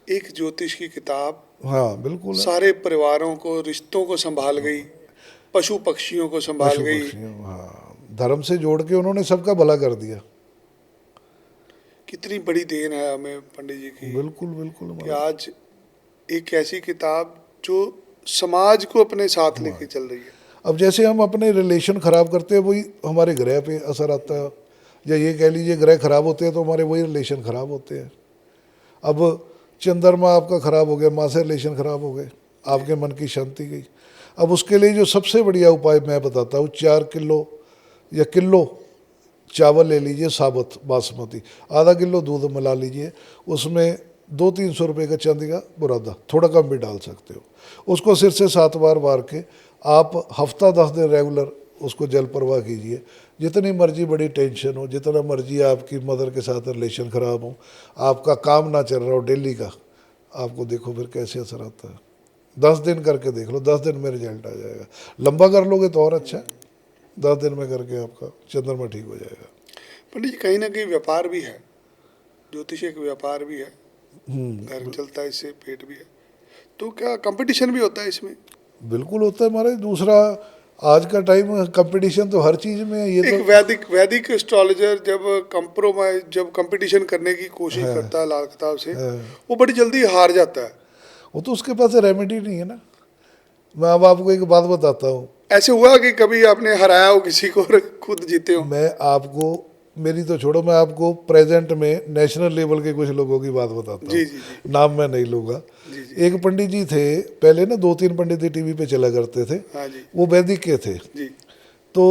एक ज्योतिष की किताब हाँ बिल्कुल है। सारे परिवारों को, रिश्तों को संभाल गई, पशु पक्षियों को संभाल पशु गई। पक्षियों, हाँ, धर्म से जोड़ के उन्होंने सबका भला कर दिया। कितनी बड़ी देन है हमें पंडित जी की बिल्कुल बिल्कुल कि महाराज। आज एक ऐसी किताब जो समाज को अपने साथ लेके चल रही है। अब जैसे हम अपने रिलेशन खराब करते हैं वही हमारे ग्रह पे असर आता है, या ये कह लीजिए ग्रह खराब होते हैं तो हमारे वही रिलेशन खराब होते हैं। अब चंद्रमा आपका खराब हो गया, माँ से रिलेशन खराब हो गए, आपके मन की शांति गई। अब उसके लिए जो सबसे बढ़िया उपाय मैं बताता हूँ, 4 किलो या किलो चावल ले लीजिए साबुत बासमती, आधा किलो दूध मिला लीजिए, उसमें 200-300 रुपये का चांदी का बुरादा, थोड़ा कम भी डाल सकते हो। उसको सिर से 7 बार मार के आप हफ्ता 10 दिन रेगुलर उसको जल प्रवाह कीजिए। जितनी मर्जी बड़ी टेंशन हो, जितना मर्जी आपकी मदर के साथ रिलेशन ख़राब हो, आपका काम ना चल रहा हो डेली का, आपको देखो फिर कैसे असर आता है। 10 दिन करके देख लो, 10 दिन में रिजल्ट आ जाएगा। लंबा कर लोगे तो और अच्छा है, 10 दिन में करके आपका चंद्रमा ठीक हो जाएगा। पंडित जी, कहीं ना कहीं व्यापार भी है, ज्योतिष एक व्यापार भी है, घर चलता है इससे, पेट भी है, तो क्या कंपटीशन भी होता है इसमें? बिल्कुल होता है महाराज। दूसरा, आज का टाइम कंपटीशन तो हर चीज़ में है। ये एक तो वैदिक एस्ट्रोलॉजर जब कंप्रोमाइज, जब कंपटीशन करने की कोशिश करता है लाल किताब से, वो बड़ी जल्दी हार जाता है। वो तो उसके पास रेमेडी नहीं है ना। मैं अब आपको एक बात बताता हूँ। ऐसे हुआ कि कभी आपने हराया हो किसी को और खुद जीते हो? मैं आपको, मेरी तो छोड़ो, मैं आपको प्रेजेंट में नेशनल लेवल के कुछ लोगों की बात बताता जी हूँ। जी जी नाम मैं नहीं लूँगा। एक पंडित जी थे, पहले ना 2-3 पंडित जी टीवी पे चला करते थे, हाँ जी वो वैदिक के थे। जी तो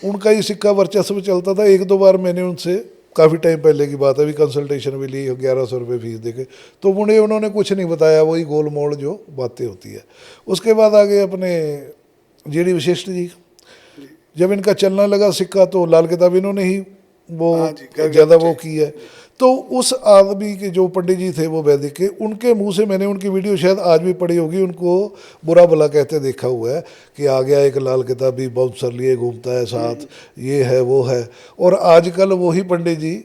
उनका ही सिक्का वर्चस्व चलता था। 1-2 बार मैंने उनसे, काफ़ी टाइम पहले की बात है, अभी कंसल्टेशन भी ली, 1100 रुपये फीस देके, तो उन्होंने कुछ नहीं बताया, वही गोल मोड़ जो बातें होती है। उसके बाद आगे अपने जीडी वशिष्ठ जी, जब इनका चलना लगा सिक्का तो लाल किताब इन्होंने ही वो हाँ जी, घर ज़्यादा घर वो की है। तो उस आदमी के जो पंडित जी थे वो वैदिक के, उनके मुंह से मैंने उनकी वीडियो शायद आज भी पड़ी होगी, उनको बुरा भला कहते देखा हुआ है कि आ गया एक लाल किताबी बाउंसर लिए घूमता है साथ, ये है वो है। और आजकल वही पंडित जी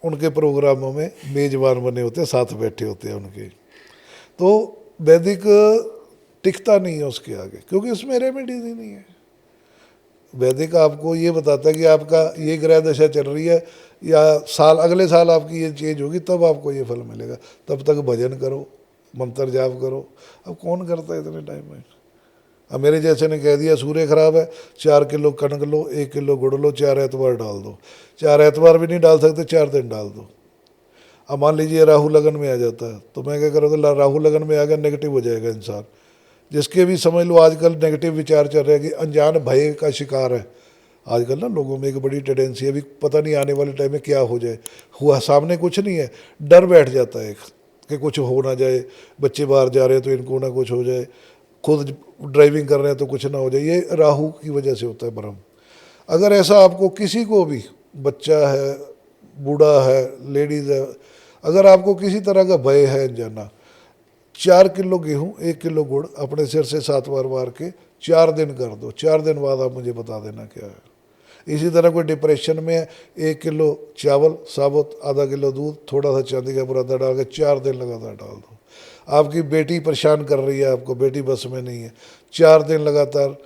उनके प्रोग्रामों में मेजबान बने होते हैं, साथ बैठे होते हैं उनके। तो वैदिक टिकता नहीं है उसके आगे, क्योंकि उसमें रेमेडीज ही नहीं है। वैदिक आपको ये बताता है कि आपका ये ग्रह दशा चल रही है, या साल, अगले साल आपकी ये चेंज होगी, तब आपको ये फल मिलेगा। तब तक भजन करो, मंत्र जाप करो। अब कौन करता है इतने टाइम में? अब मेरे जैसे ने कह दिया सूर्य खराब है, 4 किलो कणक लो, 1 किलो गुड़ लो, 4 एतवार डाल दो। 4 एतवार भी नहीं डाल सकते, 4 दिन डाल दो। अब मान लीजिए राहु लगन में आ जाता है, तो मैं क्या करूँगा, राहु लगन में आ गया, नेगेटिव हो जाएगा इंसान। जिसके भी समझ लो आजकल नेगेटिव विचार चल रहे हैं कि अनजान भय का शिकार है। आजकल ना लोगों में एक बड़ी टेंडेंसी है, अभी पता नहीं आने वाले टाइम में क्या हो जाए। हुआ सामने कुछ नहीं है, डर बैठ जाता है कि कुछ हो ना जाए, बच्चे बाहर जा रहे हैं तो इनको ना कुछ हो जाए, खुद ड्राइविंग कर रहे हैं तो कुछ ना हो जाए। ये राहु की वजह से होता है भ्रम। अगर ऐसा आपको किसी को भी, बच्चा है, बूढ़ा है, लेडीज़ है, अगर आपको किसी तरह का भय है जाना, 4 किलो गेहूँ 1 किलो गुड़ अपने सिर से 7 बार मार के 4 दिन कर दो, 4 दिन बाद आप मुझे बता देना क्या है। इसी तरह कोई डिप्रेशन में है, 1 किलो चावल साबुत, आधा किलो दूध, थोड़ा सा चांदी का बुरादा डाल के 4 दिन लगातार डाल दो। आपकी बेटी परेशान कर रही है आपको, बेटी बस में नहीं है, 4 दिन लगातार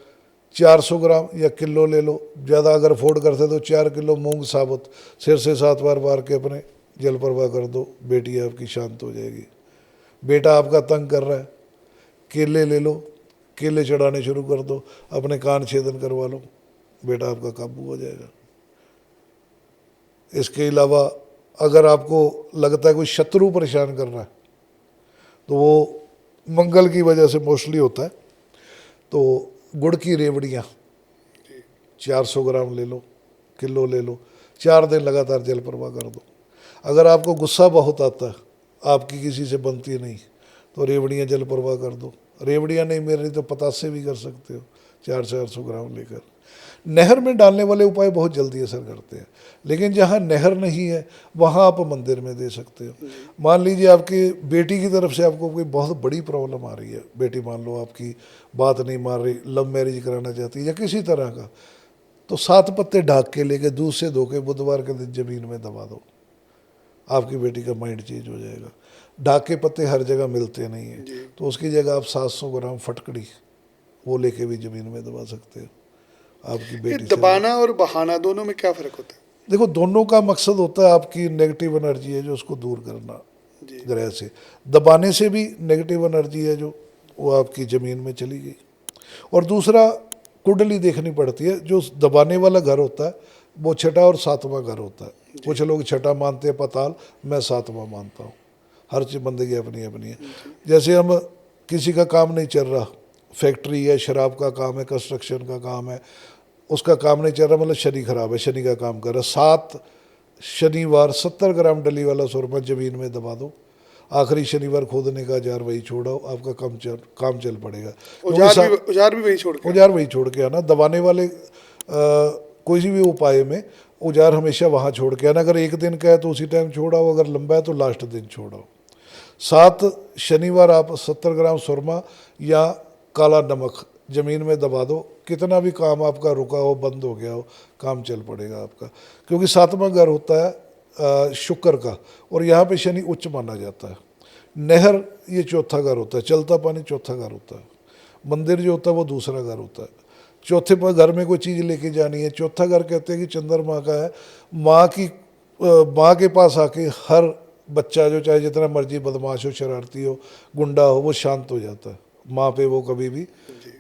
400 ग्राम या किलो ले लो, ज़्यादा अगर अफोर्ड करते तो 4 किलो मूंग साबुत सिर से 7 बार मार के अपने जल प्रवाह कर दो, बेटी आपकी शांत हो जाएगी। बेटा आपका तंग कर रहा है, केले ले लो, केले चढ़ाने शुरू कर दो, अपने कान छेदन करवा लो, बेटा आपका काबू हो जाएगा। इसके अलावा अगर आपको लगता है कोई शत्रु परेशान कर रहा है तो वो मंगल की वजह से मोस्टली होता है, तो गुड़ की रेवड़ियाँ 400 ग्राम ले लो, किलो ले लो, 4 दिन लगातार जल प्रवाह कर दो। अगर आपको गुस्सा बहुत आता है, आपकी किसी से बनती नहीं, तो रेवड़ियाँ जल प्रवाह कर दो। रेवड़ियाँ नहीं मिल रही तो पतासे भी कर सकते हो, 400 ग्राम लेकर। नहर में डालने वाले उपाय बहुत जल्दी असर करते हैं, लेकिन जहाँ नहर नहीं है वहाँ आप मंदिर में दे सकते हो। मान लीजिए आपकी बेटी की तरफ से आपको कोई बहुत बड़ी प्रॉब्लम आ रही है, बेटी मान लो आपकी बात नहीं मान रही, लव मैरिज कराना चाहती है या किसी तरह का, तो 7 पत्ते ढाक के लेके दूध से धो के बुधवार के दिन ज़मीन में दबा दो, आपकी बेटी का माइंड चेंज हो जाएगा। ढाक के पत्ते हर जगह मिलते नहीं हैं, तो उसकी जगह आप 700 ग्राम फटकड़ी वो लेके भी ज़मीन में दबा सकते हो, आपकी ये बेटी से। दबाना और बहाना दोनों में क्या फ़र्क होता है? देखो, दोनों का मकसद होता है आपकी नेगेटिव एनर्जी है जो उसको दूर करना जी। ग्रह से। दबाने से भी नेगेटिव एनर्जी है जो वो आपकी ज़मीन में चली गई। और दूसरा, कुंडली देखनी पड़ती है, जो दबाने वाला घर होता है वो 6वां और 7वां घर होता है। कुछ लोग 6वां मानते हैं पाताल, मैं 7वां मानता हूँ। हर चीज़ बंदगी अपनी अपनी है। जैसे हम किसी का काम नहीं चल रहा, फैक्ट्री है, शराब का काम है, कंस्ट्रक्शन का काम है, उसका काम नहीं चल रहा, मतलब शनि खराब है, शनि का काम कर रहा, 7 शनिवार 70 ग्राम डली वाला सुरमा जमीन में दबा दो, आखिरी शनिवार खोदने का औजार वही छोड़ो, आपका काम चल पड़ेगा। औजार भी वही छोड़ के? औजार वही छोड़ के आना। दबाने वाले कोई भी उपाय में औजार हमेशा वहाँ छोड़ के आना। अगर 1 दिन का है तो उसी टाइम छोड़ाओ, अगर लंबा है तो लास्ट दिन छोड़ाओ। 7 शनिवार आप 70 ग्राम सुरमा या काला नमक ज़मीन में दबा दो, कितना भी काम आपका रुका हो, बंद हो गया हो, काम चल पड़ेगा आपका। क्योंकि 7वां घर होता है शुक्र का, और यहाँ पे शनि उच्च माना जाता है। नहर ये 4था घर होता है, चलता पानी 4था घर होता है। मंदिर जो होता है वो दूसरा घर होता है। चौथे पर घर में कोई चीज़ लेके जानी है, 4था घर कहते हैं कि चंद्रमा का है। माँ के पास आके हर बच्चा जो चाहे जितना मर्जी बदमाश हो, शरारती हो, गुंडा हो, वो शांत हो जाता है। माँ पे वो कभी भी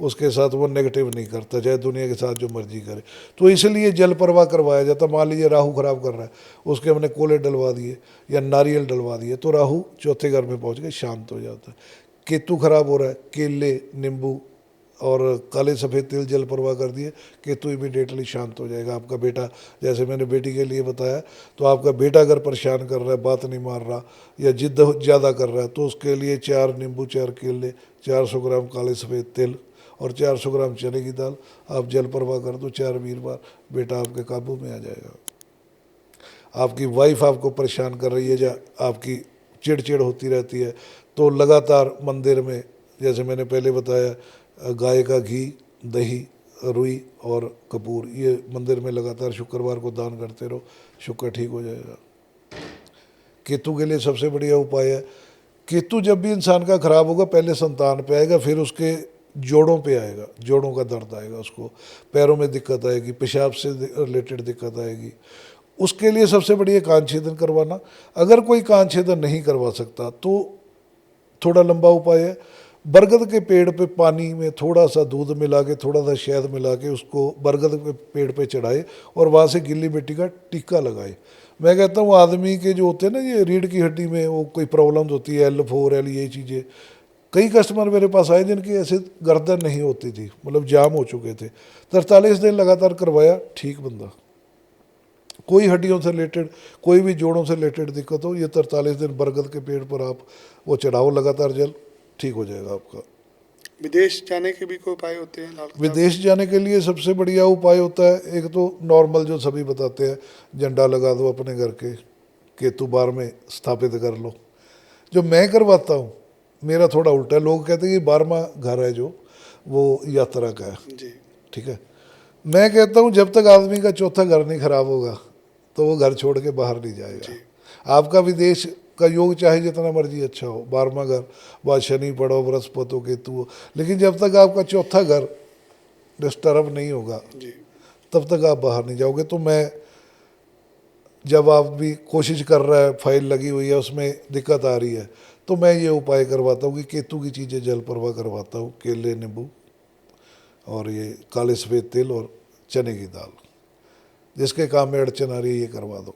उसके साथ वो नेगेटिव नहीं करता, चाहे दुनिया के साथ जो मर्जी करे। तो इसलिए जल प्रवाह करवाया जाता। मान लीजिए राहु खराब कर रहा है, उसके हमने कोले डलवा दिए या नारियल डलवा दिए, तो राहु 4थे घर में पहुँच के शांत हो जाता है। केतु खराब हो रहा है, केले, नींबू और काले सफ़ेद तिल जल प्रवाह कर दिए, केतु इमीडिएटली शांत हो जाएगा। आपका बेटा, जैसे मैंने बेटी के लिए बताया, तो आपका बेटा अगर परेशान कर रहा है, बात नहीं मार रहा या जिद्द ज़्यादा कर रहा है, तो उसके लिए 4 नींबू, 4 केले, 400 ग्राम काले सफ़ेद तिल और 400 ग्राम चने की दाल आप जल प्रवाह कर दो 4 वीरवार, बेटा आपके काबू में आ जाएगा। आपकी वाइफ आपको परेशान कर रही है या आपकी चिड़चिड़ होती रहती है, तो लगातार मंदिर में, जैसे मैंने पहले बताया, गाय का घी, दही, रुई और कपूर, ये मंदिर में लगातार शुक्रवार को दान करते रहो, शुक्र ठीक हो जाएगा। केतु के लिए सबसे बढ़िया उपाय है, केतु जब भी इंसान का खराब होगा पहले संतान पे आएगा, फिर उसके जोड़ों पे आएगा, जोड़ों का दर्द आएगा, उसको पैरों में दिक्कत आएगी, पेशाब से रिलेटेड दिक्कत आएगी। उसके लिए सबसे बढ़िया कान छेदन करवाना। अगर कोई कान छेदन नहीं करवा सकता तो थोड़ा लंबा उपाय है, बरगद के पेड़ पे पानी में थोड़ा सा दूध मिला के, थोड़ा सा शहद मिला के उसको बरगद के पेड़ पे चढ़ाए और वहाँ से गिल्ली मिट्टी का टीका लगाए। मैं कहता हूँ आदमी के जो होते हैं ना, ये रीढ़ की हड्डी में वो कोई प्रॉब्लम्स होती है, L4 L, ये चीज़ें, कई कस्टमर मेरे पास आए जिनकी ऐसे गर्दन नहीं होती थी, मतलब जाम हो चुके थे, 43 दिन लगातार करवाया, ठीक बंदा। कोई हड्डियों से रिलेटेड, कोई भी जोड़ों से रिलेटेड दिक्कत हो, ये 43 दिन बरगद के पेड़ पर आप वो चढ़ाओ लगातार जल, ठीक हो जाएगा आपका। विदेश जाने के भी कोई उपाय होते हैं लाल किताब? विदेश जाने के लिए सबसे बढ़िया उपाय होता है, एक तो नॉर्मल जो सभी बताते हैं, झंडा लगा दो अपने घर के, केतु बार में स्थापित कर लो। जो मैं करवाता हूँ मेरा थोड़ा उल्टा है। लोग कहते हैं कि 12वां घर है जो वो यात्रा का है, जी ठीक है। मैं कहता हूँ जब तक आदमी का चौथा घर नहीं खराब होगा तो वो घर छोड़ के बाहर नहीं जाएगा। आपका विदेश का योग चाहे जितना मर्जी अच्छा हो, 12वां घर, वह शनि पड़ो, बृहस्पति हो, केतु हो, लेकिन जब तक आपका चौथा घर डिस्टर्ब नहीं होगा जी तब तक आप बाहर नहीं जाओगे। तो मैं, जब आप भी कोशिश कर रहा है, फाइल लगी हुई है, उसमें दिक्कत आ रही है, तो मैं ये उपाय करवाता हूँ कि केतु की चीज़ें जल प्रवाह करवाता हूँ, केले, नींबू और ये काले सफ़ेद तिल और चने की दाल। जिसके काम में अड़चन आ रही है ये करवा दो,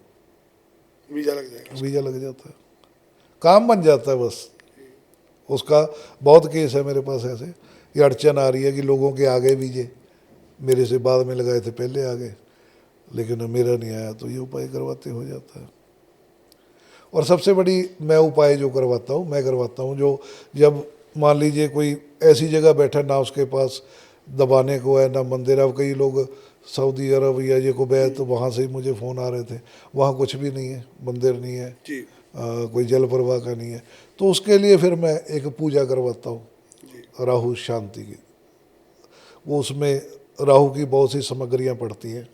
वीजा लग जाएगा। वीजा लग जाता है, काम बन जाता है बस। उसका बहुत केस है मेरे पास ऐसे, ये अड़चन आ रही है कि लोगों के आ गए वीजे, मेरे से बाद में लगाए थे पहले आ गए, लेकिन मेरा नहीं आया, तो ये उपाय करवाते हो जाता है। और सबसे बड़ी मैं उपाय जो करवाता हूँ, मैं करवाता हूँ जो, जब मान लीजिए कोई ऐसी जगह बैठा ना उसके पास दबाने को है ना मंदिर, अब कई लोग सऊदी अरब या ये कुवैत, तो वहाँ से ही मुझे फ़ोन आ रहे थे, वहाँ कुछ भी नहीं है, मंदिर नहीं है, जी कोई जल प्रवाह का नहीं है, तो उसके लिए फिर मैं एक पूजा करवाता हूँ राहु शांति की। वो उसमें राहु की बहुत सी सामग्रियाँ पड़ती हैं,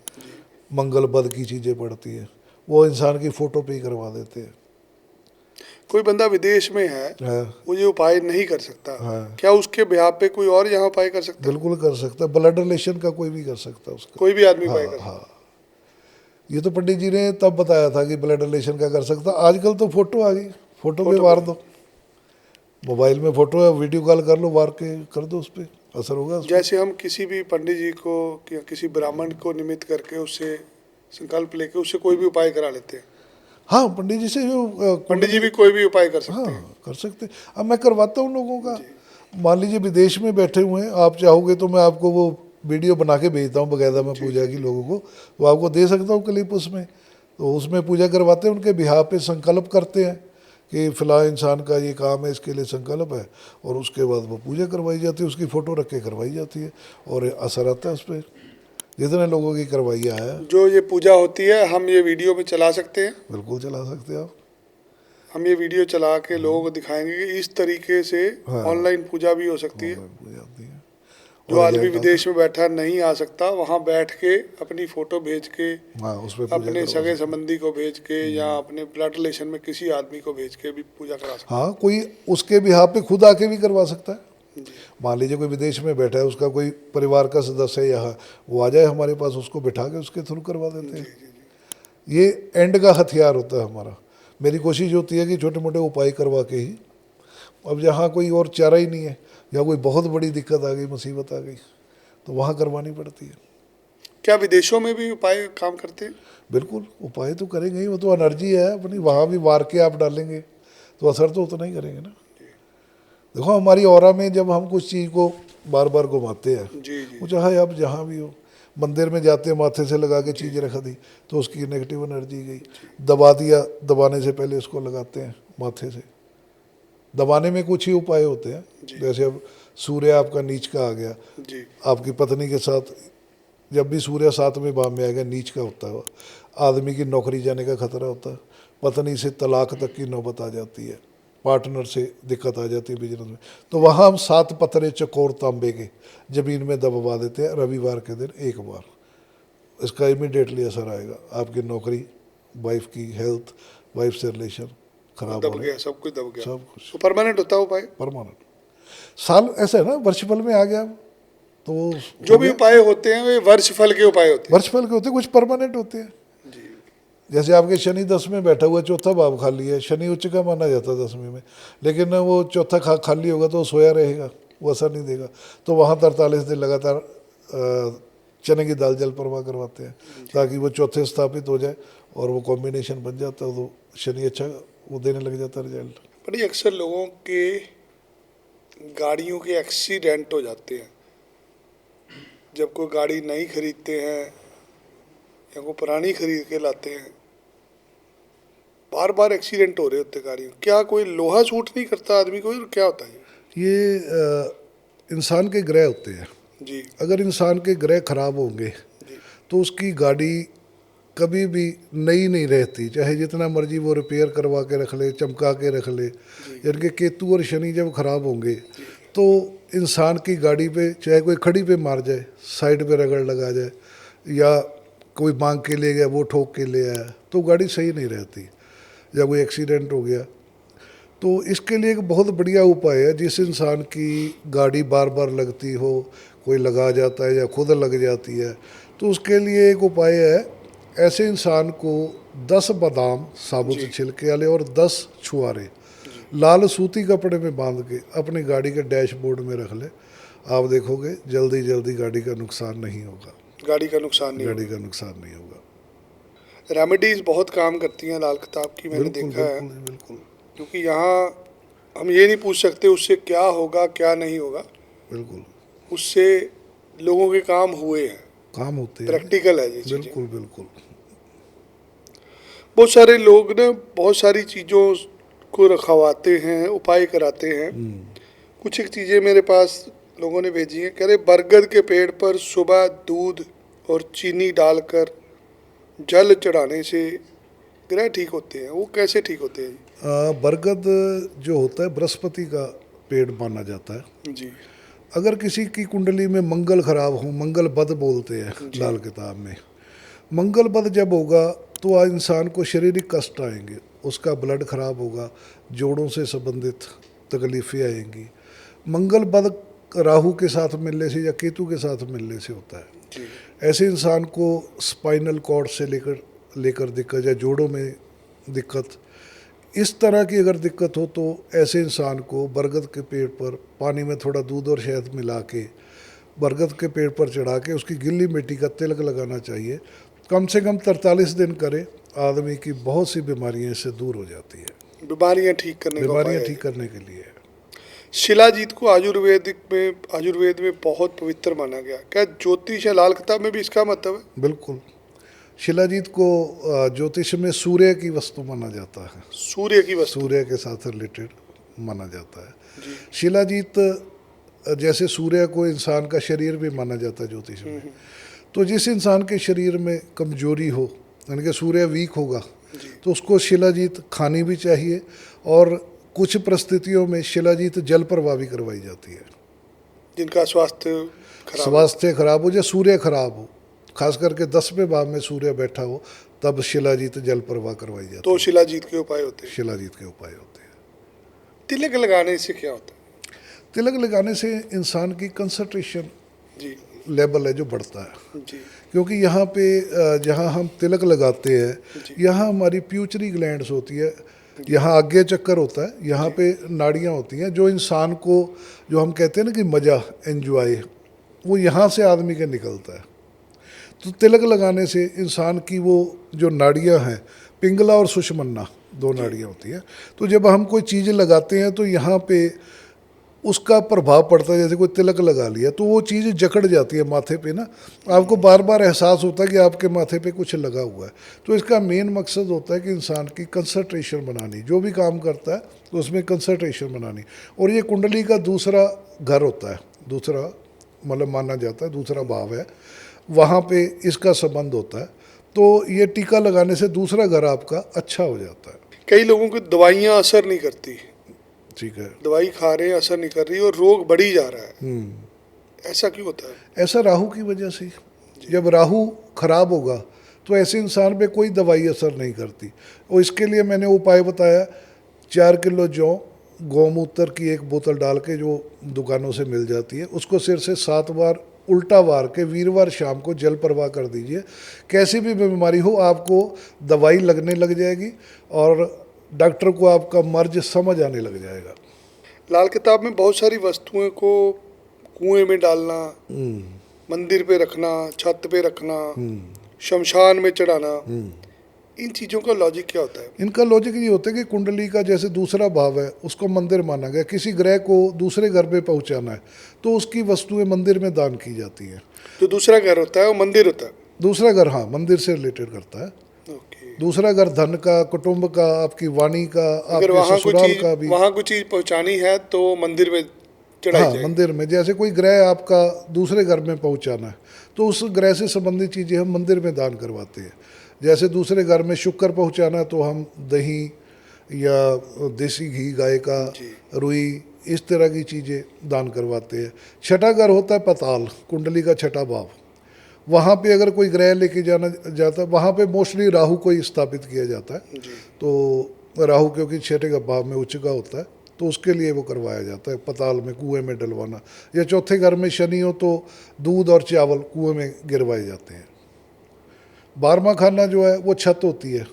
मंगल बद की चीज़ें पड़ती हैं, वो इंसान की फ़ोटो पे ही करवा देते हैं। कोई बंदा विदेश में है, हाँ, वो ये उपाय नहीं कर सकता, हाँ। क्या उसके बिहाफ पे कोई और यहाँ उपाय कर सकता है? बिल्कुल कर सकता है, ब्लड रिलेशन का कोई भी कर सकता है उसका। कोई भी आदमी हाँ, उपाय कर सकता हाँ, ये तो पंडित जी ने तब बताया था कि ब्लड रिलेशन का कर सकता। आजकल तो फोटो आ गई, फोटो पे वार दो, मोबाइल में फोटो है, वीडियो कॉल कर लो, वार के कर दो, उस पर असर होगा। जैसे हम किसी भी पंडित जी को या किसी ब्राह्मण को निमित्त करके उससे संकल्प लेके उससे कोई भी उपाय करा लेते हैं, हाँ, पंडित जी से जो पंडित जी भी कोई भी उपाय कर सकते हैं। हाँ कर सकते हैं। अब मैं करवाता हूँ लोगों का, मान लीजिए विदेश में बैठे हुए हैं, आप चाहोगे तो मैं आपको वो वीडियो बना के भेजता हूँ बकायदा, मैं पूजा की लोगों को, वो आपको दे सकता हूँ क्लिप उसमें। तो उसमें पूजा करवाते हैं, उनके बिहार पे संकल्प करते हैं कि फ़िलहाल इंसान का ये काम है, इसके लिए संकल्प है, और उसके बाद वो पूजा करवाई जाती है, उसकी फ़ोटो रख के करवाई जाती है, और असर आता है उस पर। जितने लोगों की करवाई आया है। जो ये पूजा होती है हम ये वीडियो में चला सकते हैं? बिल्कुल चला सकते हैं आप। हम ये वीडियो चला के लोगों को दिखाएंगे कि इस तरीके से हाँ। ऑनलाइन पूजा भी हो सकती है। पूजा होती है, जो और आदमी रिजल्ट आता विदेश में बैठा नहीं आ सकता, वहाँ बैठ के अपनी फोटो भेज के, है। हाँ, उस पर पूजा अपने करवा सगे सकते संबंधी को भेज के या अपने ब्लड रिलेशन में किसी आदमी को भेज के भी पूजा करा सकते हैं। हाँ, कोई उसके बिहार पे खुद आके भी करवा सकता है। मान लीजिए कोई विदेश में बैठा है, उसका कोई परिवार का सदस्य है यहाँ, वो आ जाए हमारे पास, उसको बिठा के उसके थ्रू करवा देते हैं। ये एंड का हथियार होता है हमारा। मेरी कोशिश होती है कि छोटे मोटे उपाय करवा के ही, अब जहाँ कोई और चारा ही नहीं है, या कोई बहुत बड़ी दिक्कत आ गई, मुसीबत आ गई, तो वहाँ करवानी पड़ती है। क्या विदेशों में भी उपाय काम करते हैं? बिल्कुल, उपाय तो करेंगे ही, वो तो एनर्जी है अपनी, वहाँ भी वार के आप डालेंगे तो असर तो उतना ही करेंगे ना। देखो हमारी ऑरा में जब हम कुछ चीज़ को बार बार घुमाते हैं, जी जी वो चाहे आप जहाँ भी हो, मंदिर में जाते हैं माथे से लगा के चीज़ रख दी तो उसकी नेगेटिव एनर्जी गई, दबा दिया, दबाने से पहले उसको लगाते हैं माथे से। दबाने में कुछ ही उपाय होते हैं, जैसे अब सूर्य आपका नीच का आ गया, जी आपकी पत्नी के साथ जब भी सूर्य 7वें भाव में आएगा, नीच का होता है, आदमी की नौकरी जाने का खतरा होता है, पत्नी से तलाक तक की नौबत आ जाती है, पार्टनर से दिक्कत आ जाती है बिजनेस में, तो वहाँ हम 7 पत्रे चकोर तांबे के ज़मीन में दबवा देते हैं रविवार के दिन एक बार। इसका इमीडिएटली असर आएगा, आपकी नौकरी, वाइफ की हेल्थ, वाइफ से रिलेशन खराब दब होने, गया, सब कुछ दब गया, सब कुछ तो परमानेंट होता है उपाय। परमानेंट। साल ऐसा है ना, वर्षफल में आ गया तो वो जो हो भी गया। उपाय होते हैं वे वर्ष फल के उपाय होते हैं। वर्षफल के होते हैं, कुछ परमानेंट होते हैं। जी जैसे आपके शनि 10 में बैठा हुआ, चौथा भाव खाली है, शनि उच्च का माना जाता है 10वीं में, लेकिन वो चौथा खाली होगा तो वो सोया रहेगा, वो असर नहीं देगा, तो वहाँ 43 दिन लगातार चने की दाल जल प्रवाह करवाते हैं ताकि वो चौथे स्थापित हो जाए और वो कॉम्बिनेशन बन जाता है, तो शनि अच्छा वो देने लग जाता है रिजल्ट। बड़ी अक्सर लोगों के गाड़ियों के एक्सीडेंट हो जाते हैं, जब कोई गाड़ी नई खरीदते हैं या कोई पुरानी खरीद के लाते हैं, बार बार एक्सीडेंट हो रहे होते गाड़ियों। क्या कोई लोहा सूट नहीं करता आदमी को, क्या होता है? ये इंसान के ग्रह होते हैं। जी अगर इंसान के ग्रह खराब होंगे जी तो उसकी गाड़ी कभी भी नई नहीं रहती, चाहे जितना मर्जी वो रिपेयर करवा के रख ले, चमका के रख ले। यानी कि केतु और शनि जब खराब होंगे तो इंसान की गाड़ी पे चाहे कोई खड़ी पे मार जाए, साइड पे रगड़ लगा जाए, या कोई मांग के ले गया वो ठोक के ले आया, तो गाड़ी सही नहीं रहती, या कोई एक्सीडेंट हो गया। तो इसके लिए एक बहुत बढ़िया उपाय है। जिस इंसान की गाड़ी बार बार लगती हो, कोई लगा जाता है या खुद लग जाती है, तो उसके लिए एक उपाय है, ऐसे इंसान को 10 बादाम साबुत जी। छिलके वाले और 10 छुआरे लाल सूती कपड़े में बांध के अपनी गाड़ी के डैशबोर्ड में रख ले। आप देखोगे जल्दी जल्दी गाड़ी का नुकसान नहीं होगा, गाड़ी का नुकसान नहीं गाड़ी का नुकसान नहीं होगा। होगा। रेमेडीज बहुत काम करती हैं लाल किताब की, मैंने बिल्कुल देखा है। बिल्कुल बिल्कुल क्योंकि यहाँ हम ये नहीं पूछ सकते उससे क्या होगा क्या नहीं होगा, बिल्कुल उससे लोगों के काम हुए हैं, काम होते हैं। प्रैक्टिकल है ये चीज़ें। बिल्कुल बिल्कुल बहुत सारे लोग ना बहुत सारी चीज़ों को रखवाते हैं, उपाय कराते हैं। कुछ एक चीज़ें मेरे पास लोगों ने भेजी हैं, कह रहे बरगद के पेड़ पर सुबह दूध और चीनी डालकर जल चढ़ाने से ग्रह ठीक होते हैं। वो कैसे ठीक होते हैं बरगद जो होता है बृहस्पति का पेड़ माना जाता है। जी? अगर किसी की कुंडली में मंगल खराब हो, मंगल बद बोलते हैं लाल किताब में, मंगल बद जब होगा तो आज इंसान को शारीरिक कष्ट आएंगे, उसका ब्लड खराब होगा, जोड़ों से संबंधित तकलीफ़ें आएंगी। मंगल बद राहु के साथ मिलने से या केतु के साथ मिलने से होता है। जी ऐसे इंसान को स्पाइनल कॉर्ड से लेकर दिक्कत, या जोड़ों में दिक्कत, इस तरह की अगर दिक्कत हो तो ऐसे इंसान को बरगद के पेड़ पर पानी में थोड़ा दूध और शहद मिला के बरगद के पेड़ पर चढ़ा के उसकी गिल्ली मिट्टी का तिलक लगाना चाहिए। कम से कम 43 दिन करे, आदमी की बहुत सी बीमारियां इससे दूर हो जाती है। बीमारियां ठीक करने का उपाय बीमारियां है। ठीक करने के लिए। शिलाजीत को आयुर्वेद में बहुत पवित्र माना गया। क्या ज्योतिष या लाल किताब में भी इसका मतलब है? बिल्कुल, शिलाजीत को ज्योतिष में सूर्य की वस्तु माना जाता है, सूर्य की वस्तु। सूर्य के साथ रिलेटेड माना जाता है। जी शिलाजीत जैसे सूर्य को इंसान का शरीर भी माना जाता है ज्योतिष में। तो जिस इंसान के शरीर में कमजोरी हो, यानी कि सूर्य वीक होगा, तो उसको शिलाजीत खानी भी चाहिए। और कुछ परिस्थितियों में शिलाजीत जल प्रवाह भी करवाई जाती है। जिनका स्वास्थ्य खराब हो या सूर्य खराब हो, खास करके 10वें भाव में सूर्य बैठा हो, तब शिलाजीत जल प्रवाह करवाई जाती है। तो शिलाजीत के उपाय होते हैं। शिलाजीत के उपाय होते हैं। तिलक लगाने से क्या होता है? तिलक लगाने से इंसान की कंसंट्रेशन जी लेवल है जो बढ़ता है। जी क्योंकि यहाँ पे जहाँ हम तिलक लगाते हैं, यहाँ हमारी प्यूचरी ग्लैंड्स होती है, यहाँ आगे चक्कर होता है, यहाँ पे नाड़ियाँ होती हैं, जो इंसान को, जो हम कहते हैं ना कि मज़ा, एंजॉय, वो यहाँ से आदमी के निकलता है। तो तिलक लगाने से इंसान की वो जो नाड़ियाँ हैं, पिंगला और सुषुम्ना, 2 नाड़ियाँ होती हैं। तो जब हम कोई चीज़ लगाते हैं तो यहाँ पे उसका प्रभाव पड़ता है। जैसे कोई तिलक लगा लिया तो वो चीज़ जकड़ जाती है माथे पे ना, आपको बार बार एहसास होता है कि आपके माथे पे कुछ लगा हुआ है। तो इसका मेन मकसद होता है कि इंसान की कंसंट्रेशन बनानी, जो भी काम करता है तो उसमें कंसंट्रेशन बनानी। और ये कुंडली का दूसरा घर होता है, दूसरा मतलब माना जाता है, दूसरा भाव है, वहाँ पे इसका संबंध होता है। तो ये टीका लगाने से दूसरा घर आपका अच्छा हो जाता है। कई लोगों की दवाइयाँ असर नहीं करती, ठीक है, दवाई खा रहे हैं असर नहीं कर रही और रोग बढ़ी जा रहा है। ऐसा क्यों होता है? ऐसा राहु की वजह से। जब राहु खराब होगा तो ऐसे इंसान पे कोई दवाई असर नहीं करती। और इसके लिए मैंने उपाय बताया, 4 किलो जौ गौमूत्र की 1 बोतल डाल के, जो दुकानों से मिल जाती है, उसको सिर से 7 बार उल्टा वार के वीरवार शाम को जल प्रवाह कर दीजिए। कैसी भी बीमारी हो आपको दवाई लगने लग जाएगी और डॉक्टर को आपका मर्ज समझ आने लग जाएगा। लाल किताब में बहुत सारी वस्तुओं को कुएं में डालना, मंदिर पे रखना, छत पे रखना, शमशान में चढ़ाना, इन चीज़ों का लॉजिक क्या होता है? इनका लॉजिक ये होता है कि कुंडली का जैसे दूसरा भाव है, उसको मंदिर माना गया। किसी ग्रह को दूसरे घर पे पहुंचाना है तो उसकी वस्तुएं मंदिर में दान की जाती हैं। जो दूसरा घर होता है वो मंदिर होता है। दूसरा घर, हाँ, मंदिर से रिलेटेड करता है। ओके। दूसरा घर धन का, कुटुंब का, आपकी वाणी का, अगर आपके ससुराल का भी। वहाँ कोई चीज़ पहुँचानी है तो मंदिर में चढ़ाई हाँ, जाएगी। मंदिर में जैसे कोई ग्रह आपका दूसरे घर में पहुंचाना है तो उस ग्रह से संबंधित चीज़ें हम मंदिर में दान करवाते हैं। जैसे दूसरे घर में शुक्र पहुंचाना है तो हम दही या देसी घी गाय का, जी। रुई, इस तरह की चीज़ें दान करवाते हैं। छठा घर होता है पताल, कुंडली का छठा भाव। वहाँ पे अगर कोई ग्रह लेके जाना जाता है, वहाँ पे मोस्टली राहु को ही स्थापित किया जाता है। जी। तो राहु क्योंकि छठे का भाव में उच्च का होता है तो उसके लिए वो करवाया जाता है, पताल में कुएं में डलवाना। या चौथे घर में शनि हो तो दूध और चावल कुएं में गिरवाए जाते हैं। 12वां खाना जो है वो छत होती है,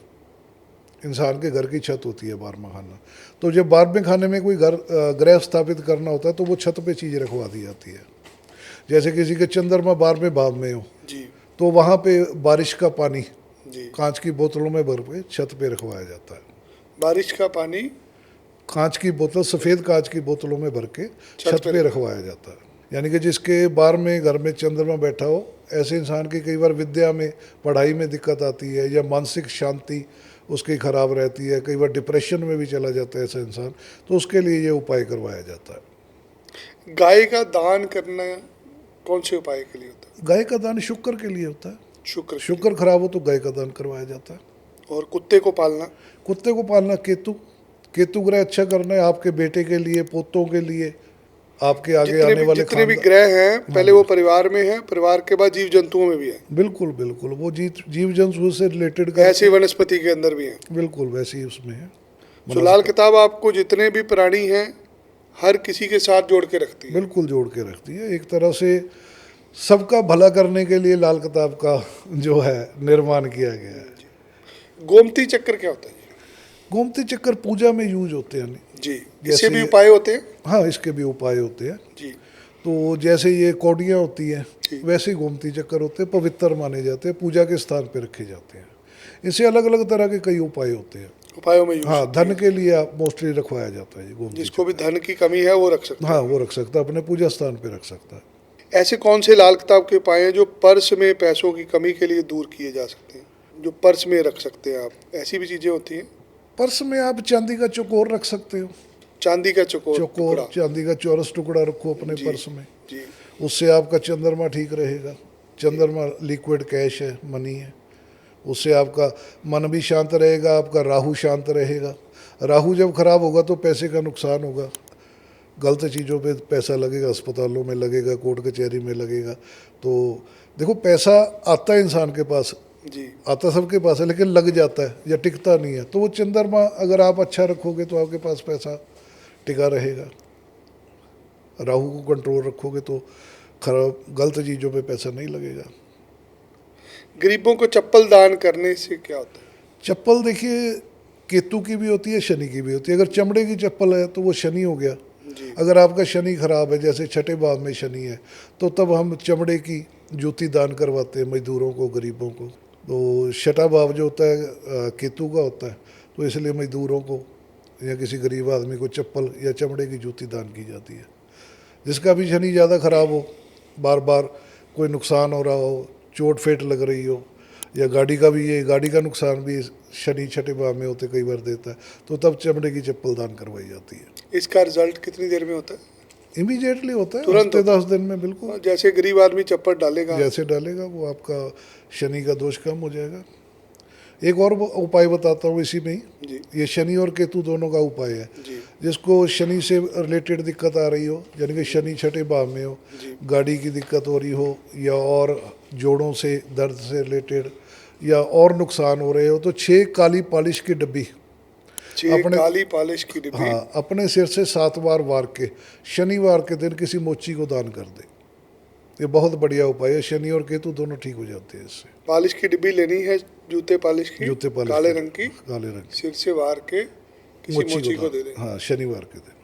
इंसान के घर की छत होती है 12वां खाना। तो जब 12वें खाने में कोई ग्रह स्थापित करना होता है तो वो छत पे चीज़ रखवा दी जाती है। जैसे किसी के चंद्रमा 12वें भाव में हो जी। तो वहाँ पे बारिश का पानी जी। कांच की बोतलों में भर के छत पे रखवाया जाता है। बारिश का पानी कांच की बोतल, सफ़ेद कांच की बोतलों में भर के छत छत पे रखवाया जाता है। यानी कि जिसके 12वें घर में चंद्रमा बैठा हो, ऐसे इंसान की कई बार विद्या में, पढ़ाई में दिक्कत आती है या मानसिक शांति उसकी खराब रहती है, कई बार डिप्रेशन में भी चला जाता है ऐसा इंसान, तो उसके लिए ये उपाय करवाया जाता है। गाय का दान करना कौन से उपाय के लिए होता है? गाय का दान शुक्र के लिए होता है। शुक्र के शुक्र खराब हो तो गाय का दान करवाया जाता है। लिए। और कुत्ते को पालना? कुत्ते को पालना, केतु ग्रह अच्छा करना है आपके बेटे के लिए, पोतों के लिए, आपके आगे आने वाले जितने भी खानदान। ग्रह हैं, पहले वो परिवार में है, परिवार के बाद जीव जंतुओं में भी है। बिल्कुल बिल्कुल, वो जीव जंतु से रिलेटेड ऐसे वनस्पति के अंदर भी है। बिल्कुल वैसे ही उसमें है। तो लाल किताब आपको जितने भी प्राणी हैं हर किसी के साथ जोड़ के रखती है। बिल्कुल जोड़ के रखती है। एक तरह से सबका भला करने के लिए लाल किताब का जो है निर्माण किया गया है। गोमती चक्र क्या होता है? गोमती चक्कर पूजा में यूज होते हैं। जी। जैसे- इससे भी उपाय होते हैं? हाँ, इसके भी उपाय होते हैं। जी। तो जैसे ये कौड़ियाँ होती हैं जी। वैसे ही गोमती चक्कर होते हैं, पवित्र माने जाते हैं, पूजा के स्थान पे रखे जाते हैं। इससे अलग अलग तरह के कई उपाय होते हैं। उपायों में यूज हाँ, होती है। धन के लिए आप मोस्टली रखवाया जाता है ये गोमती जिसको भी धन की कमी है वो रख सकता चक्कर। हाँ, वो रख सकता है, अपने पूजा स्थान पे रख सकता है। है। ऐसे कौन से लाल किताब के उपाय हैं जो पर्स में पैसों की कमी के लिए दूर किए जा सकते हैं, जो पर्स में रख सकते हैं आप? ऐसी भी चीजें होती हैं? पर्स में आप चांदी का चौकोर रख सकते हो। चांदी का चौकोर चौकोर, टुकड़ा। चांदी का चौरस टुकड़ा रखो अपने जी। पर्स में। जी। उससे आपका चंद्रमा ठीक रहेगा। चंद्रमा लिक्विड कैश है, मनी है। उससे आपका मन भी शांत रहेगा, आपका राहु शांत रहेगा। राहु जब खराब होगा तो पैसे का नुकसान होगा, गलत चीज़ों पे पैसा लगेगा, अस्पतालों में लगेगा, कोर्ट कचहरी में लगेगा। तो देखो, पैसा आता है इंसान के पास, जी। आता सबके पास है, लेकिन लग जाता है या टिकता नहीं है। तो वो चंद्रमा अगर आप अच्छा रखोगे तो आपके पास पैसा टिका रहेगा। राहु को कंट्रोल रखोगे तो खराब गलत चीज़ों पे पैसा नहीं लगेगा। गरीबों को चप्पल दान करने से क्या होता है? चप्पल देखिए, केतु की भी होती है, शनि की भी होती है। अगर चमड़े की चप्पल है तो वो शनि हो गया। जी। अगर आपका शनि खराब है, जैसे छठे भाव में शनि है, तो तब हम चमड़े की जूती दान करवाते हैं मजदूरों को, गरीबों को। तो छठा भाव जो होता है केतु का होता है, तो इसलिए मजदूरों को या किसी गरीब आदमी को चप्पल या चमड़े की जूती दान की जाती है। जिसका भी शनि ज़्यादा खराब हो, बार बार कोई नुकसान हो रहा हो, चोट फेट लग रही हो, या गाड़ी का भी, ये गाड़ी का नुकसान भी शनि छठे भाव में होते कई बार देता है, तो तब चमड़े की चप्पल दान करवाई जाती है। इसका रिजल्ट कितनी देर में होता है? इमीडिएटली होता है, तुरंत हफ्ते 10 दिन में। बिल्कुल, जैसे गरीब आदमी चप्पल डालेगा जैसे डालेगा वो आपका शनि का दोष कम हो जाएगा। एक और उपाय बताता हूँ इसी में ही। जी। ये शनि और केतु दोनों का उपाय है। जी। जिसको शनि से रिलेटेड दिक्कत आ रही हो, यानी कि शनि छठे भाव में हो, जी। गाड़ी की दिक्कत हो रही हो, या और जोड़ों से दर्द से रिलेटेड, या और नुकसान हो रहे हो, तो 6 काली पॉलिश की डब्बी 6 अपने- काली पॉलिश की डिब्बी। हाँ, अपने सिर से 7 बार वार के शनिवार के दिन किसी मोची को दान कर दे। ये बहुत बढ़िया उपाय है। शनि और केतु दोनों ठीक हो जाते हैं इससे। पॉलिश की डिब्बी लेनी है, जूते पॉलिश की, जूते पॉलिश काले की, रंग की, काले रंग की सिर से वार के किसी मोची को दे दें। हाँ, शनिवार के दिन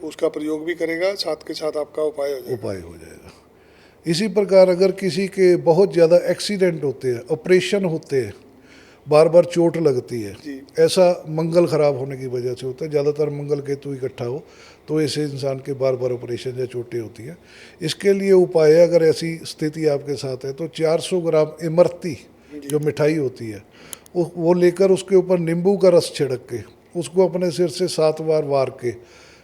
उसका प्रयोग भी करेगा, साथ के साथ आपका उपाय हो जाएगा। उपाय हो जाएगा। इसी प्रकार अगर किसी के बहुत ज़्यादा एक्सीडेंट होते हैं, ऑपरेशन होते हैं, बार बार चोट लगती है, जी। ऐसा मंगल खराब होने की वजह से होता है। ज़्यादातर मंगल केतु इकट्ठा हो तो ऐसे इंसान के बार बार ऑपरेशन या चोटें होती हैं। इसके लिए उपाय है, अगर ऐसी स्थिति आपके साथ है तो 400 ग्राम इमरती जो मिठाई होती है वो लेकर उसके ऊपर नींबू का रस छिड़क के उसको अपने सिर से 7 बार वार के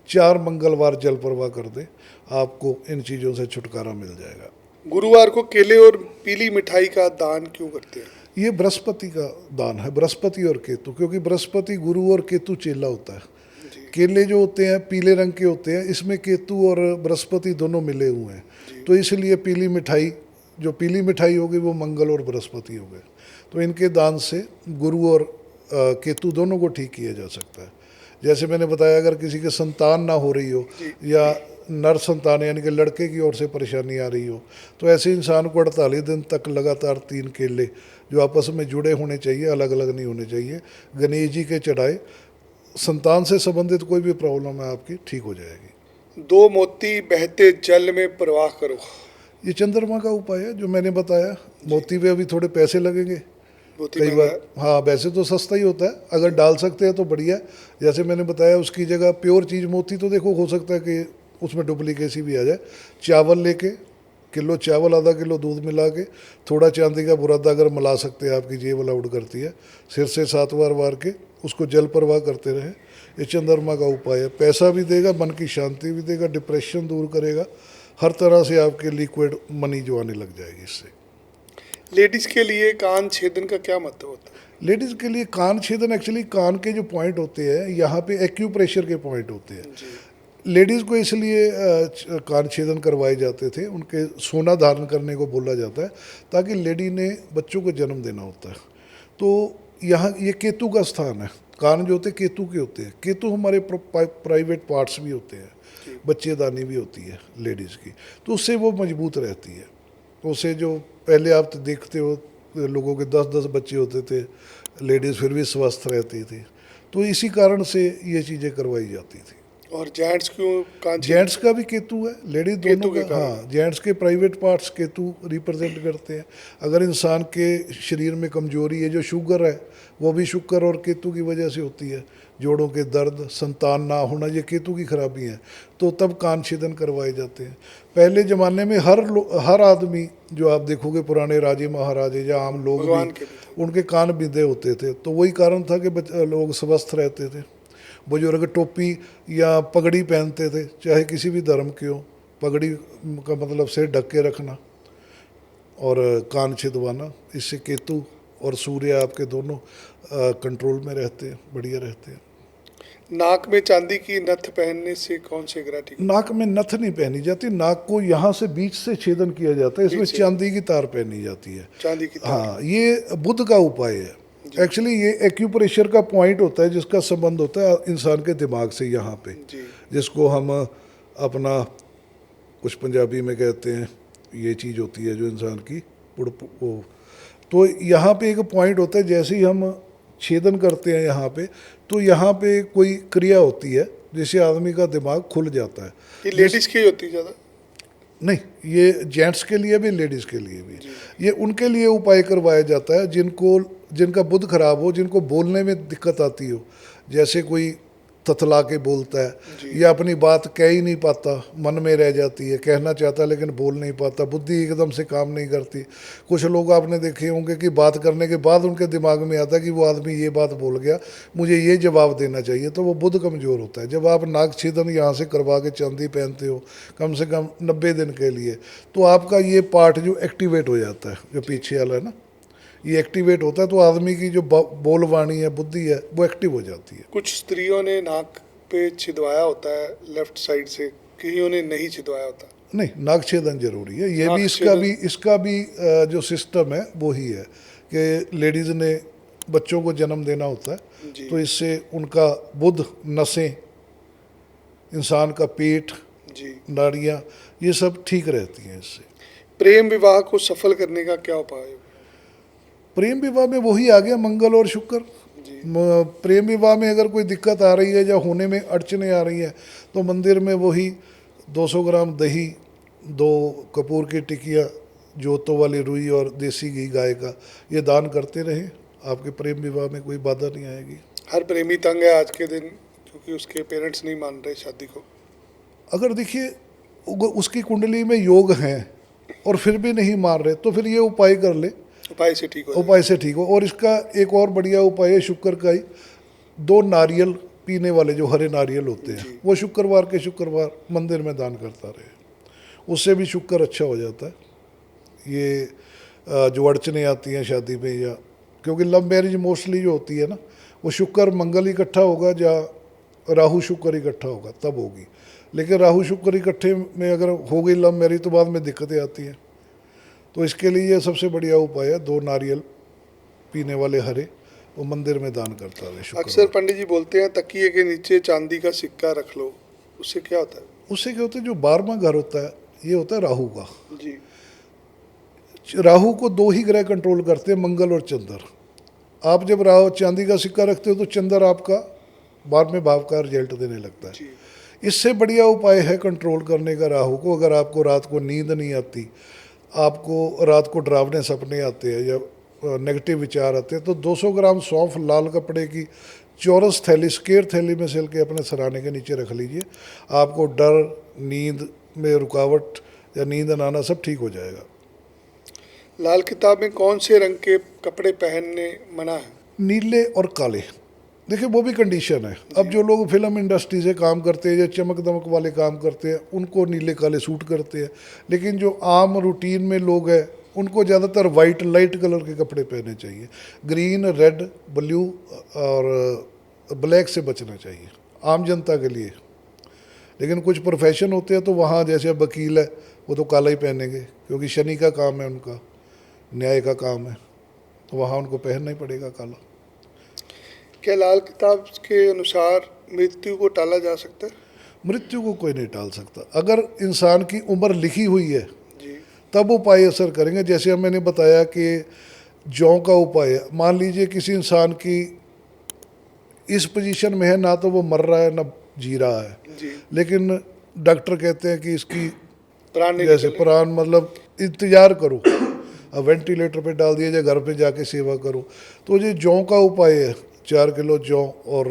4 मंगलवार जल प्रवाह कर दें, आपको इन चीज़ों से छुटकारा मिल जाएगा। गुरुवार को केले और पीली मिठाई का दान क्यों करते हैं? ये बृहस्पति का दान है, बृहस्पति और केतु, क्योंकि बृहस्पति गुरु और केतु चेला होता है। केले जो होते हैं पीले रंग के होते हैं, इसमें केतु और बृहस्पति दोनों मिले हुए हैं, तो इसलिए पीली मिठाई, जो पीली मिठाई होगी वो मंगल और बृहस्पति हो गए। तो इनके दान से गुरु और केतु दोनों को ठीक किया जा सकता है। जैसे मैंने बताया, अगर किसी के संतान ना हो रही हो या नर संतान यानी कि लड़के की ओर से परेशानी आ रही हो, तो ऐसे इंसान को 48 दिन तक लगातार 3 केले जो आपस में जुड़े होने चाहिए, अलग अलग नहीं होने चाहिए, गणेश जी के चढ़ाए, संतान से संबंधित कोई भी प्रॉब्लम है आपकी ठीक हो जाएगी। 2 मोती बहते जल में प्रवाह करो। ये चंद्रमा का उपाय है जो मैंने बताया। मोती पे अभी थोड़े पैसे लगेंगे मोती कई महंगा बार, हाँ वैसे तो सस्ता ही होता है, अगर डाल सकते हैं तो बढ़िया। जैसे मैंने बताया, उसकी जगह प्योर चीज़ मोती तो देखो हो सकता है कि उसमें डुप्लीकेसी भी आ जाए। चावल लेके, किलो चावल, आधा किलो दूध मिला के, थोड़ा चांदी का बुरादा अगर मिला सकते हैं, आपकी जेब अलाउड करती है, सिर से 7 बार वार के उसको जल प्रवाह करते रहे। ये चंद्रमा का उपाय है, पैसा भी देगा, मन की शांति भी देगा, डिप्रेशन दूर करेगा, हर तरह से आपके लिक्विड मनी जो आने लग जाएगी इससे। लेडीज के लिए कान छेदन का क्या महत्व होता है? लेडीज़ के लिए कान छेदन, एक्चुअली कान के जो पॉइंट होते हैं यहाँ पे एक्यूप्रेशर के पॉइंट होते हैं। लेडीज़ को इसलिए कान छेदन करवाए जाते थे, उनके सोना धारण करने को बोला जाता है, ताकि लेडी ने बच्चों को जन्म देना होता है। तो यहाँ ये केतु का स्थान है, कान जो होते हैं केतु के होते हैं। केतु हमारे प्राइवेट पार्ट्स भी होते हैं, बच्चेदानी भी होती है लेडीज़ की, तो उससे वो मजबूत रहती है। उससे जो पहले आप तो देखते हो लोगों के 10-10 बच्चे होते थे, लेडीज़ फिर भी स्वस्थ रहती थी, तो इसी कारण से ये चीज़ें करवाई जाती थी। और जेंट्स क्यों कान छेदन? जेंट्स का भी केतु है, लेडीज केतु दोनों के का, कारण। हाँ जेंट्स के प्राइवेट पार्ट्स केतु रिप्रेजेंट करते हैं। अगर इंसान के शरीर में कमजोरी है, जो शुगर है वो भी शुक्र और केतु की वजह से होती है, जोड़ों के दर्द, संतान ना होना, ये केतु की खराबी है, तो तब कान छेदन करवाए जाते हैं। पहले ज़माने में हर आदमी जो आप देखोगे, पुराने राजे महाराजे या आम लोग भगवान भी, के भी उनके कान बिंदे होते थे, तो वही कारण था कि लोग स्वस्थ रहते थे। बुजुर्ग टोपी या पगड़ी पहनते थे, चाहे किसी भी धर्म के हो, पगड़ी का मतलब सिर ढक के रखना और कान छिदवाना, इससे केतु और सूर्य आपके दोनों कंट्रोल में रहते हैं, बढ़िया रहते हैं। नाक में चांदी की नथ पहनने से कौन से ग्रह ठीक? नाक में नथ नहीं पहनी जाती, नाक को यहाँ से बीच से छेदन किया जाता है, इसमें बीच से? चांदी की तार पहनी जाती है। चांदी की तार। हाँ, ये बुध का उपाय है। एक्चुअली ये एक्यूप्रेशर का पॉइंट होता है जिसका संबंध होता है इंसान के दिमाग से, यहाँ पे, जी जिसको हम अपना कुछ पंजाबी में कहते हैं, ये चीज़ होती है जो इंसान की वो, तो यहाँ पे एक पॉइंट होता है, जैसे ही हम छेदन करते हैं यहाँ पे, तो यहाँ पे कोई क्रिया होती है जिससे आदमी का दिमाग खुल जाता है। ये लेडीज की होती है ज़्यादा? नहीं, ये जेंट्स के लिए भी, लेडीज़ के लिए भी, ये उनके लिए उपाय करवाया जाता है जिनका बुध खराब हो, जिनको बोलने में दिक्कत आती हो, जैसे कोई तथला के बोलता है या अपनी बात कह ही नहीं पाता, मन में रह जाती है, कहना चाहता है लेकिन बोल नहीं पाता, बुद्धि एकदम से काम नहीं करती। कुछ लोग आपने देखे होंगे कि बात करने के बाद उनके दिमाग में आता है कि वो आदमी ये बात बोल गया, मुझे ये जवाब देना चाहिए, तो वो बुध कमज़ोर होता है। जब आप नाक छेदन यहाँ से करवा के चांदी पहनते हो कम से कम 90 दिन के लिए, तो आपका ये पार्ट जो एक्टिवेट हो जाता है, जो पीछे वाला है ना, ये एक्टिवेट होता है, तो आदमी की जो बोलवाणी है, बुद्धि है, वो एक्टिव हो जाती है। कुछ स्त्रियों ने नाक पे छिदवाया होता है लेफ्ट साइड से, कईयों ने नहीं छिदवाया होता। नहीं, नाक छेदन जरूरी है, ये नाक भी इसका भी जो सिस्टम है वो ही है कि लेडीज़ ने बच्चों को जन्म देना होता है, जी। तो इससे उनका बुध, नसें, इंसान का पेट, जी। नाड़ियाँ, ये सब ठीक रहती हैं इससे। प्रेम विवाह को सफल करने का क्या उपाय है? प्रेम विवाह में वही आ गया, मंगल और शुक्र। जी। प्रेम विवाह में अगर कोई दिक्कत आ रही है या होने में अड़चने आ रही हैं, तो मंदिर में वही 200 ग्राम दही, 2 कपूर की टिकिया, जोतों वाली रुई और देसी घी गाय का, ये दान करते रहें, आपके प्रेम विवाह में कोई बाधा नहीं आएगी। हर प्रेमी तंग है आज के दिन, क्योंकि उसके पेरेंट्स नहीं मान रहे शादी को। अगर देखिए उसकी कुंडली में योग हैं और फिर भी नहीं मान रहे, तो फिर ये उपाय कर ले, उपाय से ठीक हो उपाय से ठीक हो। और इसका एक और बढ़िया उपाय है शुक्र का ही, 2 नारियल पीने वाले जो हरे नारियल होते हैं वो शुक्रवार के शुक्रवार मंदिर में दान करता रहे, उससे भी शुक्र अच्छा हो जाता है। ये जो अड़चने आती हैं शादी में, या क्योंकि लव मैरिज मोस्टली जो होती है ना, वो शुक्र मंगल इकट्ठा होगा या राहु शुक्र इकट्ठा होगा तब होगी। लेकिन राहु शुक्र इकट्ठे में अगर हो गई लव मैरिज तो बाद में दिक्कतें आती हैं। तो इसके लिए ये सबसे बढ़िया उपाय है, 2 नारियल पीने वाले हरे वो मंदिर में दान करता रहे शुक्रवार। अक्सर पंडित जी बोलते हैं तकिए के नीचे चांदी का सिक्का रख लो, उससे क्या होता है? उससे क्या होता है, जो 12वां घर होता है ये होता है राहु का। जी। राहु को 2 ही ग्रह कंट्रोल करते हैं, मंगल और चंद्र। आप जब राहु चांदी का सिक्का रखते हो तो चंद्र आपका 12वें भाव का रिजल्ट देने लगता है। जी। इससे बढ़िया उपाय है कंट्रोल करने का राहु को। अगर आपको रात को नींद नहीं आती, आपको रात को डरावने सपने आते हैं या नेगेटिव विचार आते हैं, तो 200 ग्राम सौंफ लाल कपड़े की चौरस थैली, स्क्वायर थैली में सिल के अपने सराहने के नीचे रख लीजिए। आपको डर, नींद में रुकावट या नींद न आना सब ठीक हो जाएगा। लाल किताब में कौन से रंग के कपड़े पहनने मना है? नीले और काले। देखिए वो भी कंडीशन है। अब जो लोग फिल्म इंडस्ट्री से काम करते हैं या चमक दमक वाले काम करते हैं उनको नीले काले सूट करते हैं, लेकिन जो आम रूटीन में लोग हैं उनको ज़्यादातर वाइट लाइट कलर के कपड़े पहनने चाहिए। ग्रीन, रेड, ब्लू और ब्लैक से बचना चाहिए आम जनता के लिए। लेकिन कुछ प्रोफेशन होते हैं तो वहाँ जैसे वकील है वो तो काला ही पहनेंगे, क्योंकि शनि का काम है, उनका न्याय का काम है, तो वहाँ उनको पहनना ही पड़ेगा काला। क्या लाल किताब के अनुसार मृत्यु को टाला जा सकता है? मृत्यु को कोई नहीं टाल सकता। अगर इंसान की उम्र लिखी हुई है जी। तब उपाय असर करेंगे। जैसे अब मैंने बताया कि जौ का उपाय है। मान लीजिए किसी इंसान की इस पोजीशन में है, ना तो वो मर रहा है ना जी रहा है, जी। लेकिन डॉक्टर कहते हैं कि इसकी प्राण नहीं जैसे निकलने। प्राण मतलब इंतजार करो, अब वेंटिलेटर पे डाल दिया जाए, घर पे जाके सेवा करो। तो ये जौ का उपाय है, 4 किलो जौ और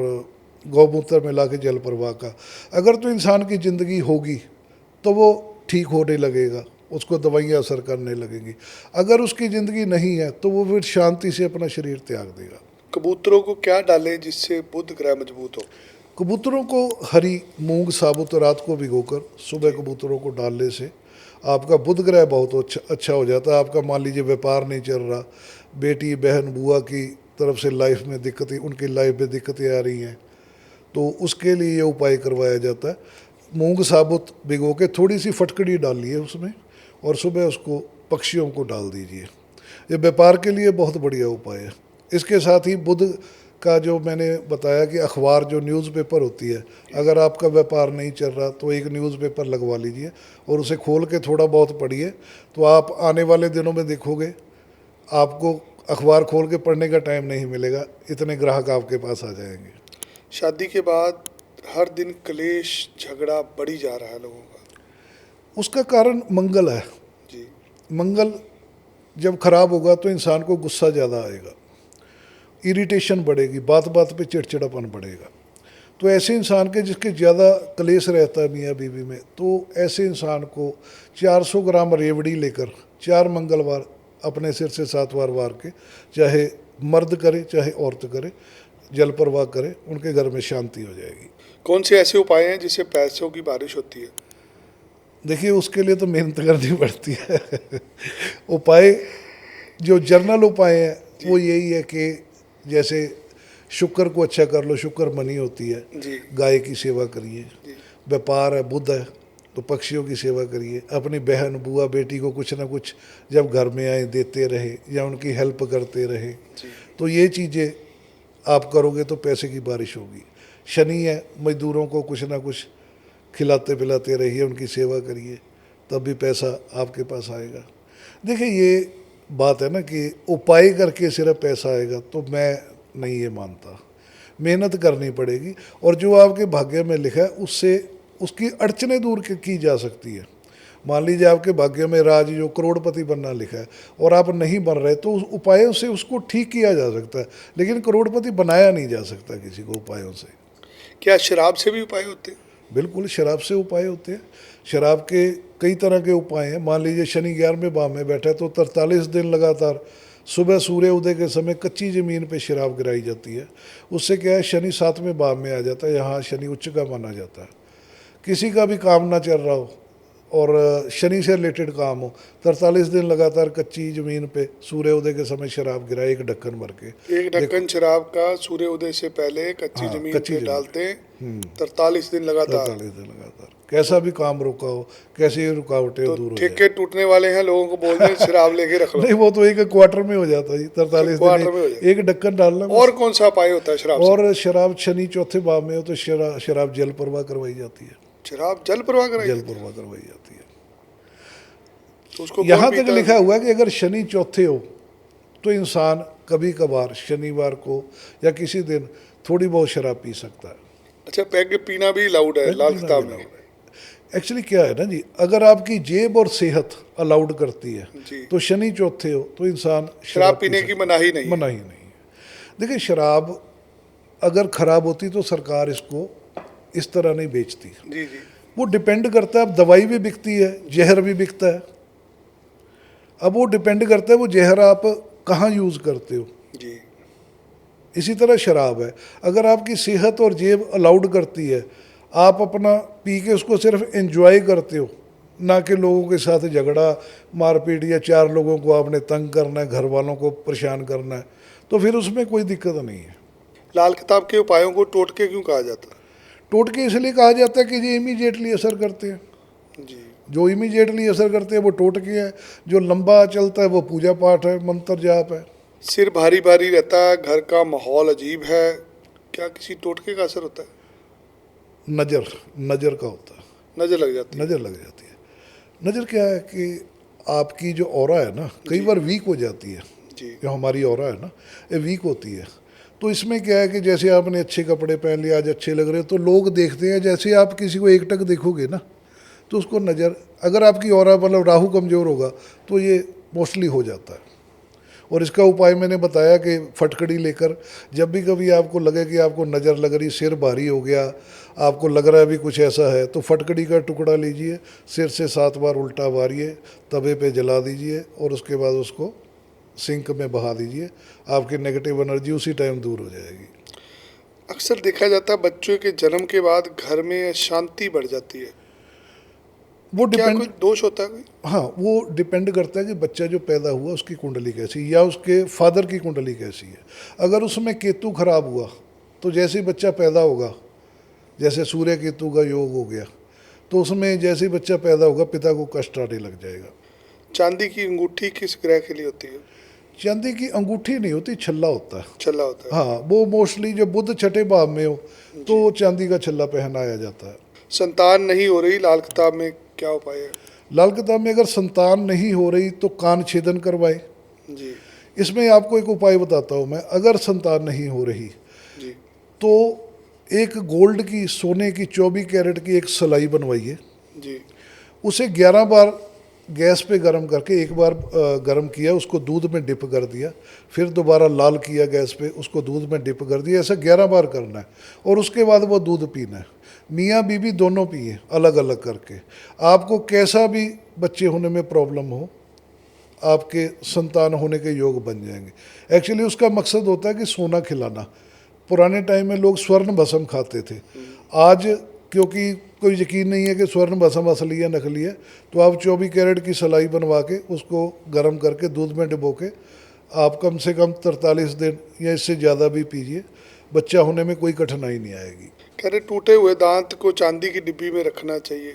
गौमूत्र मिला के जल प्रवाह का। अगर तो इंसान की ज़िंदगी होगी तो वो ठीक होने लगेगा, उसको दवाइयाँ असर करने लगेंगी। अगर उसकी ज़िंदगी नहीं है तो वो फिर शांति से अपना शरीर त्याग देगा। कबूतरों को क्या डालें जिससे बुध ग्रह मजबूत हो? कबूतरों को हरी मूंग साबुत रात को भिगोकर सुबह कबूतरों को डालने से आपका बुध ग्रह बहुत अच्छा हो जाता है। आपका मान लीजिए व्यापार नहीं चल रहा, बेटी बहन बुआ की तरफ से लाइफ में दिक्कतें, उनकी लाइफ में दिक्कतें आ रही हैं, तो उसके लिए ये उपाय करवाया जाता है। मूंग साबुत भिगो के थोड़ी सी फटकड़ी डालिए उसमें और सुबह उसको पक्षियों को डाल दीजिए। ये व्यापार के लिए बहुत बढ़िया उपाय है। इसके साथ ही बुध का जो मैंने बताया कि अखबार जो न्यूज़पेपर होती है, अगर आपका व्यापार नहीं चल रहा तो एक न्यूज़पेपर लगवा लीजिए और उसे खोल के थोड़ा बहुत पढ़िए, तो आप आने वाले दिनों में देखोगे आपको अखबार खोल के पढ़ने का टाइम नहीं मिलेगा, इतने ग्राहक आपके पास आ जाएंगे। शादी के बाद हर दिन क्लेश झगड़ा बढ़ी जा रहा है लोगों का, उसका कारण मंगल है। जी। मंगल जब खराब होगा तो इंसान को गुस्सा ज़्यादा आएगा, इरिटेशन बढ़ेगी, बात बात पे चिड़चिड़ापन बढ़ेगा। तो ऐसे इंसान के जिसके ज़्यादा क्लेश रहता है मियाँ बीवी में, तो ऐसे इंसान को 400 ग्राम रेवड़ी लेकर 4 मंगलवार अपने सिर से 7 बार वार के, चाहे मर्द करे चाहे औरत करे, जल प्रवाह करे, उनके घर में शांति हो जाएगी। कौन से ऐसे उपाय हैं जिससे पैसों की बारिश होती है? देखिए उसके लिए तो मेहनत करनी पड़ती है। उपाय जो जर्नल उपाय हैं वो यही है कि जैसे शुक्र को अच्छा कर लो, शुक्र मनी होती है, जी। गाय की सेवा करिए। जी। व्यापार है, बुध है, तो पक्षियों की सेवा करिए। अपनी बहन बुआ बेटी को कुछ ना कुछ जब घर में आए देते रहे या उनकी हेल्प करते रहे, जी। तो ये चीज़ें आप करोगे तो पैसे की बारिश होगी। शनि है, मजदूरों को कुछ ना कुछ खिलाते पिलाते रहिए, उनकी सेवा करिए, तब भी पैसा आपके पास आएगा। देखिए ये बात है ना कि उपाय करके सिर्फ पैसा आएगा, तो मैं नहीं ये मानता। मेहनत करनी पड़ेगी और जो आपके भाग्य में लिखा है उससे उसकी अड़चनें दूर की जा सकती है। मान लीजिए आपके भाग्य में राज जो करोड़पति बनना लिखा है और आप नहीं बन रहे, तो उस उपायों से उसको ठीक किया जा सकता है, लेकिन करोड़पति बनाया नहीं जा सकता किसी को उपायों से। क्या शराब से भी उपाय होते हैं? बिल्कुल, शराब से उपाय होते हैं। शराब के कई तरह के उपाय हैं। मान लीजिए शनि 11वें भाव में बैठा है तो 43 दिन लगातार सुबह सूर्य उदय के समय कच्ची ज़मीन पे शराब गिराई जाती है। उससे क्या है, शनि 7वें भाव में आ जाता है, यहाँ शनि उच्च का माना जाता है। किसी का भी काम ना चल रहा हो और शनि से रिलेटेड काम हो, 43 दिन लगातार कच्ची ज़मीन पे सूर्य उदय के समय शराब गिराए एक ढक्कन भर के। एक ढक्कन शराब का सूर्य उदय से पहले कच्ची हाँ, जमीन कच्ची पे जमीन। डालते हैं 43 दिन लगातार। 43 दिन लगातार, कैसा भी काम रुका हो, कैसी रुकावटें तो दूर हो ठेके टूटने वाले हैं, लोगों को बोल दें शराब लेके रख लो। नहीं, वो तो एक क्वार्टर में हो जाता है जी, 43 क्वार्टर दिन में हो जाता एक ढक्कन डालना बस। और कौन सा उपाय होता है शराब से? और शराब शनि चौथे भाव में हो तो शराब जल प्रवाह करवाई जाती है। शराब जल प्रवाह कराई जल जाती है? प्रवाह करवाई जाती है। तो उसको यहाँ कौन तक पीता है? लिखा हुआ है कि अगर शनि चौथे हो तो इंसान कभी कभार शनिवार को या किसी दिन थोड़ी बहुत शराब पी सकता है। अच्छा, पैग पीना भी अलाउड है लाल किताब में? एक्चुअली क्या है ना जी, अगर आपकी जेब और सेहत अलाउड करती है जी। तो शनि चौथे हो तो इंसान शराब पी पीने सकता की मनाही नहीं है। मनाही नहीं है। देखिए, शराब अगर खराब होती तो सरकार इसको इस तरह नहीं बेचती। जी जी। वो डिपेंड करता है, अब दवाई भी बिकती है, जहर भी बिकता है। अब वो डिपेंड करता है वो जहर आप कहाँ यूज़ करते हो। जी। इसी तरह शराब है, अगर आपकी सेहत और जेब अलाउड करती है, आप अपना पी के उसको सिर्फ एंजॉय करते हो, ना कि लोगों के साथ झगड़ा मारपीट या 4 लोगों को आपने तंग करना है, घर वालों को परेशान करना है, तो फिर उसमें कोई दिक्कत नहीं है। लाल किताब के उपायों को टोटके क्यों कहा जाता टोटके इसलिए कहा जाता है कि ये इमीडिएटली असर करते हैं। है? जी। जो इमीडिएटली असर करते हैं वो टोटके हैं, जो लंबा चलता है वो पूजा पाठ है, मंत्र जाप है। सिर भारी भारी रहता है, घर का माहौल अजीब है, क्या किसी टोटके का असर होता है? नज़र का होता है, नजर लग जाती है? नज़र लग जाती है। नज़र क्या है कि आपकी जो ऑरा है ना, कई बार वीक हो जाती है। जी। जो हमारी ऑरा है ना, ये वीक होती है। तो इसमें क्या है कि जैसे आपने अच्छे कपड़े पहन लिए, आज अच्छे लग रहे हो, तो लोग देखते हैं। जैसे आप किसी को एकटक देखोगे ना, तो उसको नज़र, अगर आपकी ऑरा मतलब राहु कमज़ोर होगा तो ये मोस्टली हो जाता है। और इसका उपाय मैंने बताया कि फटकड़ी लेकर जब भी कभी आपको लगे कि आपको नज़र लग रही, सिर भारी हो गया, आपको लग रहा है भी कुछ ऐसा है, तो फटकड़ी का टुकड़ा लीजिए, सिर से 7 बार उल्टा मारिए, तवे पे जला दीजिए और उसके बाद उसको सिंक में बहा दीजिए। आपकी नेगेटिव एनर्जी उसी टाइम दूर हो जाएगी। अक्सर देखा जाता है बच्चों के जन्म के बाद घर में शांति बढ़ जाती है, वो क्या डिपेंड, कोई दोष होता है कोई? हाँ, वो डिपेंड करता है कि बच्चा जो पैदा हुआ उसकी कुंडली कैसी या उसके फादर की कुंडली कैसी है। अगर उसमें केतु खराब हुआ तो जैसे ही बच्चा पैदा होगा, जैसे सूर्य केतु का योग हो गया, तो उसमें जैसे ही बच्चा पैदा होगा पिता को कष्ट आने लग जाएगा। चांदी की अंगूठी किस ग्रह के लिए होती है? चांदी की अंगूठी नहीं होती, छल्ला होता है। छल्ला होता है। हाँ, वो मोस्टली जब बुध छठे भाव में हो तो चांदी का छल्ला पहनाया जाता है। संतान नहीं हो रही, लाल किताब में क्या उपाय है? लाल किताब में अगर संतान नहीं हो रही तो कान छेदन करवाए। जी इसमें आपको एक उपाय बताता हूँ मैं। अगर संतान नहीं हो रही जी। तो एक गोल्ड की, सोने की 24 कैरेट की एक सलाई बनवाइए। जी। उसे 11 बार गैस पे गर्म करके, एक बार गर्म किया, उसको दूध में डिप कर दिया, फिर दोबारा लाल किया गैस पे, उसको दूध में डिप कर दिया। ऐसा 11 बार करना है और उसके बाद वो दूध पीना है। मियाँ बीवी दोनों पिए अलग अलग करके। आपको कैसा भी बच्चे होने में प्रॉब्लम हो, आपके संतान होने के योग बन जाएंगे। एक्चुअली उसका मकसद होता है कि सोना खिलाना। पुराने टाइम में लोग स्वर्ण भस्म खाते थे। आज क्योंकि कोई यकीन नहीं है कि स्वर्ण भस्म असली है नकली है, तो आप 24 कैरेट की सलाई बनवा के उसको गर्म करके दूध में डुबो के आप कम से कम 43 दिन या इससे ज़्यादा भी पीजिए, बच्चा होने में कोई कठिनाई नहीं आएगी। कह रहे टूटे हुए दांत को चांदी की डिब्बी में रखना चाहिए,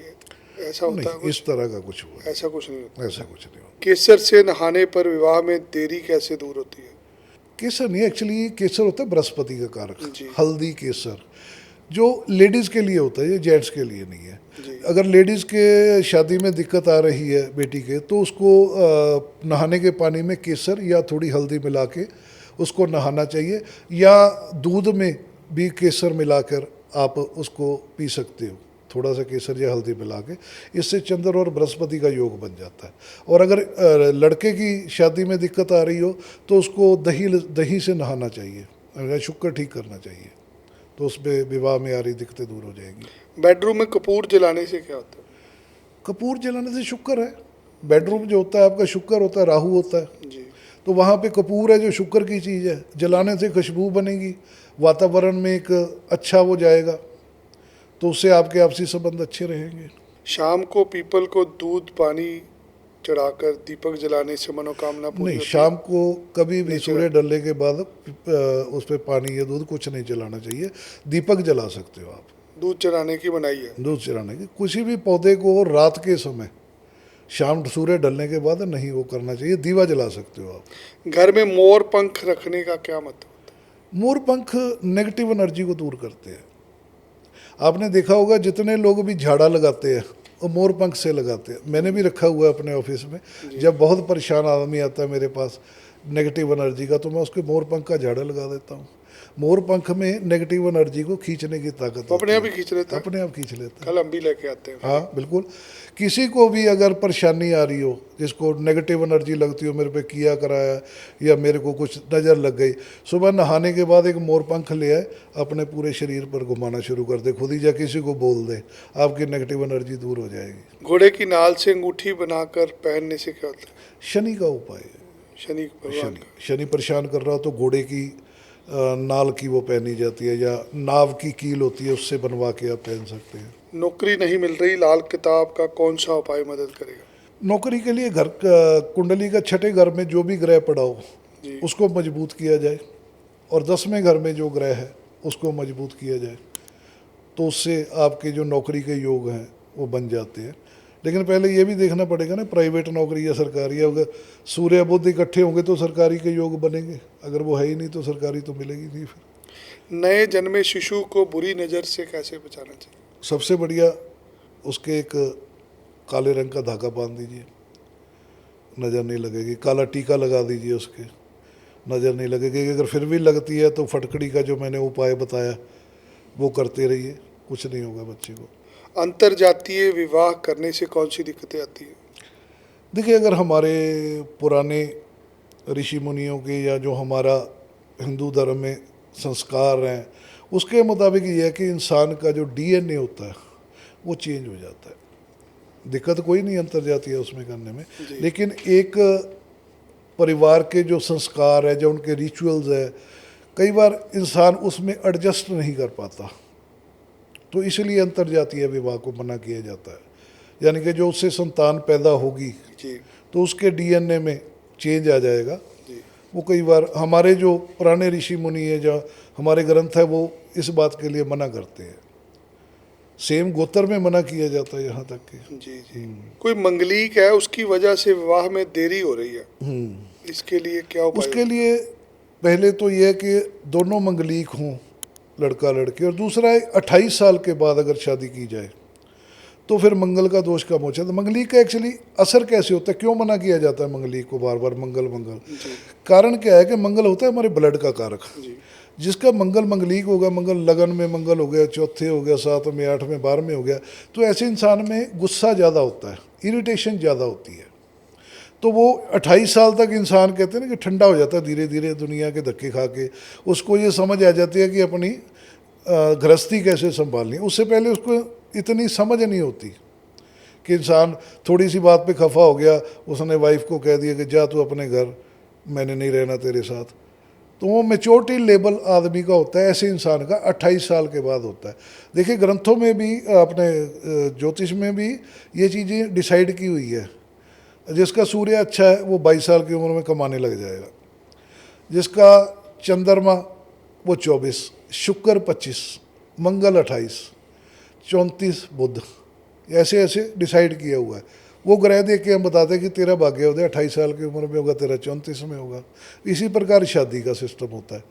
ऐसा होता है नहीं, कुछ? इस तरह का कुछ हुआ, ऐसा कुछ नहीं होता। ऐसा कुछ नहीं होता। केसर से नहाने पर विवाह में देरी कैसे दूर होती है? केसर नहीं, एक्चुअली केसर होता है बृहस्पति का कारक। जी। हल्दी केसर जो लेडीज़ के लिए होता है, ये जेंट्स के लिए नहीं है। जी। अगर लेडीज़ के शादी में दिक्कत आ रही है बेटी के, तो उसको नहाने के पानी में केसर या थोड़ी हल्दी मिला के उसको नहाना चाहिए, या दूध में भी केसर मिलाकर आप उसको पी सकते हो, थोड़ा सा केसर या हल्दी मिला के। इससे चंद्र और बृहस्पति का योग बन जाता है। और अगर लड़के की शादी में दिक्कत आ रही हो तो उसको दही से नहाना चाहिए, अगर शुक्र ठीक करना चाहिए, तो उसमें विवाह में आ रही दिक्कतें दूर हो जाएंगी। बेडरूम में कपूर जलाने से क्या होता है? कपूर जलाने से शुक्र है। बेडरूम जो होता है आपका शुक्र होता है, राहु होता है, जी। तो वहाँ पे कपूर है जो शुक्र की चीज़ है, जलाने से खुशबू बनेगी, वातावरण में एक अच्छा वो जाएगा, तो उससे आपके आपसी संबंध अच्छे रहेंगे। शाम को पीपल को दूध पानी चढ़ाकर दीपक जलाने से मनोकामना पूरी नहीं, होती शाम को कभी भी नहीं सूर्य ढलने के बाद उस पर पानी या दूध कुछ नहीं जलाना चाहिए। दीपक जला सकते हो आप, है। दूध चढ़ाने की मनाही है। दूध जलाने की। किसी भी पौधे को रात के समय, शाम सूर्य ढलने के बाद नहीं वो करना चाहिए। दीवा जला सकते हो आप। घर में मोर पंख रखने का क्या मतलब? मोर पंख नेगेटिव एनर्जी को दूर करते हैं। आपने देखा होगा जितने लोग भी झाड़ा लगाते हैं वो मोर पंख से लगाते हैं। मैंने भी रखा हुआ है अपने ऑफिस में। जब बहुत परेशान आदमी आता है मेरे पास नेगेटिव एनर्जी का, तो मैं उसके मोर पंख का झाड़ा लगा देता हूँ। मोर पंख में नेगेटिव एनर्जी को खींचने की ताकत वो अपने आप होती ही खींच लेता है, है। अपने आप खींच लेता है। कल हम भी लेके आते हैं। हाँ बिल्कुल। किसी को भी अगर परेशानी आ रही हो, जिसको नेगेटिव एनर्जी लगती हो, मेरे पे किया कराया या मेरे को कुछ नज़र लग गई, सुबह नहाने के बाद एक मोर पंख ले आए, अपने पूरे शरीर पर घुमाना शुरू कर दे खुद ही, या किसी को बोल दे, आपकी नेगेटिव एनर्जी दूर हो जाएगी। घोड़े की नाल से अंगूठी बनाकर पहनने से क्या होता है? शनि का उपाय है। शनि भगवान का। शनि परेशान कर रहा हो तो घोड़े की नाल की वो पहनी जाती है, या नाव की कील होती है, उससे बनवा के आप पहन सकते हैं। नौकरी नहीं मिल रही, लाल किताब का कौन सा उपाय मदद करेगा? नौकरी के लिए घर कुंडली का छठे घर में जो भी ग्रह पड़ा हो जी। उसको मजबूत किया जाए, और 10वें घर में जो ग्रह है उसको मजबूत किया जाए, तो उससे आपके जो नौकरी के योग हैं वो बन जाते हैं। लेकिन पहले ये भी देखना पड़ेगा ना, प्राइवेट नौकरी या सरकारी, अगर सूर्य बुध इकट्ठे होंगे तो सरकारी के योग बनेंगे, अगर वो है ही नहीं तो सरकारी तो मिलेगी नहीं। फिर नए जन्मे शिशु को बुरी नज़र से कैसे बचाना चाहिए? सबसे बढ़िया उसके एक काले रंग का धागा बांध दीजिए, नज़र नहीं लगेगी। काला टीका लगा दीजिए, उसके नज़र नहीं लगेगी। अगर फिर भी लगती है तो फटकड़ी का जो मैंने उपाय बताया वो करते रहिए, कुछ नहीं होगा बच्चे को। अंतरजातीय विवाह करने से कौन सी दिक्कतें आती हैं? देखिए, अगर हमारे पुराने ऋषि मुनियों के या जो हमारा हिंदू धर्म में संस्कार हैं उसके मुताबिक ये है कि इंसान का जो डीएनए होता है वो चेंज हो जाता है। दिक्कत कोई नहीं अंतरजातीय उसमें करने में, लेकिन एक परिवार के जो संस्कार है, जो उनके रिचुअल्स है, कई बार इंसान उसमें एडजस्ट नहीं कर पाता, तो इसलिए अंतरजातीय विवाह को मना किया जाता है। यानी कि जो उससे संतान पैदा होगी जी। तो उसके डीएनए में चेंज आ जाएगा। जी। वो कई बार हमारे जो पुराने ऋषि मुनि है, जो हमारे ग्रंथ है, वो इस बात के लिए मना करते हैं। सेम गोत्र में मना किया जाता है यहाँ तक कि। जी जी। कोई मंगलीक है, उसकी वजह से विवाह में देरी हो रही है, इसके लिए क्या उपाय? उसके लिए पहले तो ये है कि दोनों मंगलीक हों, लड़का लड़की, और दूसरा है 28 साल के बाद अगर शादी की जाए तो फिर मंगल का दोष कम हो जाता है। मंगलीक का एक्चुअली असर कैसे होता है, क्यों मना किया जाता है मंगलीक को बार बार? मंगल मंगल, कारण क्या है कि मंगल होता है हमारे ब्लड का कारक। जिसका मंगल मंगलीक होगा, मंगल लगन में मंगल हो गया, चौथे हो गया, 7 में, 8 में, 12 में हो गया, तो ऐसे इंसान में गुस्सा ज़्यादा होता है, इरिटेशन ज़्यादा होती है। तो वो 28 साल तक इंसान कहते हैं ना कि ठंडा हो जाता है धीरे धीरे दुनिया के धक्के खा के। उसको ये समझ आ जाती है कि अपनी गृहस्थी कैसे संभालनी। उससे पहले उसको इतनी समझ नहीं होती कि इंसान थोड़ी सी बात पे खफा हो गया, उसने वाइफ को कह दिया कि जा तू अपने घर, मैंने नहीं रहना तेरे साथ, तो वो मेच्योरिटी लेवल आदमी का होता है, ऐसे इंसान का 28 साल के बाद होता है। देखिए ग्रंथों में भी, अपने ज्योतिष में भी ये चीज़ें डिसाइड की हुई है। जिसका सूर्य अच्छा है वो 22 साल की उम्र में कमाने लग जाएगा, जिसका चंद्रमा वो 24, शुक्र 25, मंगल 28, 34 बुध, ऐसे ऐसे डिसाइड किया हुआ है। वो ग्रह देख के हम बताते हैं कि तेरा भाग्योदय 28 साल की उम्र में होगा, तेरा 34 में होगा। इसी प्रकार शादी का सिस्टम होता है।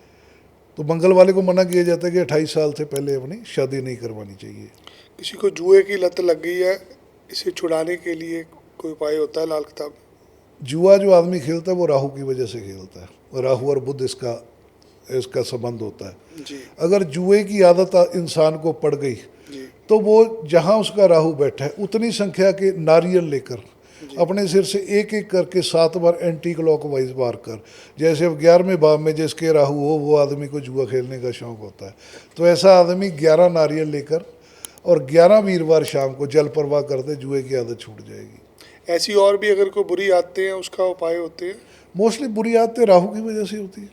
तो मंगल वाले को मना किया जाता है कि 28 साल से पहले अपनी शादी नहीं करवानी चाहिए। किसी को जुए की लत लग गई है, इसे छुड़ाने के लिए कोई उपाय होता है लाल किताब? जुआ जो आदमी खेलता है वो राहु की वजह से खेलता है, राहु और बुध इसका संबंध होता है। जी। अगर जुए की आदत इंसान को पड़ गई जी। तो वो जहाँ उसका राहु बैठा है उतनी संख्या के नारियल लेकर अपने सिर से एक एक करके 7 बार एंटी क्लॉकवाइज मार कर, जैसे अब 11वें भाव में जिसके राहु हो वो आदमी को जुआ खेलने का शौक होता है, तो ऐसा आदमी 11 नारियल लेकर और 11 वीरवार शाम को जल प्रवाह कर दे, जुए की आदत छूट जाएगी। ऐसी और भी अगर कोई बुरी आदतें हैं उसका उपाय होते हैं? मोस्टली बुरी आदतें राहु की वजह से होती है।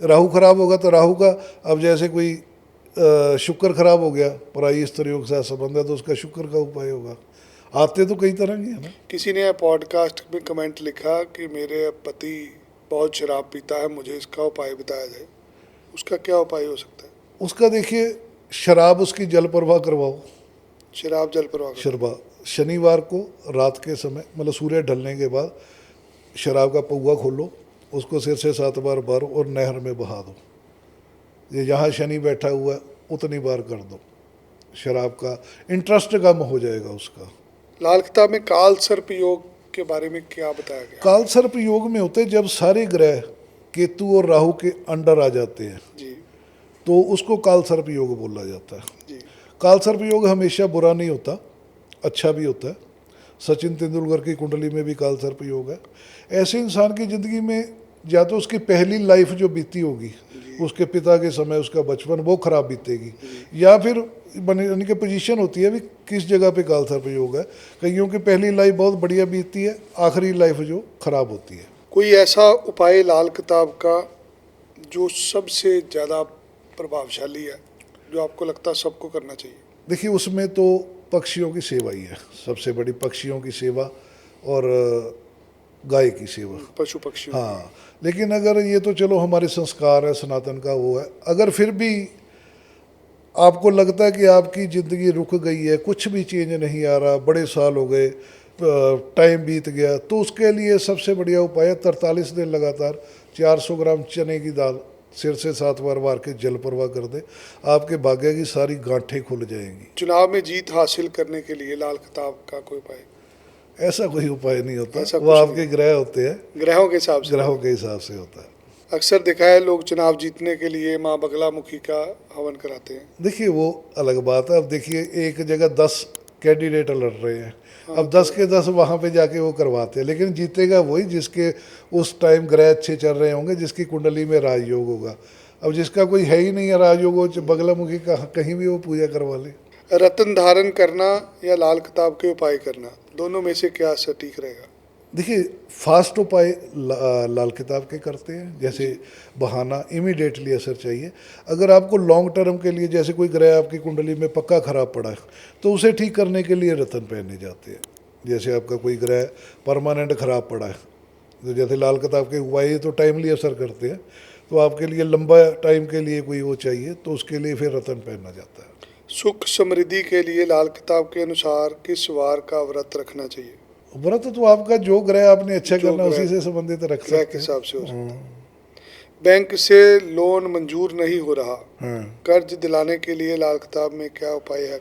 राहु खराब होगा तो राहु का, अब जैसे कोई शुक्र खराब हो गया, पराई स्त्रियों के साथ संबंध है, तो उसका शुक्र का उपाय होगा। आते तो कई तरह की है ना। किसी ने पॉडकास्ट में कमेंट लिखा कि मेरे पति बहुत शराब पीता है, मुझे इसका उपाय बताया जाए। उसका क्या उपाय हो सकता है? उसका देखिए, शराब उसकी जल प्रवाह करवाओ। शराब जल प्रवाह करो। शरबा शनिवार को रात के समय, मतलब सूर्य ढलने के बाद शराब का पौवा खोलो, उसको सिर से 7 बार भरो और नहर में बहा दो। ये जहाँ शनि बैठा हुआ है उतनी बार कर दो, शराब का इंटरेस्ट कम हो जाएगा उसका। लाल किताब में काल सर्प योग के बारे में क्या बताया गया? काल सर्प योग में होते जब सारे ग्रह केतु और राहु के अंडर आ जाते हैं, जी तो उसको काल सर्प योग बोला जाता है। जी। काल सर्प योग हमेशा बुरा नहीं होता, अच्छा भी होता है। सचिन तेंदुलकर की कुंडली में भी काल सर्प योग है। ऐसे इंसान की ज़िंदगी में या तो उसकी पहली लाइफ जो बीती होगी, उसके पिता के समय उसका बचपन वो खराब बीतेगी, या फिर यानी कि पोजीशन होती है भी किस जगह पे काल सर्प योग है। कईयों की पहली लाइफ बहुत बढ़िया बीतती है, आखिरी लाइफ जो खराब होती है। कोई ऐसा उपाय लाल किताब का जो सबसे ज़्यादा प्रभावशाली है, जो आपको लगता है सबको करना चाहिए? देखिए, उसमें तो पक्षियों की सेवा ही है सबसे बड़ी, पक्षियों की सेवा और गाय की सेवा। पशु पक्षी। हाँ, लेकिन अगर ये तो चलो हमारे संस्कार है, सनातन का वो है, अगर फिर भी आपको लगता है कि आपकी ज़िंदगी रुक गई है, कुछ भी चेंज नहीं आ रहा, बड़े साल हो गए, टाइम बीत गया, तो उसके लिए सबसे बढ़िया उपाय है 43 दिन लगातार 400 ग्राम चने की दाल सिर से 7 बार मार के जल प्रवाह कर दे, आपके भाग्य की सारी गांठें खुल जाएंगी। चुनाव में जीत हासिल करने के लिए लाल किताब का कोई उपाय? ऐसा कोई उपाय नहीं होता, ऐसा वो कुछ आपके ग्रह होते हैं, ग्रहों के हिसाब से? ग्रहों के हिसाब से होता है। अक्सर देखा है लोग चुनाव जीतने के लिए माँ बगलामुखी का हवन कराते हैं। देखिए, वो अलग बात है। अब देखिए, एक जगह 10 कैंडिडेट लड़ रहे हैं, अब 10 के 10 वहाँ पे जाके वो करवाते हैं, लेकिन जीतेगा वही जिसके उस टाइम ग्रह अच्छे चल रहे होंगे, जिसकी कुंडली में राजयोग होगा। अब जिसका कोई है ही नहीं है राजयोग, वो बगलामुखी का कहीं भी वो पूजा करवा ले। रत्न धारण करना या लाल किताब के उपाय करना, दोनों में से क्या सटीक रहेगा? देखिए, फास्ट उपाय लाल किताब के करते हैं, जैसे बहाना इमीडिएटली असर चाहिए। अगर आपको लॉन्ग टर्म के लिए, जैसे कोई ग्रह आपकी कुंडली में पक्का खराब पड़ा है, तो उसे ठीक करने के लिए रत्न पहने जाते हैं। जैसे आपका कोई ग्रह परमानेंट खराब पड़ा है, तो जैसे लाल किताब के उपाय तो टाइमली असर करते हैं, तो आपके लिए लंबा टाइम के लिए कोई वो चाहिए, तो उसके लिए फिर रत्न पहनना जाता है। सुख समृद्धि के लिए लाल किताब के अनुसार किस वार का व्रत रखना चाहिए? व्रत तो आपका जो ग्रह आपने अच्छा जो करना ग्रह- उसी से संबंधित रख ग्रह सकते के हैं। हिसाब से हो सकता है। बैंक से लोन मंजूर नहीं हो रहा, हाँ, कर्ज दिलाने के लिए लाल किताब में क्या उपाय है?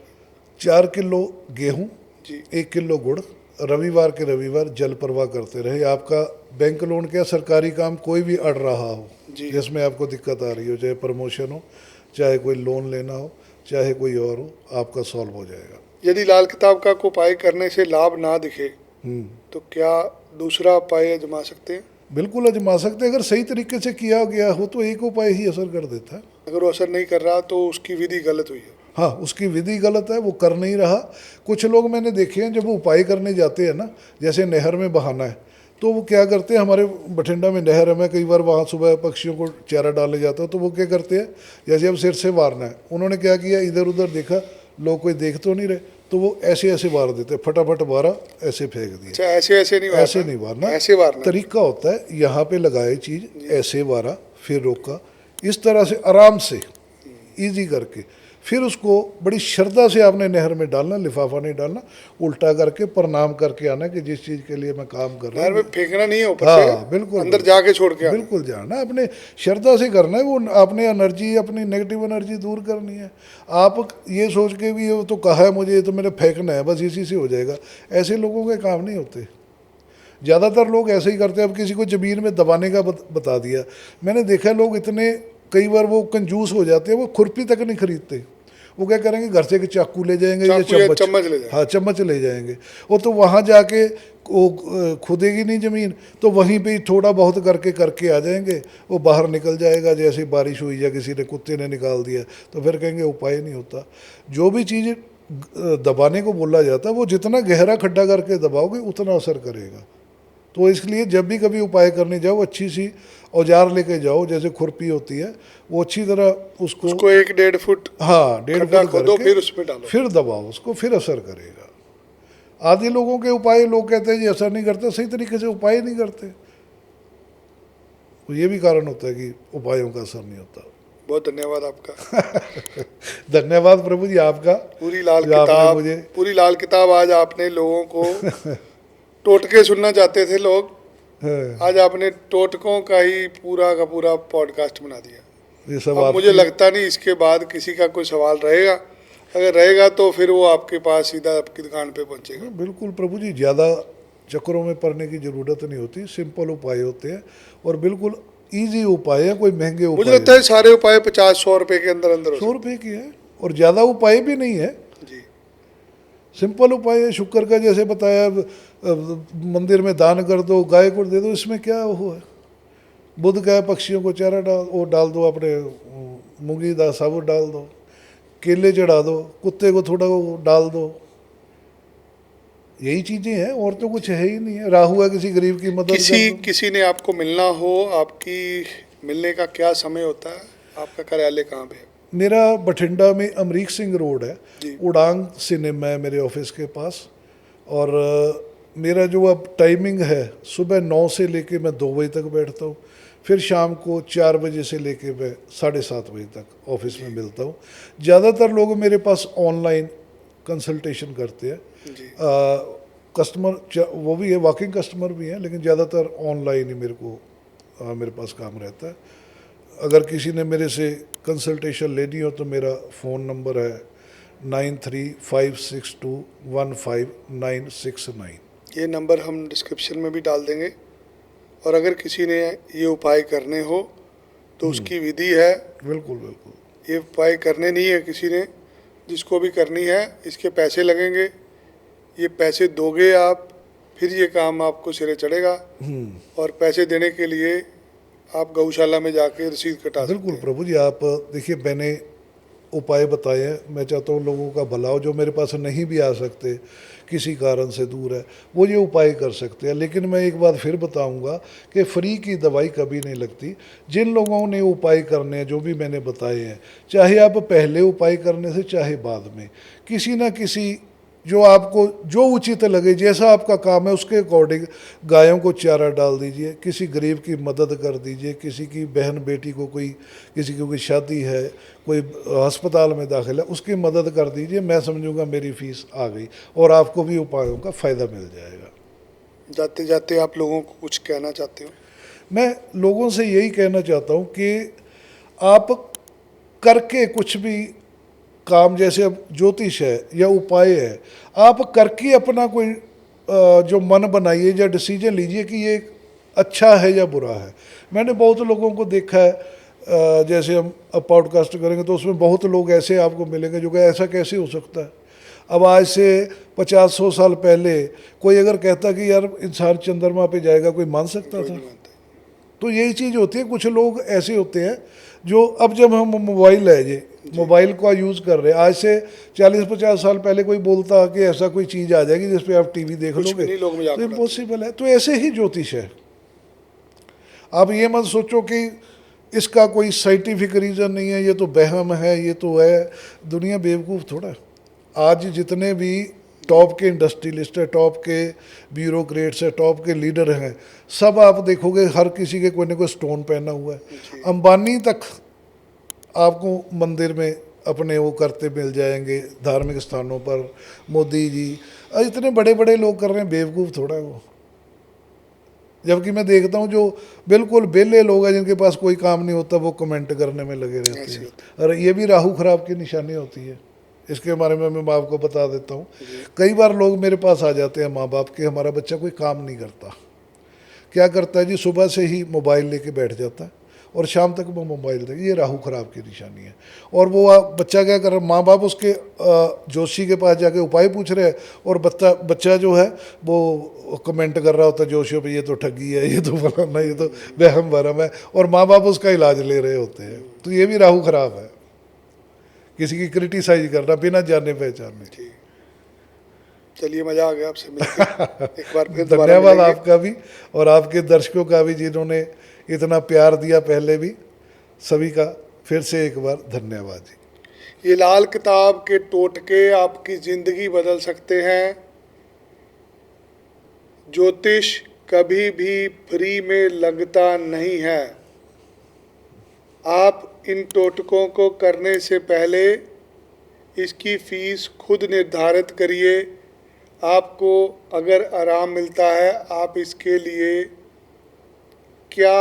4 किलो गेहूँ, जी 1 किलो गुड़, रविवार के रविवार जल प्रवाह करते रहे। आपका बैंक लोन क्या, सरकारी काम कोई भी अड़ रहा हो, जी। जिसमें आपको दिक्कत आ रही हो, चाहे प्रमोशन हो, चाहे कोई लोन लेना हो, चाहे कोई और हो, आपका सॉल्व हो जाएगा। यदि लाल किताब का उपाय करने से लाभ ना दिखे तो क्या दूसरा उपाय आजमा सकते हैं? बिल्कुल आजमा सकते हैं। अगर सही तरीके से किया गया हो तो एक उपाय ही असर कर देता है। अगर वो असर नहीं कर रहा तो उसकी विधि गलत हुई है। हाँ, उसकी विधि गलत है, वो कर नहीं रहा। कुछ लोग मैंने देखे हैं, जब वो उपाय करने जाते हैं ना, जैसे नहर में बहाना है, तो वो क्या करते हैं, हमारे बठिंडा में नहर है, मैं कई बार वहाँ सुबह पक्षियों को चारा डालने जाता हूँ, तो वो क्या करते हैं, जैसे अब सिर से मारना है, उन्होंने क्या किया, इधर उधर देखा, लोग कोई देख तो नहीं रहे, तो वो ऐसे ऐसे मार देते, फटाफट मारा, ऐसे फेंक दिया। अच्छा, ऐसे नहीं मारना? ऐसे नहीं मारना, ऐसे मारना तरीका होता है, यहाँ पे लगाए चीज, ऐसे मारा, फिर रोका, इस तरह से आराम से इजी करके, फिर उसको बड़ी श्रद्धा से आपने नहर में डालना, लिफाफा नहीं डालना, उल्टा करके प्रणाम करके आना कि जिस चीज़ के लिए मैं काम कर रहा नहर हूँ। में फेंकना नहीं है ऊपर हाँ, से, बिल्कुल अंदर जाके छोड़ के आना। बिल्कुल जाना, अपने श्रद्धा से करना है, वो अपने एनर्जी, अपनी नेगेटिव एनर्जी दूर करनी है। आप ये सोच के भी ये तो कहा है मुझे, ये तो मैंने फेंकना है, बस इसी से हो जाएगा, ऐसे लोगों के काम नहीं होते। ज़्यादातर लोग ऐसे ही करते हैं। अब किसी को ज़मीन में दबाने का बता दिया, मैंने देखा लोग इतने, कई बार वो कंजूस हो जाते हैं, वो खुरपी तक नहीं खरीदते, वो क्या करेंगे, घर से चाकू ले जाएंगे या चम्मच ले जाएंगे। हाँ, चम्मच ले जाएंगे, वो तो वहाँ जाके वो खुदेगी नहीं ज़मीन, तो वहीं पे ही थोड़ा बहुत करके करके आ जाएंगे, वो बाहर निकल जाएगा। जैसे बारिश हुई या किसी ने कुत्ते ने निकाल दिया, तो फिर कहेंगे उपाय नहीं होता। जो भी चीज़ दबाने को बोला जाता है, वो जितना गहरा खड्डा करके दबाओगे उतना असर करेगा। तो इसलिए जब भी कभी उपाय करने जाओ, अच्छी सी औजार लेके जाओ, जैसे खुरपी होती है, वो अच्छी तरह उसको उसको 1-1.5 फुट हाँ 1.5 खड्डा फुट खोदो, करके फिर उसमें डालो। फिर दबाओ उसको, फिर असर करेगा। आधे लोगों के उपाय लोग कहते हैं जी असर नहीं करते, सही तरीके से उपाय नहीं करते, तो ये भी कारण होता है कि उपायों का असर नहीं होता। बहुत धन्यवाद आपका। धन्यवाद प्रभु जी आपका। पूरी लाल जो आपने किताब, मुझे पूरी लाल किताब आज आपने लोगों को टोटके सुनना चाहते थे लोग, हाँ, आज आपने टोटकों का ही पूरा का पूरा पॉडकास्ट बना दिया। ये सब अब मुझे आपकी लगता नहीं इसके बाद किसी का कोई सवाल रहेगा, अगर रहेगा तो फिर वो आपके पास सीधा आपकी दुकान पे पहुंचेगा। बिल्कुल प्रभु जी, ज़्यादा चक्करों में पड़ने की ज़रूरत नहीं होती, सिंपल उपाय होते हैं और बिल्कुल इजी उपाय है, कोई महंगे मुझे उपाय लगता है सारे उपाय 50-100 रुपए के अंदर अंदर हो 100 रुपये की है और ज़्यादा उपाय भी नहीं है, सकते। जी, सिंपल उपाय है। शुक्र का जैसे बताया, मंदिर में दान कर दो, गाय को दे दो, इसमें क्या वो है। बुध का है, पक्षियों को चारा डाल दो, अपने मूंगी दाल साबुत डाल दो, केले चढ़ा दो, कुत्ते को थोड़ा वो डाल दो, यही चीज़ें हैं, और तो कुछ है ही नहीं है। राहु है, किसी गरीब की मदद कर दो। किसी ने आपको मिलना हो, आपकी मिलने का क्या समय होता है? आपका कार्यालय कहाँ पे है? मेरा बठिंडा में अमरीक सिंह रोड है, जी। उड़ांग सिनेमा है मेरे ऑफिस के पास। और मेरा जो अब टाइमिंग है, सुबह 9 से लेके मैं 2 बजे तक बैठता हूँ, फिर शाम को 4 बजे से लेके मैं 7:30 बजे तक ऑफिस में मिलता हूँ। ज़्यादातर लोग मेरे पास ऑनलाइन कंसल्टेशन करते हैं। जी, कस्टमर वो भी है, वॉकिंग कस्टमर भी हैं, लेकिन ज़्यादातर ऑनलाइन ही मेरे पास काम रहता है। अगर किसी ने मेरे से कंसल्टेशन लेनी हो तो मेरा फ़ोन नंबर है 9356215969। ये नंबर हम डिस्क्रिप्शन में भी डाल देंगे। और अगर किसी ने ये उपाय करने हो तो उसकी विधि है। बिल्कुल बिल्कुल। ये उपाय करने नहीं है किसी ने, जिसको भी करनी है इसके पैसे लगेंगे, ये पैसे दोगे आप, फिर ये काम आपको सिरे चढ़ेगा। और पैसे देने के लिए आप गौशाला में जाके रसीद कटा सकते बिल्कुल हैं। प्रभु जी, आप देखिए, मैंने उपाय बताए हैं, मैं चाहता हूँ लोगों का भला हो। जो मेरे पास नहीं भी आ सकते, किसी कारण से दूर है, वो ये उपाय कर सकते हैं। लेकिन मैं एक बात फिर बताऊंगा कि फ्री की दवाई कभी नहीं लगती। जिन लोगों ने उपाय करने हैं, जो भी मैंने बताए हैं, चाहे आप पहले उपाय करने से चाहे बाद में, किसी ना किसी जो आपको जो उचित लगे, जैसा आपका काम है उसके अकॉर्डिंग गायों को चारा डाल दीजिए, किसी गरीब की मदद कर दीजिए, किसी की बहन बेटी को किसी की कोई शादी है, कोई अस्पताल में दाखिल है, उसकी मदद कर दीजिए। मैं समझूंगा मेरी फीस आ गई और आपको भी उपायों का फ़ायदा मिल जाएगा। जाते जाते आप लोगों को कुछ कहना चाहते हो? मैं लोगों से यही कहना चाहता हूँ कि आप करके कुछ भी काम, जैसे अब ज्योतिष है या उपाय है, आप करके अपना कोई जो मन बनाइए या डिसीजन लीजिए कि ये अच्छा है या बुरा है। मैंने बहुत लोगों को देखा है, जैसे हम अब पॉडकास्ट करेंगे तो उसमें बहुत लोग ऐसे आपको मिलेंगे जो कि ऐसा कैसे हो सकता है। अब आज से 50-100 साल पहले कोई अगर कहता कि यार इंसान चंद्रमा पे जाएगा, कोई मान सकता कोई था? नहीं मानता। तो यही चीज़ होती है। कुछ लोग ऐसे होते हैं जो, अब जब हम मोबाइल है ये मोबाइल का यूज़ कर रहे हैं, आज से 40-50 साल पहले कोई बोलता कि ऐसा कोई चीज़ आ जाएगी जिस पे आप टीवी देख कुछ भी लोगे, नहीं, लोग मजाक तो उड़ाते हैं। इम्पॉसिबल है। तो ऐसे ही ज्योतिष है। आप ये मत सोचो कि इसका कोई साइंटिफिक रीज़न नहीं है, ये तो वहम है, ये तो है। दुनिया बेवकूफ़ थोड़ा है। आज जितने भी टॉप के इंडस्ट्रियलिस्ट है, टॉप के ब्यूरोक्रेट्स है, टॉप के लीडर हैं, सब आप देखोगे हर किसी के कोई ना कोई स्टोन पहना हुआ है। अंबानी तक आपको मंदिर में अपने वो करते मिल जाएंगे, धार्मिक स्थानों पर। मोदी जी, इतने बड़े बड़े लोग कर रहे हैं, बेवकूफ़ थोड़ा है वो। जबकि मैं देखता हूँ जो बिल्कुल बेले लोग हैं, जिनके पास कोई काम नहीं होता, वो कमेंट करने में लगे रहते ऐसे हैं। होता और ये भी राहु खराब की निशानी होती है। इसके बारे में मैं आपको बता देता हूँ। कई बार लोग मेरे पास आ जाते हैं, माँ बाप के, हमारा बच्चा कोई काम नहीं करता। क्या करता है जी, सुबह से ही मोबाइल लेके बैठ जाता है और शाम तक वो मोबाइल देख, ये राहु खराब की निशानी है। और वो बच्चा क्या कर रहा है, माँ बाप उसके जोशी के पास जाके उपाय पूछ रहे हैं, और बच्चा जो है वो कमेंट कर रहा होता है जोशियों पे, ये तो ठगी है, ये तो फलाना, ये तो वहम भरम है, और माँ बाप उसका इलाज ले रहे होते हैं। तो ये भी राहु खराब है। किसी की क्रिटिसाइज करना बिना जाने पहचाने। जी, चलिए मज़ा आ गया आपसे मिलकर। एक बार फिर दोबारा धन्यवाद मिलेंगे। आपका भी और आपके दर्शकों का भी जिन्होंने इतना प्यार दिया पहले भी, सभी का फिर से एक बार धन्यवाद जी। ये लाल किताब के टोटके आपकी ज़िंदगी बदल सकते हैं। ज्योतिष कभी भी फ्री में लगता नहीं है। आप इन टोटकों को करने से पहले इसकी फ़ीस खुद निर्धारित करिए। आपको अगर आराम मिलता है, आप इसके लिए क्या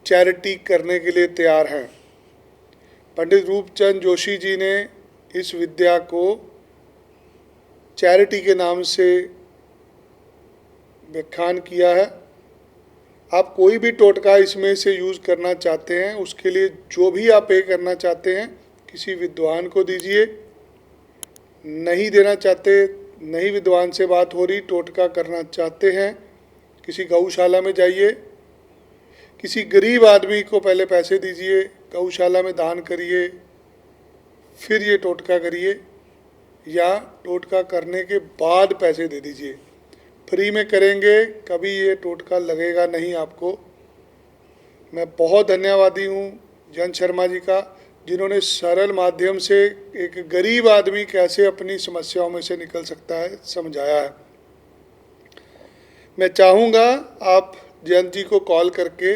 चैरिटी करने के लिए तैयार हैं। पंडित रूपचंद जोशी जी ने इस विद्या को चैरिटी के नाम से व्याख्यान किया है। आप कोई भी टोटका इसमें से यूज़ करना चाहते हैं, उसके लिए जो भी आप पे करना चाहते हैं किसी विद्वान को दीजिए। नहीं देना चाहते, नहीं विद्वान से बात हो रही, टोटका करना चाहते हैं, किसी गौशाला में जाइए, किसी गरीब आदमी को पहले पैसे दीजिए, गौशाला में दान करिए, फिर ये टोटका करिए, या टोटका करने के बाद पैसे दे दीजिए। फ्री में करेंगे कभी ये टोटका लगेगा नहीं आपको। मैं बहुत धन्यवादी हूँ जयंत शर्मा जी का, जिन्होंने सरल माध्यम से एक गरीब आदमी कैसे अपनी समस्याओं में से निकल सकता है समझाया है। मैं चाहूँगा आप जयंत जी को कॉल करके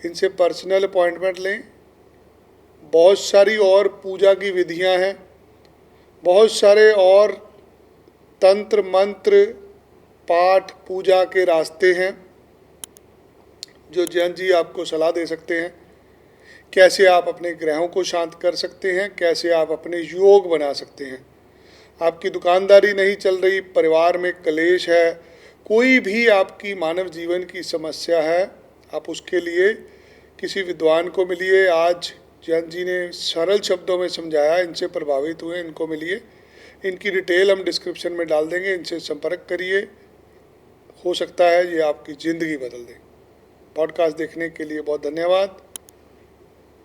इनसे पर्सनल अपॉइंटमेंट लें। बहुत सारी और पूजा की विधियां हैं, बहुत सारे और तंत्र मंत्र पाठ पूजा के रास्ते हैं जो जयंत जी आपको सलाह दे सकते हैं। कैसे आप अपने ग्रहों को शांत कर सकते हैं, कैसे आप अपने योग बना सकते हैं। आपकी दुकानदारी नहीं चल रही, परिवार में कलेश है, कोई भी आपकी मानव जीवन की समस्या है, आप उसके लिए किसी विद्वान को मिलिए। आज जयंत जी ने सरल शब्दों में समझाया, इनसे प्रभावित हुए, इनको मिलिए। इनकी डिटेल हम डिस्क्रिप्शन में डाल देंगे, इनसे संपर्क करिए। हो सकता है ये आपकी ज़िंदगी बदल दे। पॉडकास्ट देखने के लिए बहुत धन्यवाद।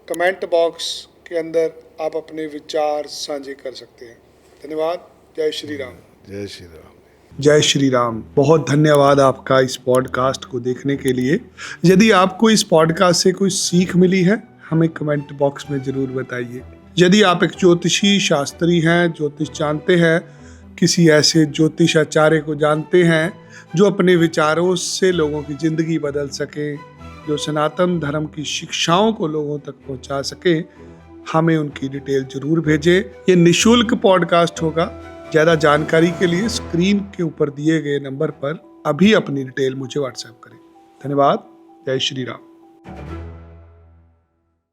कमेंट बॉक्स के अंदर आप अपने विचार साझे कर सकते हैं। धन्यवाद। जय श्री राम। जय श्री राम। जय श्री राम। बहुत धन्यवाद आपका इस पॉडकास्ट को देखने के लिए। यदि आपको इस पॉडकास्ट से कोई सीख मिली है, हमें कमेंट बॉक्स में ज़रूर बताइए। यदि आप एक ज्योतिषी शास्त्री हैं, ज्योतिष जानते हैं, किसी ऐसे ज्योतिष आचार्य को जानते हैं जो अपने विचारों से लोगों की ज़िंदगी बदल सके, जो सनातन धर्म की शिक्षाओं को लोगों तक पहुंचा सके, हमें उनकी डिटेल जरूर भेजें। ये निःशुल्क पॉडकास्ट होगा। ज़्यादा जानकारी के लिए स्क्रीन के ऊपर दिए गए नंबर पर अभी अपनी डिटेल मुझे व्हाट्सएप करें। धन्यवाद। जय श्री राम।